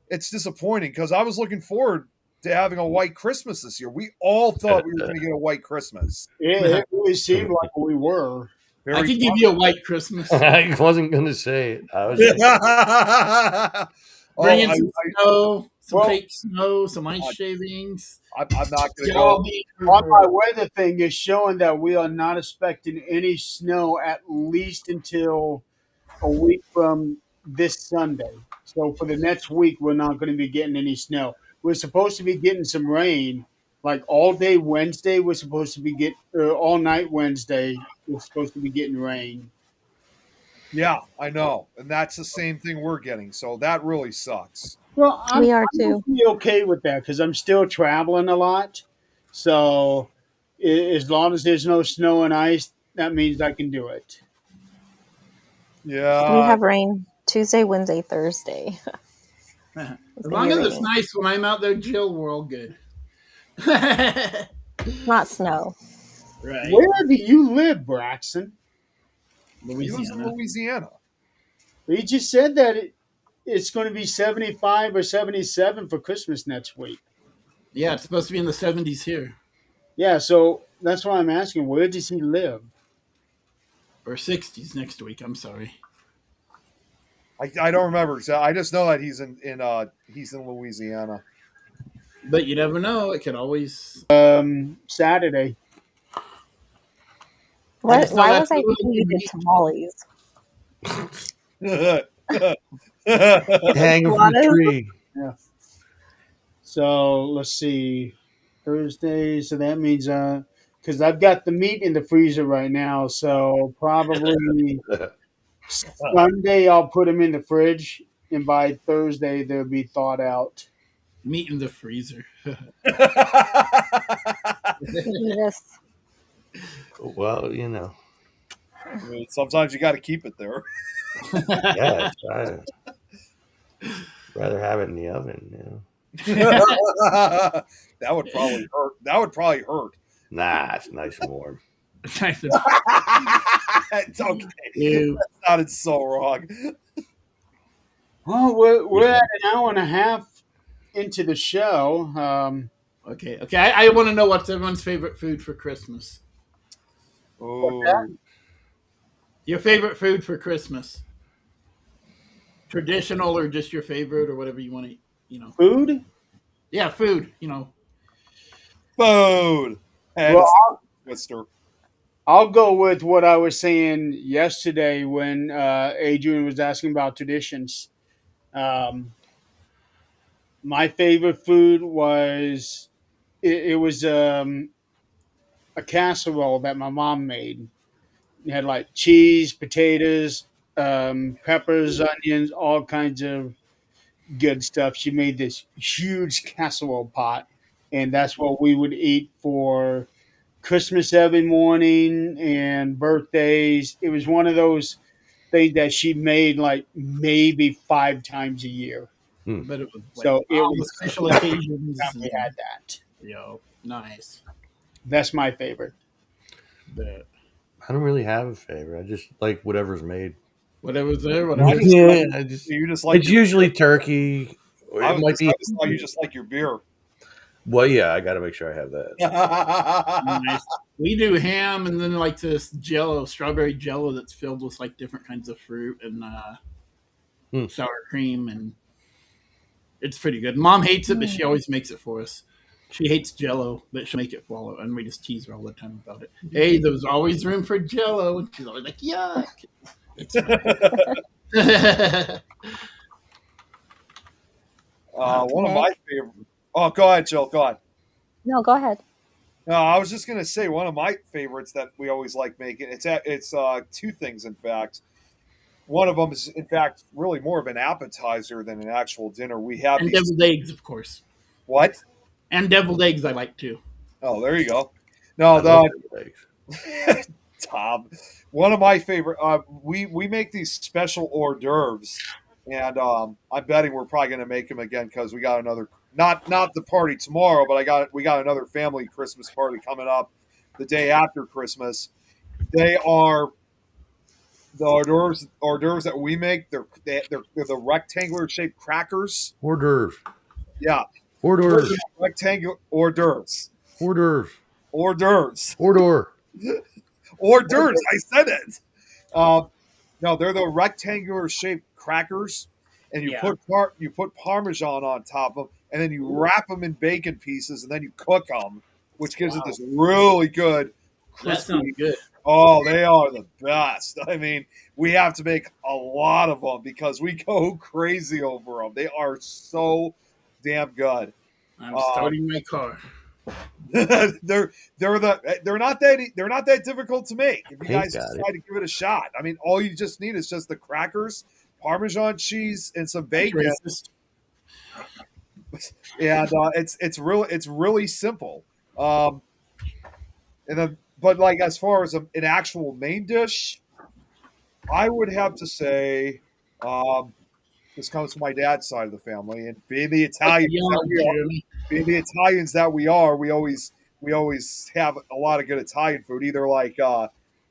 It's disappointing because I was looking forward to having a white Christmas this year. We all thought we were going to get a white Christmas. It really seemed like we were. I could give you a white Christmas. I wasn't going to say it. I was bring in some snow, some fake snow, some ice shavings. I'm not going to go. On my weather thing is showing that we are not expecting any snow at least until a week from this Sunday. So for the next week, we're not going to be getting any snow. We're supposed to be getting some rain, like all day Wednesday. We're supposed to be all night Wednesday. We're supposed to be getting rain. Yeah, I know, and that's the same thing we're getting. So that really sucks. Well, we are too. I'm okay with that because I'm still traveling a lot. So as long as there's no snow and ice, that means I can do it. Yeah, we have rain Tuesday, Wednesday, Thursday. As long as it's nice when I'm out there, Jill, we're all good. Not snow. Right. Where do you live, Braxton? Louisiana. He just said that it's going to be 75 or 77 for Christmas next week. Yeah, it's supposed to be in the 70s here. Yeah, so that's why I'm asking, where does he live? Or 60s next week, I'm sorry. I don't remember. So I just know that he's in Louisiana. But you never know. It could always Saturday. Why was I thinking you did tamales? Hang them from the tree. Yeah. So let's see, Thursday. So that means because I've got the meat in the freezer right now, so probably Sunday I'll put them in the fridge, and by Thursday they'll be thawed out. Meat in the freezer. Yes. Well, you know. I mean, sometimes you got to keep it there. Yeah, I'd rather have it in the oven, you know. That would probably hurt. That would probably hurt. Nah, it's nice and warm. Nice and- It's okay. Ew. That sounded so wrong. Well, we're at an hour and a half into the show. Okay. I want to know what's everyone's favorite food for Christmas. Oh, Your favorite food for Christmas? Traditional or just your favorite or whatever you want to, Food? Yeah, food. food. And Well, Twister. I'll go with what I was saying yesterday when Adrian was asking about traditions. Um, my favorite food was it was a casserole that my mom made. It had like cheese, potatoes, peppers, onions, all kinds of good stuff. She made this huge casserole pot, and that's what we would eat for Christmas every morning and birthdays. It was one of those things that she made like maybe 5 times a year. But it was like So it all the was special occasions. we had that. Nice. That's my favorite. But I don't really have a favorite. I just like whatever's made. whatever's there, I whatever. just Yeah, like- I just You just like it's usually turkey. Or I it might be. just thought you just like your beer. Well, yeah, I got to make sure I have that. Nice. We do ham and then like this Jello, strawberry Jello that's filled with like different kinds of fruit and sour cream, and it's pretty good. Mom hates it, but she always makes it for us. She hates Jello, but she'll make it for us, and we just tease her all the time about it. Hey, there's always room for Jello, and she's always like, yuck. It's One of my favorite. Oh, go ahead, Jill. Go ahead. No, go ahead. No, I was just gonna say one of my favorites that we always like making. It's two things, in fact. One of them is, in fact, really more of an appetizer than an actual dinner. We have and these. deviled eggs, of course. What? And deviled eggs I like too. Oh, there you go. I No, love eggs. Tom. One of my favorite. We make these special hors d'oeuvres, and I'm betting we're probably going to make them again because we got another. Not the party tomorrow, but we got another family Christmas party coming up the day after Christmas. They are the hors d'oeuvres that we make. They're the rectangular shaped crackers. Hors d'oeuvres. Yeah, Hors d'oeuvres. rectangular hors d'oeuvres. Hors d'oeuvres. Hors d'oeuvres. Hors d'oeuvres. Hors d'oeuvres. I said it. No, they're the rectangular shaped crackers, and you put Parmesan on top of them, and then you wrap them in bacon pieces, and then you cook them, which gives it this really good, That crispy. sounds good. Oh, they are the best. I mean, we have to make a lot of them because we go crazy over them. They are so damn good. I'm starting my car. they're not that difficult to make if you Hey, guys got it. decide to give it a shot. I mean, all you just need is just the crackers, Parmesan cheese, and some bacon. Racist. And it's really simple. And then, but like as far as an actual main dish, I would have to say, this comes from my dad's side of the family, and being the Italians that we are, we always have a lot of good Italian food, either like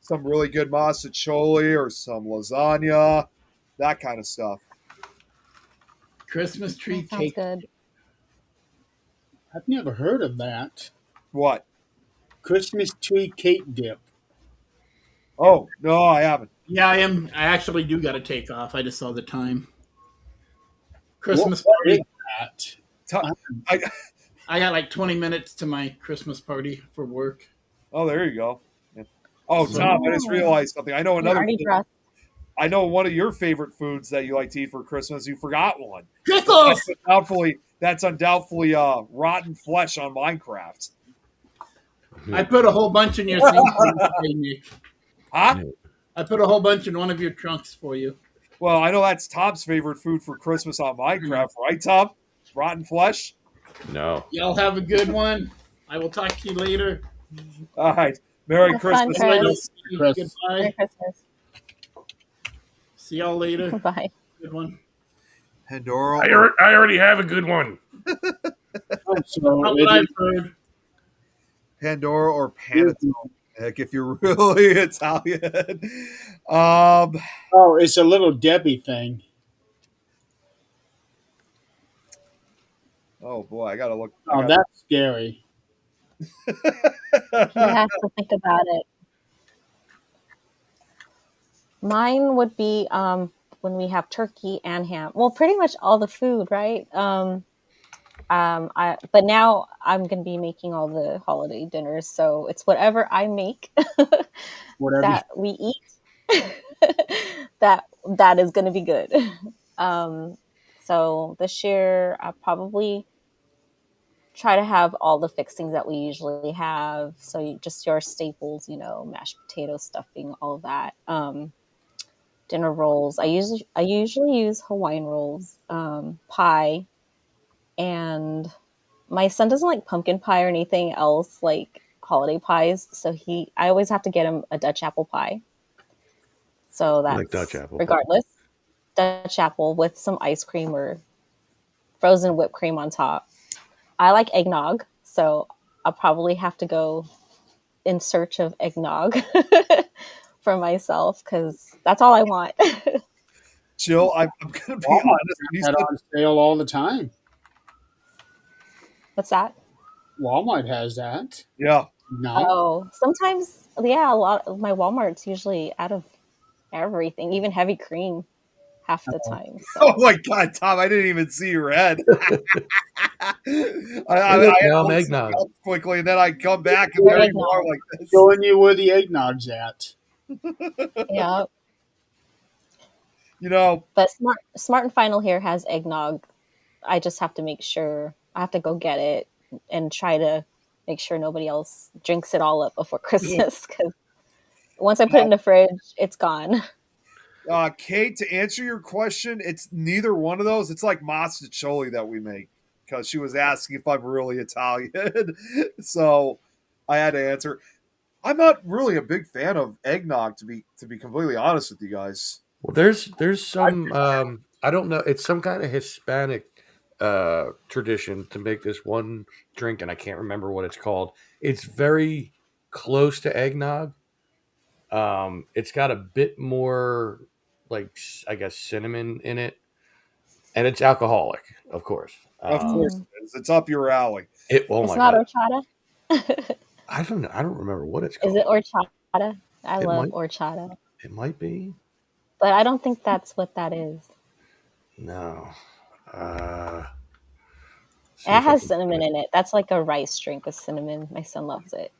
some really good masticholi or some lasagna, that kind of stuff. Christmas tree That sounds cake. good. I've never heard of that. What? Christmas tree cake dip. Oh no, I haven't. Yeah, I am. I actually do got to take off. I just saw the time. Christmas What party. is that? I got like 20 minutes to my Christmas party for work. Oh, there you go. Yeah. Oh, Tom, I just realized something. I know You're another already thing. dressed. I know one of your favorite foods that you like to eat for Christmas. You forgot one. Pickles. That's undoubtedly rotten flesh on Minecraft. I put a whole bunch in your thing for you today, Nick. Huh? I put a whole bunch in one of your trunks for you. Well, I know that's Tom's favorite food for Christmas on Minecraft, right, Tom? Rotten flesh? No. Y'all have a good one. I will talk to you later. All right. Merry Have fun, Christmas. Chris. Chris. Merry Goodbye. Christmas. See y'all later. Bye. Good one. Pandora. I already have a good one. So Not what I've heard. Pandora or Panettone, Nick, if you're really Italian. oh, it's a little Debbie thing. Oh boy, I gotta look. Oh, that's scary. He has to think about it. Mine would be when we have turkey and ham. Well, pretty much all the food, right? But now I'm gonna be making all the holiday dinners, so it's whatever I make Whatever. that we eat. that is gonna be good. So this year I'll probably try to have all the fixings that we usually have. So just your staples, mashed potato, stuffing, all of that. Dinner rolls. I usually use Hawaiian rolls, pie, and my son doesn't like pumpkin pie or anything else like holiday pies. So I always have to get him a Dutch apple pie. So that's like Dutch apple. Regardless, Dutch apple with some ice cream or frozen whipped cream on top. I like eggnog, so I'll probably have to go in search of eggnog for myself because that's all I want. Jill, I'm gonna be honest. You That said, on sale all the time. What's that? Walmart has that. yeah. No. Oh, sometimes, yeah, a lot of my Walmart's usually out of everything, even heavy cream half the time. Oh So my God, Tom! I didn't even see your head. I Now eggnog. quickly, and then I come back and there you Eggnog. are like this. Showing you where the eggnog's at. yeah, You know, but Smart and Final here has eggnog. I just have to make sure I have to go get it and try to make sure nobody else drinks it all up before Christmas because once I put it in the fridge, it's gone. Kate, to answer your question, it's neither one of those. It's like mostaccioli that we make because she was asking if I'm really Italian. So I had to answer. I'm not really a big fan of eggnog, to be completely honest with you guys. Well, there's some I don't know. It's some kind of Hispanic tradition to make this one drink, and I can't remember what it's called. It's very close to eggnog. It's got a bit more, like I guess, cinnamon in it, and it's alcoholic, of course. Of course, it is. It's up your alley. Oh It's my not god! horchata. I don't know. I don't remember what it's called. Is it horchata? I It love might- horchata, It might be. but I don't think that's what that is. No. It has cinnamon in it. That's like a rice drink with cinnamon. My son loves it.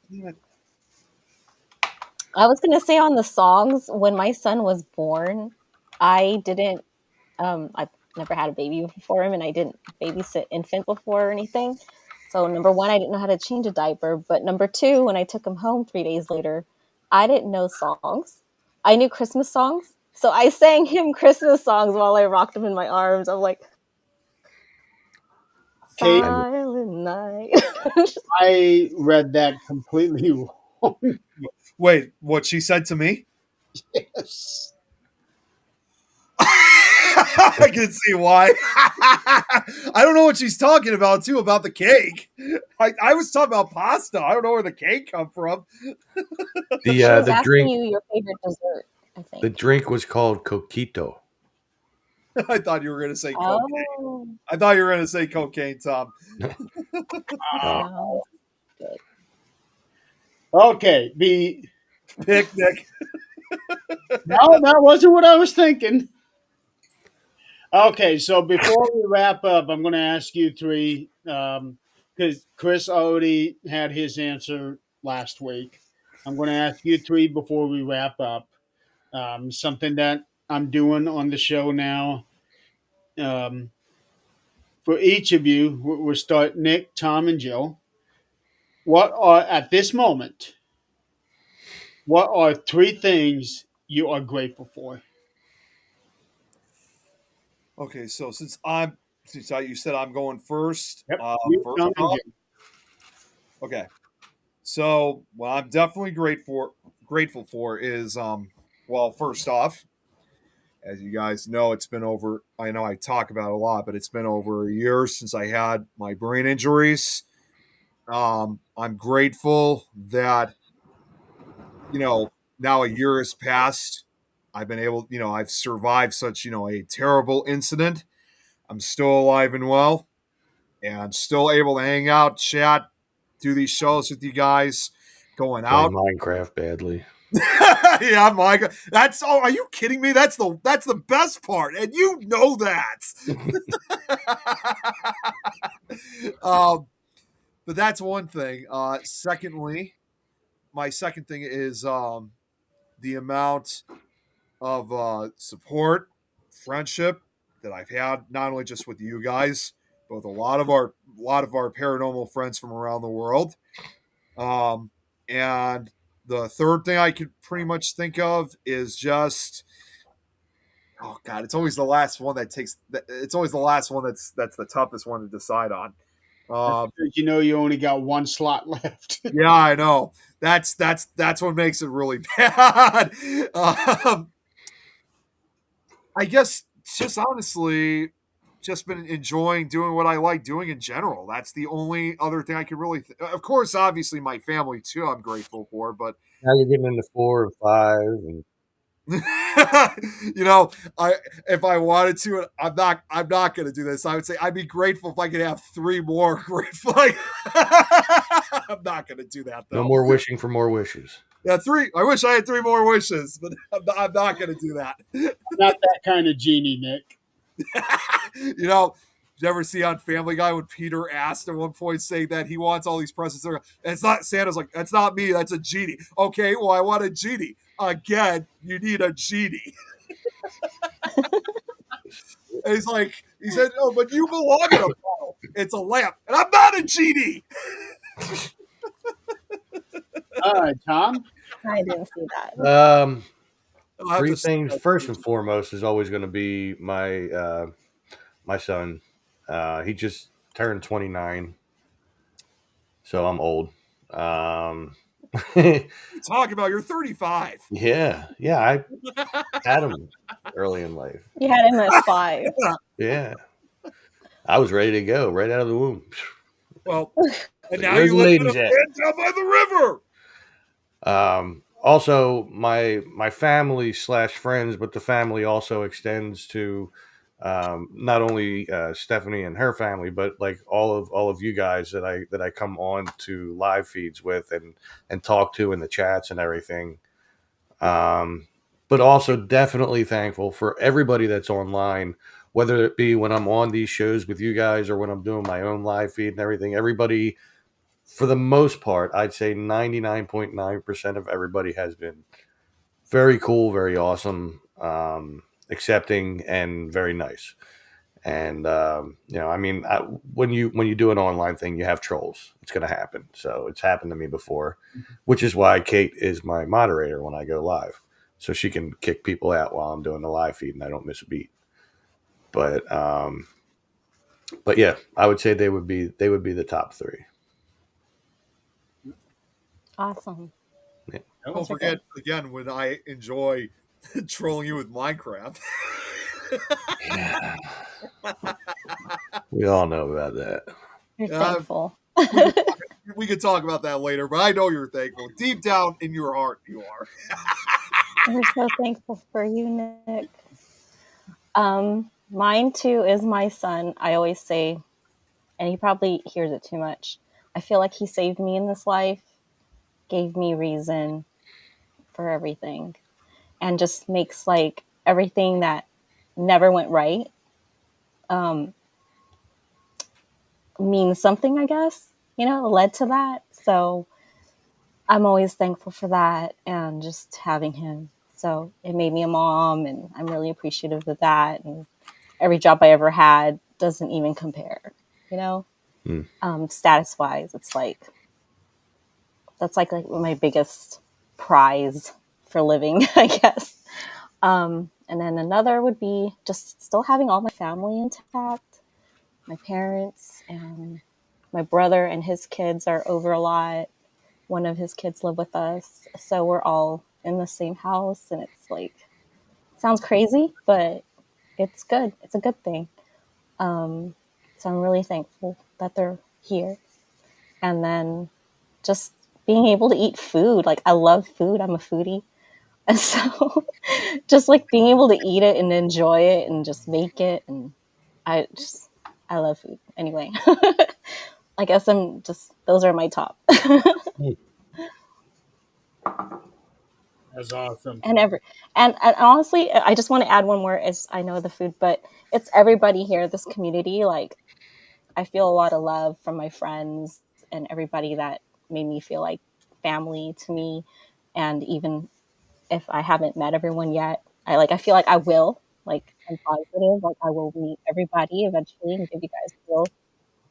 I was gonna say on the songs, when my son was born, I didn't I've never had a baby before him and I didn't babysit infant before or anything. So number one, I didn't know how to change a diaper. But number two, when I took him home 3 days later, I didn't know songs. I knew Christmas songs. So I sang him Christmas songs while I rocked him in my arms. I'm like, Kate, Silent Night. I read that completely wrong. Wait, what she said to me? Yes. I can see why. I don't know what she's talking about, too, about the cake. I was talking about pasta. I don't know where the cake come from. She was The asking drink you your favorite dessert, I think. the drink was called coquito. I thought you were going to say cocaine. Oh, I thought you were going to say cocaine, Tom. no. Good. Okay. Picnic. No, that wasn't what I was thinking. Okay, so before we wrap up, I'm going to ask you three because Chris already had his answer last week. I'm going to ask you three before we wrap up. Something that I'm doing on the show now. Um, for each of you, we'll start Nick, Tom, and Joe. What are, at this moment, what are three things you are grateful for? Okay, so you said I'm going first. Yep. You, First Tom, and off, Joe. okay. So what I'm definitely grateful for is well, first off, as you guys know, it's been over. I know I talk about it a lot, but it's been over a year since I had my brain injuries. I'm grateful that now a year has passed. I've been able, I've survived such a terrible incident. I'm still alive and well, and still able to hang out, chat, do these shows with you guys, going Play out. Minecraft badly. Yeah, Mike. That's oh, are you kidding me? That's the best part, and you know that. um, but that's one thing. Secondly, my second thing is the amount of support, friendship that I've had, not only just with you guys, but with a lot of our paranormal friends from around the world. And the third thing I could pretty much think of is just, oh god, it's always the last one that takes. It's always the last one that's the toughest one to decide on. That's Um, because you know you only got one slot left. yeah, I know. That's what makes it really bad. I guess just honestly, just been enjoying doing what I like doing in general. That's the only other thing I could really. Of course, obviously, my family too. I'm grateful for, but Now you're getting into 4 and 5, and you know, I if I wanted to, I'm not going to do this. I would say I'd be grateful if I could have three more grateful. I'm not going to do that no though. more wishing for more wishes. Yeah, three. I wish I had three more wishes, but I'm not going to do that. Not that kind of genie, Nick. Did you ever see on Family Guy when Peter asked at one point saying that he wants all these presents? And it's not Santa's like, that's not me, that's a genie. Okay, well, I want a genie. Again, you need a genie. And he said, no, but you belong in a bottle. It's a lamp. And I'm not a genie. All right, Tom. I didn't see that. I'll have Three to things. First and foremost is always going to be my son. He just turned 29, so I'm old. talk about you're 35. yeah, I had him early in life. You had him at 5. Yeah, I was ready to go right out of the womb. Well, and Like, now where's you the live in a ladies at? van down by the river. Also, my family slash friends, but the family also extends to not only Stephanie and her family, but like all of you guys that I come on to live feeds with and talk to in the chats and everything. But also definitely thankful for everybody that's online, whether it be when I'm on these shows with you guys or when I'm doing my own live feed and everything. Everybody, for the most part, I'd say 99.9% of everybody has been very cool, very awesome, accepting, and very nice. And I mean, when you do an online thing, you have trolls. It's going to happen. So it's happened to me before, which is why Kate is my moderator when I go live, so she can kick people out while I'm doing the live feed and I don't miss a beat. But yeah, I would say they would be the top three. Awesome. Yeah. Don't forget again when I enjoy trolling you with Minecraft. Yeah. We all know about that. You're thankful. We could talk about that later, but I know you're thankful. Deep down in your heart, you are. We're so thankful for you, Nick. Mine too is my son. I always say, and he probably hears it too much, I feel like he saved me in this life, gave me reason for everything, and just makes like everything that never went right means something, I guess, led to that. So I'm always thankful for that and just having him. So it made me a mom, and I'm really appreciative of that. And every job I ever had doesn't even compare, you know? Status wise, it's like, that's like my biggest prize for living, I guess. And then another would be just still having all my family intact. My parents and my brother and his kids are over a lot. One of his kids live with us, so we're all in the same house, and it's like, sounds crazy, but it's good. It's a good thing. So I'm really thankful that they're here. And then just being able to eat food. Like, I love food. I'm a foodie. And so just like being able to eat it and enjoy it and just make it. And I just, I love food. Anyway, I guess those are my top. That's awesome. And honestly, I just want to add one more, as I know the food, but it's everybody here, this community. Like, I feel a lot of love from my friends and everybody that made me feel like family to me. And even if I haven't met everyone yet, I feel like I will. Like, I'm positive. Like, I will meet everybody eventually and give you guys real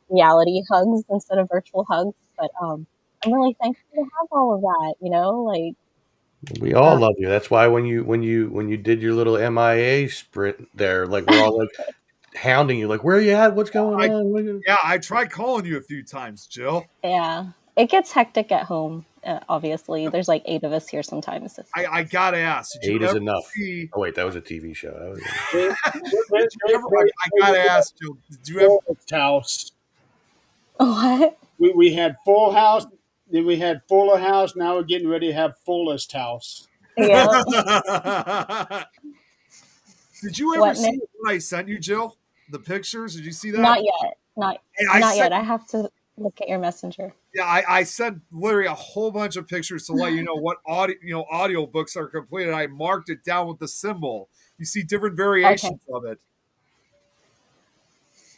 reality hugs instead of virtual hugs. But I'm really thankful to have all of that. Like We all uh, love you. That's why when you did your little MIA sprint there, like we're all like hounding you, like, where are you at? What's going I on? yeah, I tried calling you a few times, Jill. yeah, it gets hectic at home. Obviously, there's like 8 of us here sometimes. I gotta ask, did you 8 is ever enough. see? Oh wait, that was a TV show. They, Did you ever? I gotta ask, Jill. Did you ever? Fullest House. What? We had Full House, then we had Fuller House. Now we're getting ready to have Fullest House. Yeah. Did you ever What, see Nick? what I sent you, Jill? The pictures? Did you see that? Not yet. Not Hey, I not sent. yet. I have to look at your messenger. Yeah, I sent literally a whole bunch of pictures to let you know what audio books are completed. I marked it down with the symbol. You see different Okay. variations of it.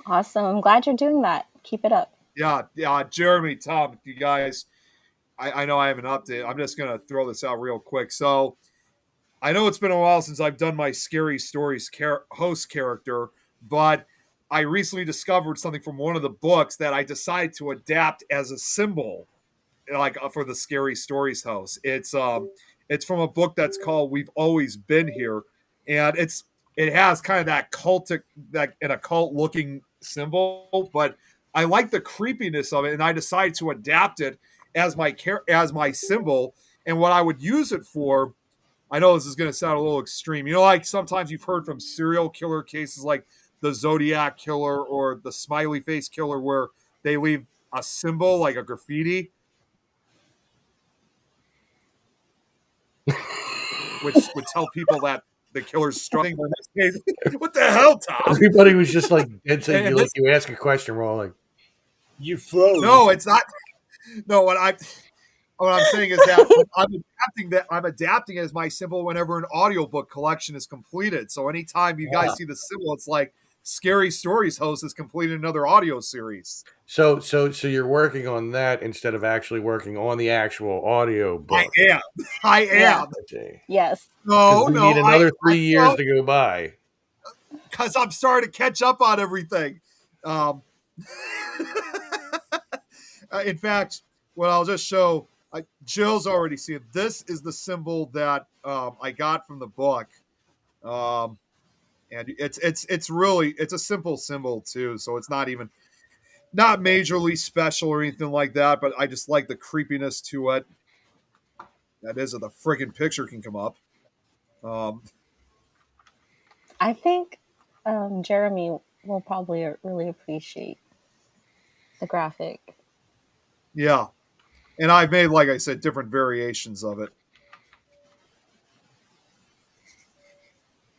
Awesome. I'm glad you're doing that. Keep it up. Yeah. Jeremy, Tom, you guys, I know I have an update. I'm just gonna throw this out real quick. So I know it's been a while since I've done my scary stories host character, but I recently discovered something from one of the books that I decided to adapt as a symbol, like for the scary stories house. It's from a book that's called "We've Always Been Here," and it has kind of that cultic, like an occult looking symbol, but I like the creepiness of it, and I decided to adapt it as my symbol. And what I would use it for, I know this is going to sound a little extreme. Like sometimes you've heard from serial killer cases like the Zodiac killer or the smiley face killer where they leave a symbol like a graffiti, which would tell people that the killer's struggling. What the hell, Tom? Everybody was just like dead saying, And you like you ask a question, we're all like, You froze. no, it's not. No, what I'm saying is that I'm adapting as my symbol whenever an audiobook collection is completed. So anytime you guys see the symbol, it's like Scary Stories host has completed another audio series. so you're working on that instead of actually working on the actual audio book. I am. Yeah. Okay. Yes. No, We no. need another 3 years to go by. Because I'm starting to catch up on everything. In fact, what I'll just show, Jill's already seen it. This is the symbol that I got from the book, and it's really a simple symbol too. So it's not majorly special or anything like that. But I just like the creepiness to it. That is, if the friggin' picture can come up. I think Jeremy will probably really appreciate the graphic. Yeah, and I've made, like I said, different variations of it.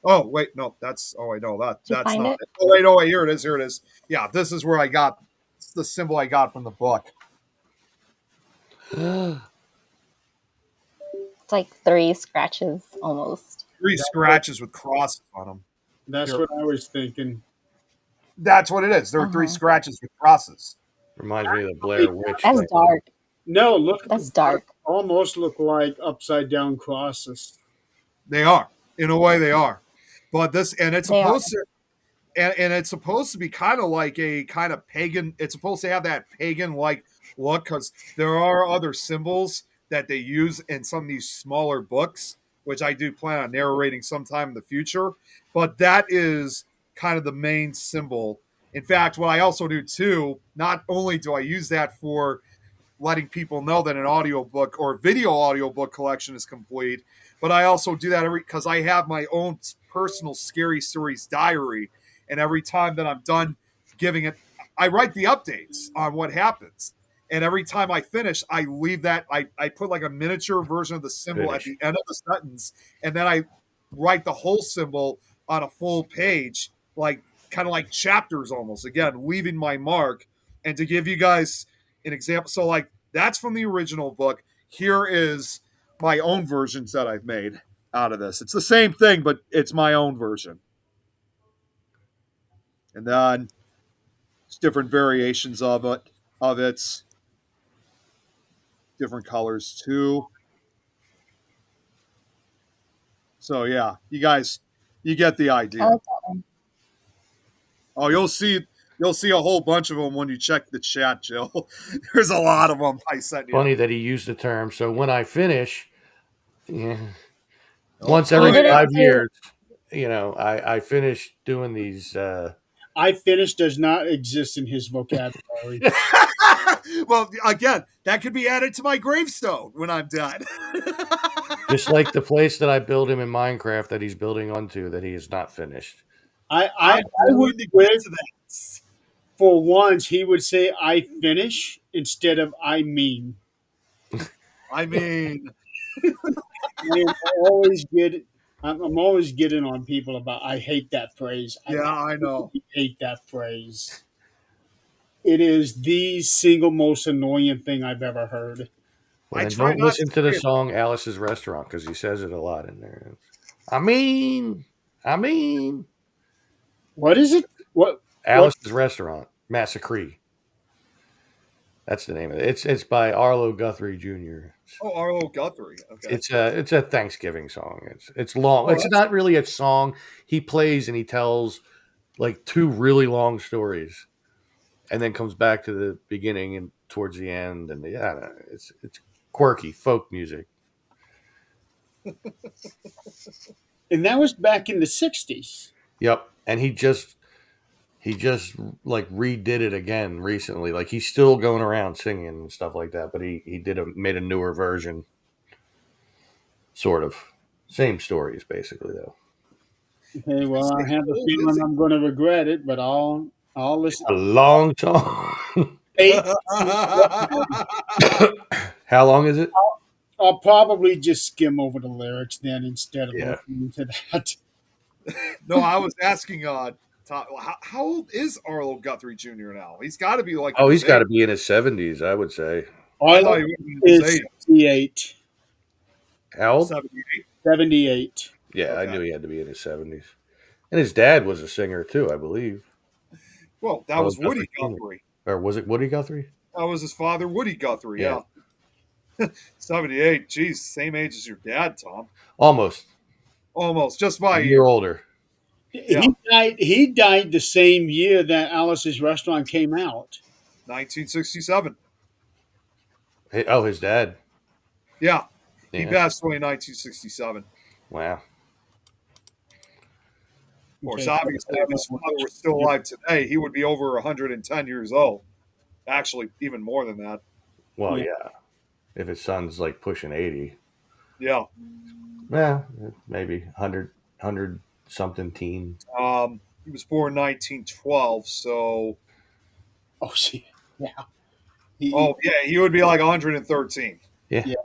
Oh wait, no, that's oh wait, no, that's not it? it. Oh wait, here it is. Yeah, this is where I got the symbol I got from the book. It's like 3 scratches almost. 3 scratches with crosses on them. That's Here. what I was thinking. That's what it is. There are 3 scratches with crosses. Reminds me of the Blair Witch. That's thing. No, look. That's dark. Almost look like upside down crosses. They are. In a way, they are. But this, and it's They are. supposed to, and it's supposed to be kind of like a kind of pagan. It's supposed to have that pagan like look because there are other symbols that they use in some of these smaller books, which I do plan on narrating sometime in the future. But that is kind of the main symbol. In fact, what I also do too, not only do I use that for letting people know that an audiobook or video audiobook collection is complete, but I also do that every because I have my own personal scary stories diary, and every time that I'm done giving it, I write the updates on what happens. And every time I finish, I leave that I put like a miniature version of the symbol at Finish. the end of the sentence, and then I write the whole symbol on a full page, like kind of like chapters almost. Again, leaving my mark. And to give you guys an example, so like that's from the original book. Here is my own versions that I've made out of this. It's the same thing, but it's my own version. And then it's different variations of it, of its different colors too. So yeah, you guys, you get the idea. I like that one. Oh, you'll see a whole bunch of them when you check the chat, Jill. There's a lot of them I sent you. Funny that he used the term. So when I finish, yeah, Oh, once You every didn't 5 years, do. I finish doing these. I finished does not exist in his vocabulary. well, again, that could be added to my gravestone when I'm done. Just like the place that I build him in Minecraft that he's building onto that he is not finished. I I'm would going to get wish to that. for once he would say I finish instead of I mean. I mean, I am always good. I'm always getting on people about I hate that phrase. yeah, I know. hate that phrase. It is the single most annoying thing I've ever heard. Well, I then try don't not listen to to the say it. song Alice's Restaurant because he says it a lot in there. I mean, What is it? What? Alice's Restaurant, Massacre. That's the name of it. It's by Arlo Guthrie Jr. Oh, Arlo Guthrie. Okay. It's a Thanksgiving song. It's long. Oh, It's that's not really a song. He plays and he tells like two really long stories, and then comes back to the beginning and towards the end. And yeah, it's quirky folk music. And that was back in the '60s. Yep, and he just like redid it again recently. Like he's still going around singing and stuff like that, but he made a newer version, sort of same stories basically though. Okay, well, I have a feeling I'm going to regret it, but I'll listen. A long song. 8. How long is it? I'll probably just skim over the lyrics then instead of Yeah. listening to that. no, I was asking Tom, how old is Arlo Guthrie Jr. now? He's got to be like. Oh, he's got to be in his 70s, I would say. I thought he Arlo would be in his is 80s. 68. How old? 78. 78. Yeah, I Okay. knew he had to be in his 70s. And his dad was a singer too, I believe. Well, that Arlo was Woody Guthrie Jr. Guthrie. Or was it Woody Guthrie? That was his father, Woody Guthrie. Yeah. Yeah. 78. Geez, same age as your dad, Tom. Almost. Almost. Just by A year older. Yeah. He died the same year that Alice's Restaurant came out. 1967. Oh, his dad. Yeah. He Yeah. passed away in 1967. Wow. Of course, Okay. obviously, if his father was still alive today, he would be over 110 years old. Actually, even more than that. Well, Yeah. yeah. If his son's like pushing 80. Yeah. Yeah, maybe 100 something teen. He was born 1912, so Oh, see. Yeah. he would be like 113. Yeah. Yeah.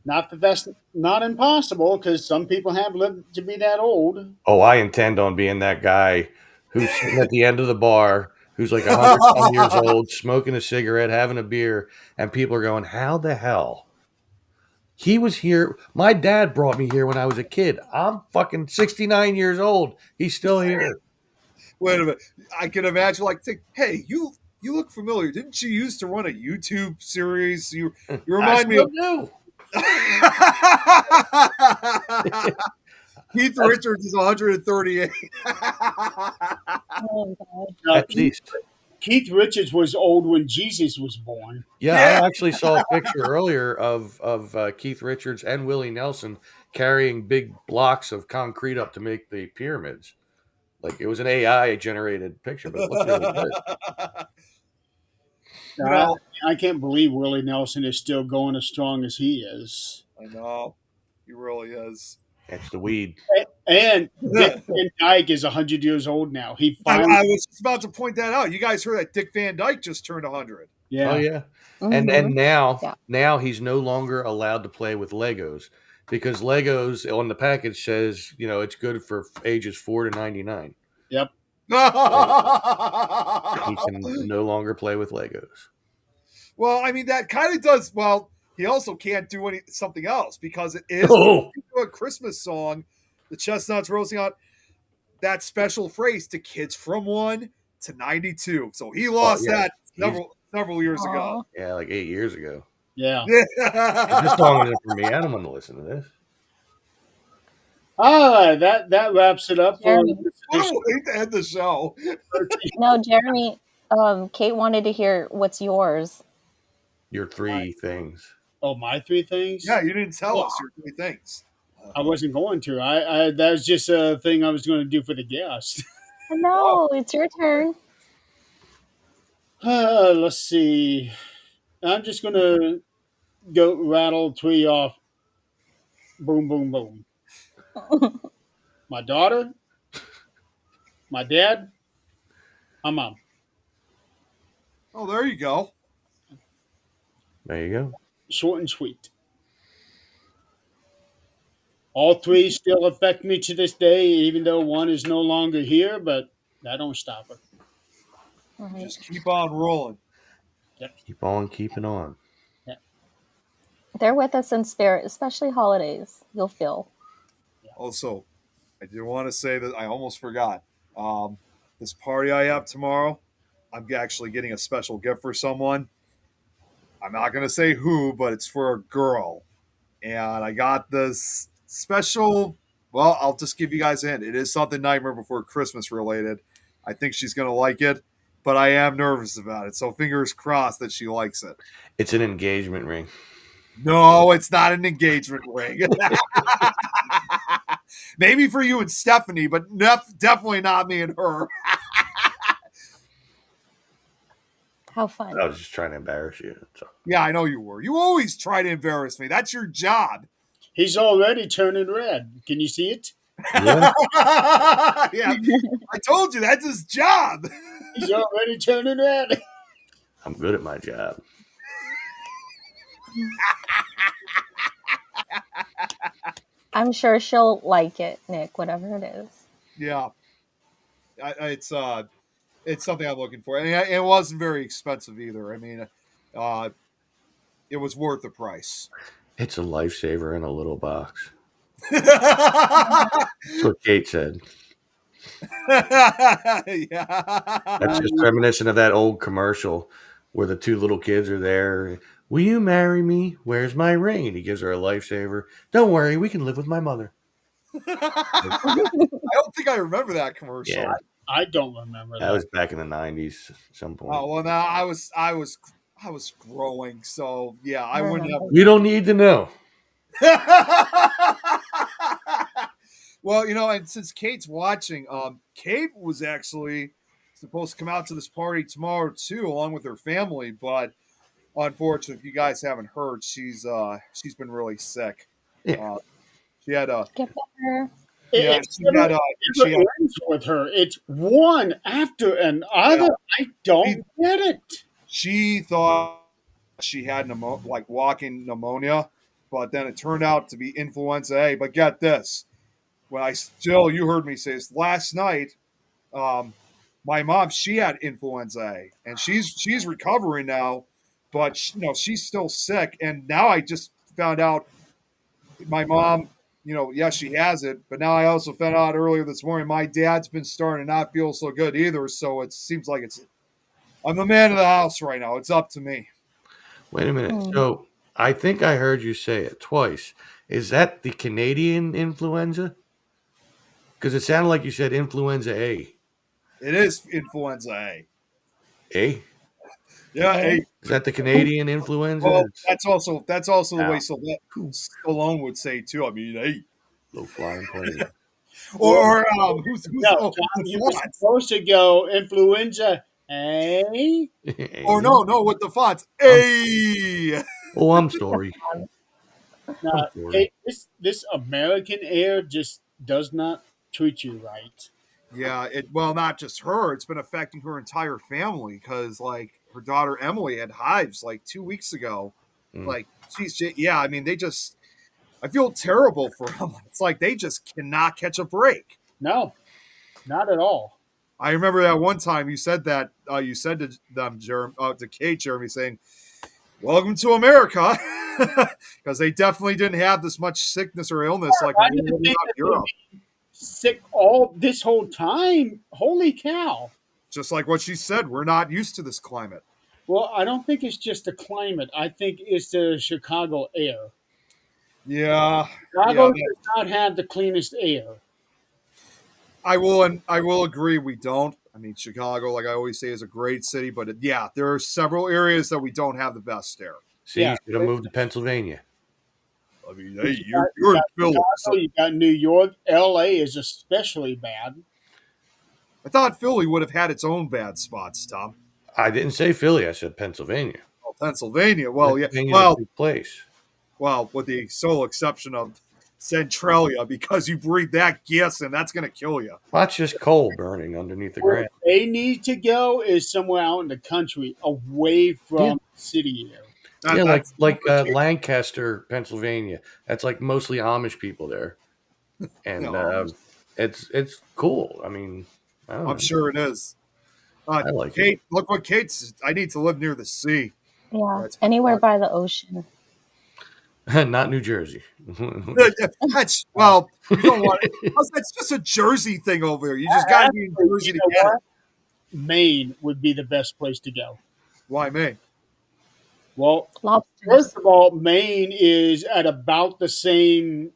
Not that that's not impossible, because some people have lived to be that old. Oh, I intend on being that guy who's sitting at the end of the bar, who's like 100 some years old, smoking a cigarette, having a beer, and people are going, "How the hell? He was here. My dad brought me here when I was a kid. I'm fucking 69 years old. He's still here." Wait a minute. I can imagine hey, you look familiar. Didn't you used to run a YouTube series? You I remind me still of do. Keith Richards is 138. Oh god. At least. Keith Richards was old when Jesus was born. Yeah, Yeah. I actually saw a picture earlier of Keith Richards and Willie Nelson carrying big blocks of concrete up to make the pyramids. Like it was an AI generated picture, but it looked really good. You know, I can't believe Willie Nelson is still going as strong as he is. I know. He really is. That's the weed. And Dick Van Dyke is 100 years old now. He I finally, was just about to point that out. You guys heard that Dick Van Dyke just turned 100. yeah. Oh yeah. Mhm. And now Yeah. now he's no longer allowed to play with Legos because Legos on the package says, it's good for ages 4 to 99. Yep. He can no longer play with Legos. Well, I mean, that kind of does. Well, he also can't do something else because it is a Christmas song. The chestnuts roasting on that special phrase to kids from 1 to 92. So he lost that several years ago. Yeah, like 8 years ago. Yeah. This song isn't for me. I don't want to listen to this. All right, that wraps it up for Jeremy. Oh, hate to end the show. No, Jeremy. Kate wanted to hear what's yours. Your 3 things. Oh, my 3 things? Yeah, you didn't tell us your 3 things. I wasn't going to. I that was just a thing I was going to do for the guest. No, it's your turn. Let's see. I'm just going to go rattle 3 off. Boom, boom, boom. My daughter, my dad, my mom. Oh, there you go. There you go. Short and sweet. All 3 still affect me to this day, even though one is no longer here, but that don't stop her. Right. Just keep on rolling. Keep on keeping on. They're with us in spirit, especially holidays. You'll feel. Also, I do want to say that I almost forgot. This party I have tomorrow, I'm actually getting a special gift for someone. I'm not going to say who, but it's for a girl. And I got this special, well, I'll just give you guys a hint. It is something Nightmare Before Christmas related. I think she's going to like it, but I am nervous about it. So fingers crossed that she likes it. It's an engagement ring. No, it's not an engagement ring. Maybe for you and Stephanie, but definitely not me and her. How fun. I was just trying to embarrass you. So. Yeah, I know you were. You always try to embarrass me. That's your job. He's already turning red. Can you see it? Yeah. Yeah, I told you that's his job. He's already turning red. I'm good at my job. I'm sure she'll like it, Nick, whatever it is. Yeah, it's something I'm looking for, and it wasn't very expensive either. I mean, it was worth the price. It's a lifesaver in a little box. Yeah. That's what Kate said. That's just reminiscent of that old commercial where the 2 little kids are there. Will you marry me? Where's my ring? And he gives her a lifesaver. Don't worry, we can live with my mother. I don't think I remember that commercial. Yeah. I don't remember that. That was back in the 90s at some point. Oh well, now I was growing, so yeah, I wouldn't have. You don't need to know. Well, and since Kate's watching, Kate was actually supposed to come out to this party tomorrow too, along with her family. But unfortunately, if you guys haven't heard, she's been really sick. Yeah. She had a. Get better. Yeah, It never ends with her. It's one after another. Yeah. I don't get it. She thought she had walking pneumonia, but then it turned out to be influenza A. But get this. You heard me say this last night. My mom, she had influenza A, and she's recovering now, but she's still sick. And now I just found out my mom, yes, she has it, but now I also found out earlier this morning my dad's been starting to not feel so good either. So it seems like I'm the man of the house right now. It's up to me. Wait a minute. So I think I heard you say it twice. Is that the Canadian influenza? Because it sounded like you said influenza A. It is influenza A. A? Yeah, Okay. A. Is that the Canadian influenza? Well, It's that's also the way Ow. Whew. Stallone would say too. I mean, A. Low flying plane. Or who's No, oh, Tom, the you were fonts? supposed to go influenza. Hey, Or no, with the fonts. A. Oh, I'm sorry. now, I'm sorry. hey, this American air just does not treat you right. Yeah, well, not just her. It's been affecting her entire family because, like, her daughter Emily had hives like 2 weeks ago. Mm. Like, yeah. I mean, I feel terrible for them. It's like they just cannot catch a break. No, not at all. I remember that one time you said that you said to them, to Kate, Jeremy, saying, "Welcome to America," because they definitely didn't have this much sickness or illness like I we didn't would think out that in they Europe. were sick all this whole time. Holy cow! Just like what she said, we're not used to this climate. Well, I don't think it's just the climate. I think it's the Chicago air. Yeah, Chicago yeah. does not have the cleanest air. I will agree we don't. I mean, Chicago, like I always say, is a great city, but yeah, there are several areas that we don't have the best air. See, Yeah. you should have moved to Pennsylvania. I mean, hey, You you're in got Philly. Chicago, So you got New York, L.A. is especially bad. I thought Philly would have had its own bad spots, Tom. I didn't say Philly. I said Pennsylvania. Well, Pennsylvania, well, yeah, Pennsylvania's a big place. well, with the sole exception of Centralia, because you breathe that gas in, that's going to kill you. Well, that's just coal burning underneath the Where ground. they need to go is somewhere out in the country, away from city air. Yeah, That's like Lancaster, Pennsylvania. That's like mostly Amish people there, and No. it's cool. I mean, I don't know. I'm sure it is. I like Kate, look what Kate's. I need to live near the sea. Yeah. That's Anywhere by the ocean. it. Not New Jersey. That's well, you don't want. That's just a Jersey thing over here. You just got to be in Jersey You to know get what? it. Maine would be the best place to go. Why me? Well, Lobsters. first of all, Maine is at about the same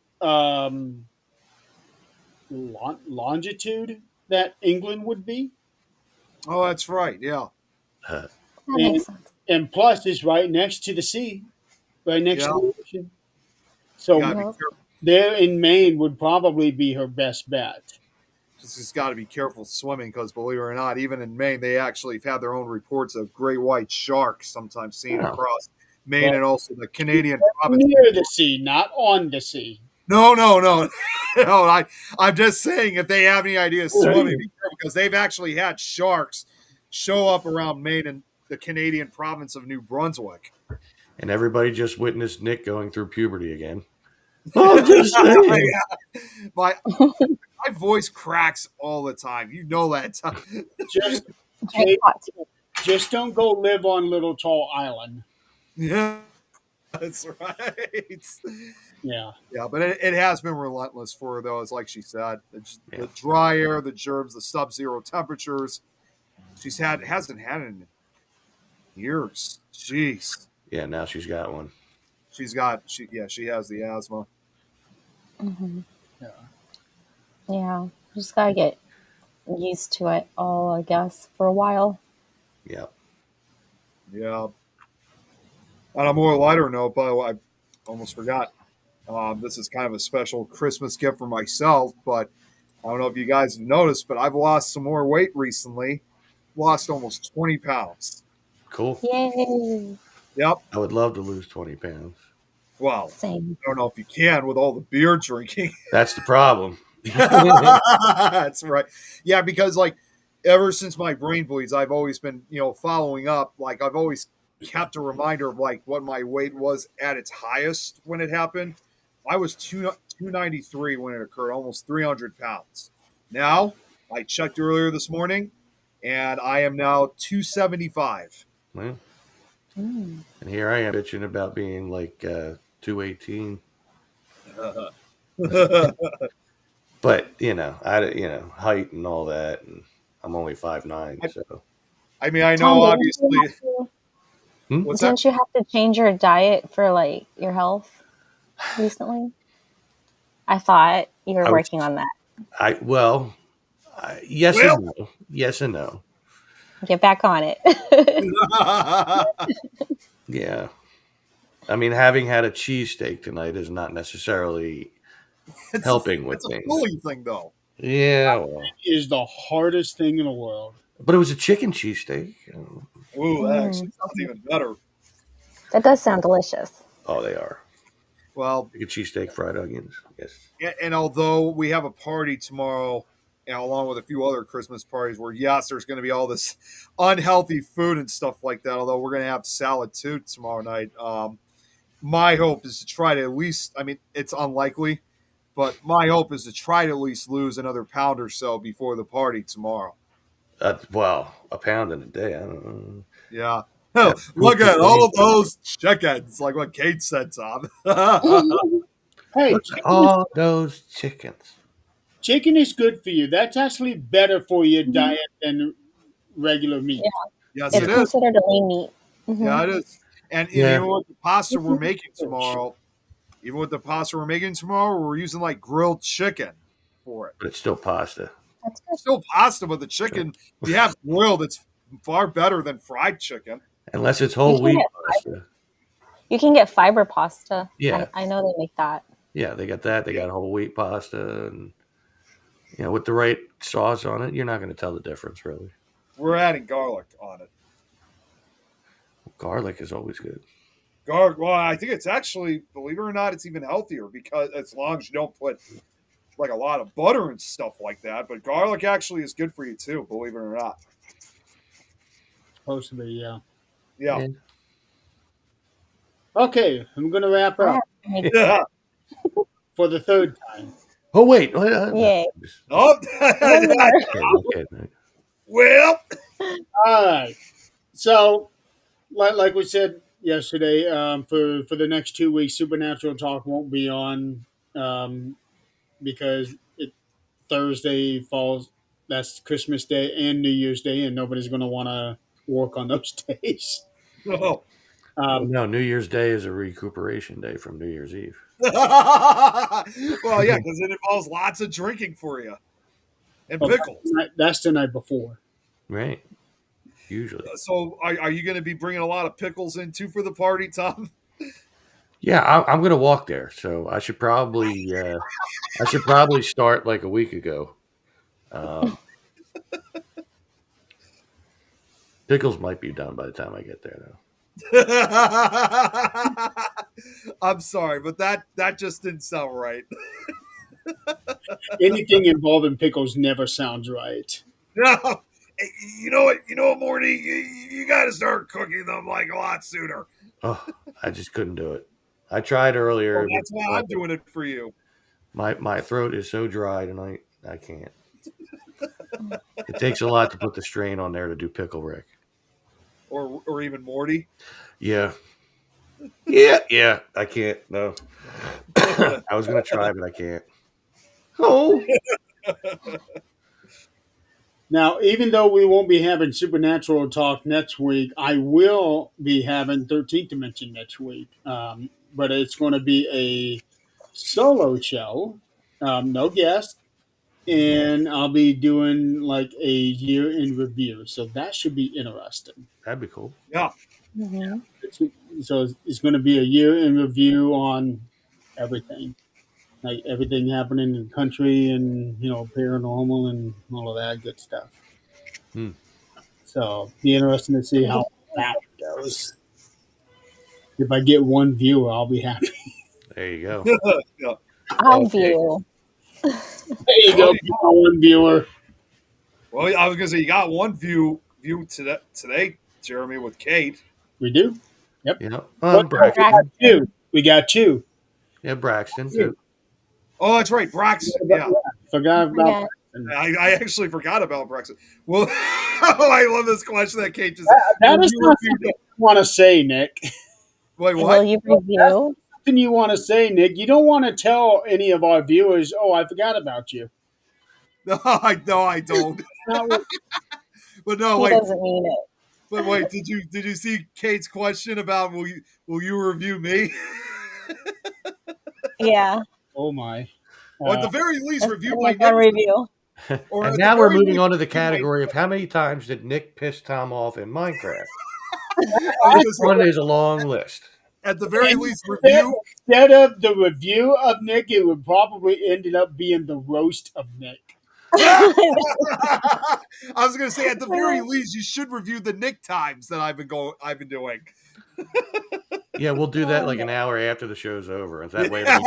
longitude that England would be, Oh, that's right. Yeah, That makes sense. and plus it's right next to the sea, right next Yeah. to the ocean. you So gotta be Yep. careful. there in Maine would probably be her best bet. Just got to be careful swimming because, believe it or not, even in Maine, they actually have had their own reports of great white sharks sometimes seen Oh. across Maine Well, and also the Canadian province. Near the sea, not on the sea. No, no. I'm just saying, if they have any ideas swimming, be careful because they've actually had sharks show up around Maine and the Canadian province of New Brunswick. And everybody just witnessed Nick going through puberty again. I'm just saying. My voice cracks all the time. You know that. Just, Drink hot tea. just don't go live on Little Tall Island. Yeah, that's right. Yeah. Yeah, but it has been relentless for her, though, as like she said. The Yeah. dry air, the germs, the sub-zero temperatures. Hasn't had it in years. Jeez. Yeah, now she's got one. She has the asthma. Hmm. Yeah. Yeah. Just gotta get used to it all, I guess, for a while. Yeah. Yeah. On a more lighter note, by the way, I almost forgot. This is kind of a special Christmas gift for myself, but I don't know if you guys have noticed, but I've lost some more weight recently. Lost almost 20 pounds. Cool. Yay. Yep. I would love to lose 20 pounds. Well, Same. I don't know if you can with all the beer drinking. That's the problem. That's right. Yeah, because like ever since my brain bleeds, I've always been, following up. Like I've always kept a reminder of like what my weight was at its highest when it happened. I was 293 when it occurred, almost 300 pounds. Now, I checked earlier this morning, and I am now 275. Well, Mm. and here I am bitching about being like 218. But height and all that, and I'm only 5'9", so I mean, I Tom, know didn't you obviously. have to- What's that? Didn't you have to change your diet for like your health recently? I thought you were I was, working on that. yes Well, and no. Yes and no. Get back on it. Yeah. I mean, having had a cheesesteak tonight is not necessarily helping with it's a things. Philly thing, though. Yeah, well, Is the hardest thing in the world. but it was a chicken cheesesteak. Ooh, that Mm, actually sounds even better. that does sound delicious. Oh, they are. Well, Chicken cheesesteak, fried onions. Yes. and although we have a party tomorrow, along with a few other Christmas parties, where yes, there's going to be all this unhealthy food and stuff like that. Although we're going to have salad too tomorrow night. My hope is to try to at least. I mean, it's unlikely, but my hope is to try to at least lose another pound or so before the party tomorrow. Well, a pound in a day. I don't know. Yeah. Have Oh, proof look of at day. all those chickens, like what Kate said, Tom. Hey, Look at all those chickens. chicken is good for you. That's actually better for your Mhm. diet than regular meat. Yeah, Yes, it's it is. considered a lean meat. Yeah, Hmm. it is. And Yeah, even with the pasta we're Mhm. making tomorrow, we're using like grilled chicken for it. but it's still pasta. That's good. Still pasta, but the chicken, if you have grilled, it's far better than fried chicken. Unless it's You whole can wheat get pasta. you can get fiber pasta. Yeah, I know they make that. yeah, they got that. They got whole wheat pasta, and with the right sauce on it, you're not going to tell the difference, really. We're adding garlic on it. Garlic is always good. Garlic, well, I think it's actually, believe it or not, it's even healthier because as long as you don't put like a lot of butter and stuff like that. But garlic actually is good for you too, believe it or not. Supposed to be, yeah. Yeah. Yeah. Okay, I'm going to wrap I up have to make Yeah. for the third time. Oh wait, Yay. Oh, One more. okay. well, All right. So, like we said yesterday, for the next 2 weeks, Supernatural Talk won't be on because Thursday falls. That's Christmas Day and New Year's Day, and nobody's going to want to work on those days. no. Well, Um, no, New Year's Day is a recuperation day from New Year's Eve. Well, yeah, because it involves lots of drinking for you and oh, pickles. that's the night before. Right. Usually. So, are you going to be bringing a lot of pickles in too for the party, Tom? Yeah, I'm going to walk there, so I should probably start like a week ago. Um, pickles might be done by the time I get there, though. I'm sorry, but that just didn't sound right. Anything involving pickles never sounds right. No. Hey, you know what? You know what, Morty? You got to start cooking them like a lot sooner. Oh, I just couldn't do it. I tried earlier. Well, that's why I'm doing it for you. My throat is so dry tonight. I can't. It takes a lot to put the strain on there to do pickle Rick. Or even Morty. Yeah. Yeah. I can't. No. I was gonna try, but I can't. Oh. Now, even though we won't be having Supernatural Talk next week, I will be having 13th Dimension next week. But it's going to be a solo show, no guest, and I'll be doing like a year in review. So that should be interesting. That'd be cool. Yeah. Hmm. So it's going to be a year in review on everything, like everything happening in the country and paranormal and all of that good stuff. Hmm. So be interesting to see how that goes. If I get one viewer, I'll be happy. There you go. Yeah. I'll Okay. view. There you go, one viewer. Well, I was gonna say you got one view today, Jeremy, with Kate. We do. Yep. Yeah. But Braxton. we got two. Yeah, Braxton too. Oh, that's right, Braxton. Yeah, Forgot about. Yeah. I actually forgot about Braxton. Well, I love this question that Kate just. That is not something you want to say, Nick. Wait, Will what? you review? Something you want to say, Nick. You don't want to tell any of our viewers, "Oh, I forgot about you." No, I don't. Not what- But no, He wait. doesn't mean it. But wait, did you see Kate's question about will you review me? Yeah, Oh my. Or at the very least, review a my Nick on nickname. review. Or And at the now we're very moving least, on to the review my. category of how many times did Nick piss Tom off in Minecraft? I was This gonna say, one is a long list. at the very least, Instead, review. instead of the review of Nick, it would probably ended up being the roast of Nick. I was gonna say, at the very least, you should review the Nick times that I've been doing. Yeah, we'll do that like an hour after the show's over, and that way it'll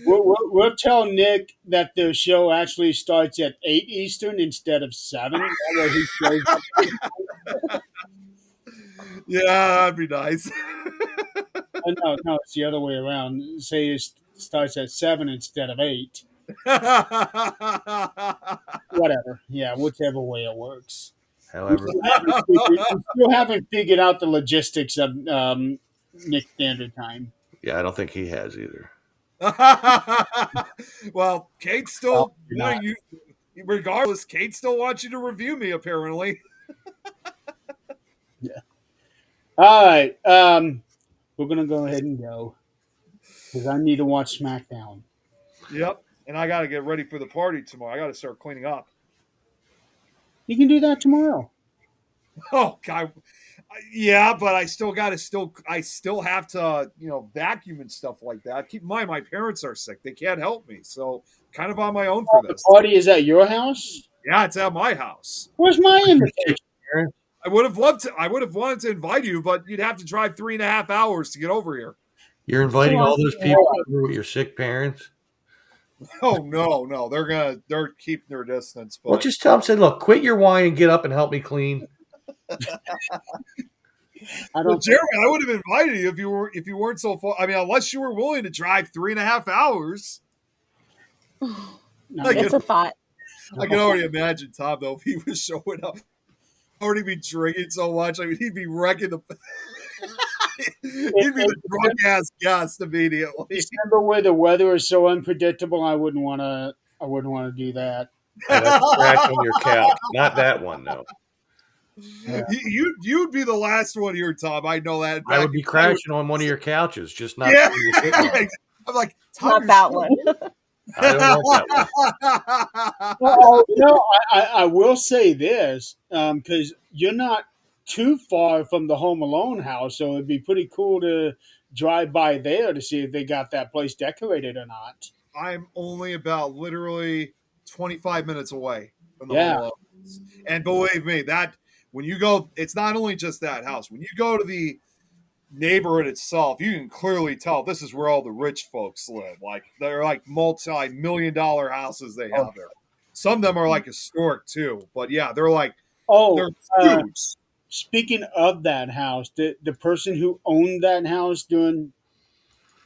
We'll tell Nick that the show actually starts at 8 Eastern instead of 7. That way he shows up. Yeah, that'd be nice. No, it's the other way around. Say it starts at 7 instead of 8. Whatever. Yeah, whichever way it works. However, We still haven't figured out the logistics of Nick Standard Time. yeah, I don't think he has either. Well, Kate's still wanting you. Regardless, Kate still wants you to review me. Apparently. Yeah. All right. We're gonna go ahead and go because I need to watch SmackDown. Yep. And I got to get ready for the party tomorrow. I got to start cleaning up. You can do that tomorrow. Oh God. Yeah, but I still have to, vacuum and stuff like that. Keep in mind, my parents are sick; they can't help me, so kind of on my own for The this. party is at your house. Yeah, it's at my house. Where's my invitation? I would have loved to. I would have wanted to invite you, but you'd have to drive 3.5 hours to get over here. You're inviting all those people over with your sick parents? Oh no, they're keeping their distance. But Well, just tell them, say, look, quit your wine and get up and help me clean. Jeremy, I would have invited you if you weren't so far. I mean, unless you were willing to drive 3.5 hours. It's a thought. I can already imagine Tom though if he was showing up, already be drinking so much. I mean, he'd be wrecking the. He'd be the drunk ass guest immediately. December where the weather is so unpredictable, I wouldn't want to do that. Crash on your couch, not that one, no. Yeah. You'd be the last one here, Tom. I know that. I would be crashing on one of your couches, just not. Yeah. I'm like, Tom, not that one. I don't want that one. Well, I will say this because you're not too far from the Home Alone house, so it'd be pretty cool to drive by there to see if they got that place decorated or not. I'm only about literally 25 minutes away from the Yeah. Home Alone house. And believe me, that when you go, it's not only just that house. When you go to the neighborhood itself, you can clearly tell this is where all the rich folks live. Like they're like multi-million-dollar houses they have there. Some of them are like historic too, but yeah, they're like they're huge. Speaking of that house, the person who owned that house during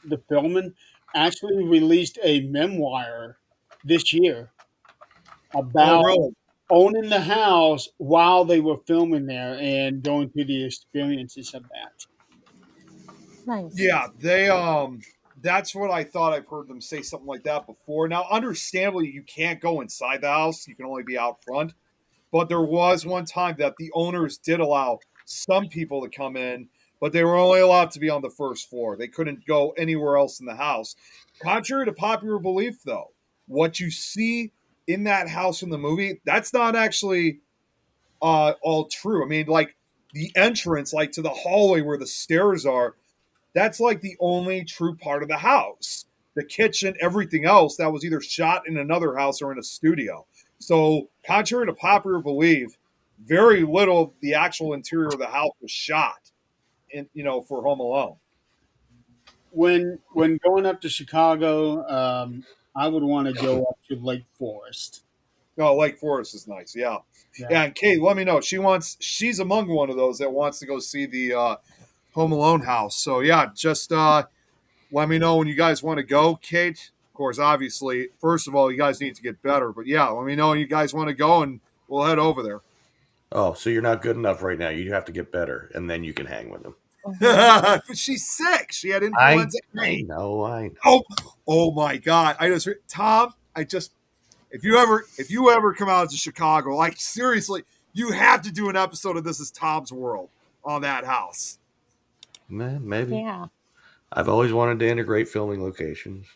the filming actually released a memoir this year about owning the house while they were filming there and going through the experiences of that. Nice. Yeah, they that's what I thought. I've heard them say something like that before. Now, understandably, you can't go inside the house. You can only be out front. But there was one time that the owners did allow some people to come in, but they were only allowed to be on the first floor. They couldn't go anywhere else in the house. Contrary to popular belief, though, what you see in that house in the movie, that's not actually all true. I mean, like the entrance, like to the hallway where the stairs are, that's like the only true part of the house. The kitchen, everything else, that was either shot in another house or in a studio. So, contrary to popular belief, very little of the actual interior of the house was shot, for Home Alone. When going up to Chicago, I would want to go up to Lake Forest. Oh, Lake Forest is nice, yeah. And Kate, let me know. She's among one of those that wants to go see the Home Alone house. So yeah, just let me know when you guys want to go, Kate. Of course, obviously, first of all, you guys need to get better. But yeah, let me know when you guys want to go, and we'll head over there. Oh, so you're not good enough right now. You have to get better, and then you can hang with them. But she's sick. She had influenza. I know. Oh my God! Tom, it's if you ever come out to Chicago, like seriously, you have to do an episode of This Is Tom's World on that house. Maybe. Yeah. I've always wanted to integrate filming locations.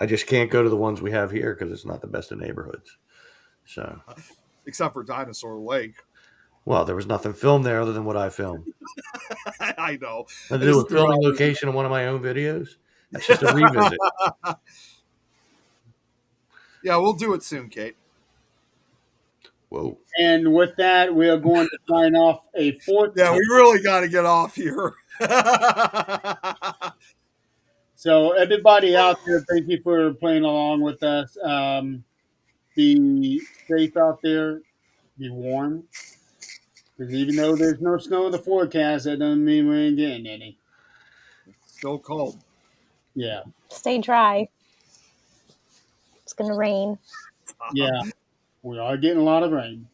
I just can't go to the ones we have here because it's not the best of neighborhoods. So, except for Dinosaur Lake. well, there was nothing filmed there other than what I filmed. I know. I do a filming location in one of my own videos. That's just a revisit. Yeah, we'll do it soon, Kate. Whoa. And with that, we are going to sign off a fourth. Yeah, we really got to get off here. So everybody out there, thank you for playing along with us. Be safe out there. Be warm. Because even though there's no snow in the forecast, that doesn't mean we ain't getting any. Still cold. Yeah. Stay dry. It's going to rain. Yeah. We are getting a lot of rain.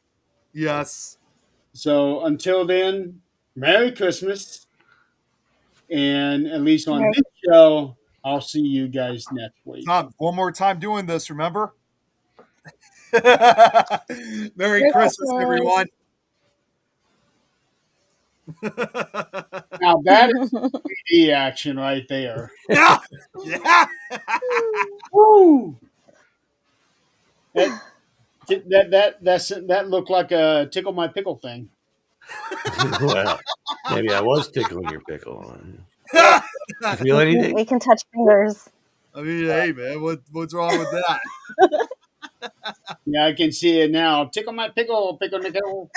Yes. So until then, Merry Christmas. And at least on this show, I'll see you guys next week. Tom, one more time doing this, remember? Merry Christmas, everyone. Now that is 3D action right there. Yeah. Yeah. Woo! That looked like a tickle my pickle thing. Well, maybe I was tickling your pickle. You feel anything? We can touch fingers. I mean, hey, man, what's wrong with that? Yeah, I can see it now. Tickle my pickle, pickle nickel.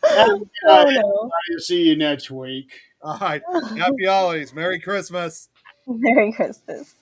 Oh, no. I'll see you next week. All right. Happy holidays. Merry Christmas. Merry Christmas.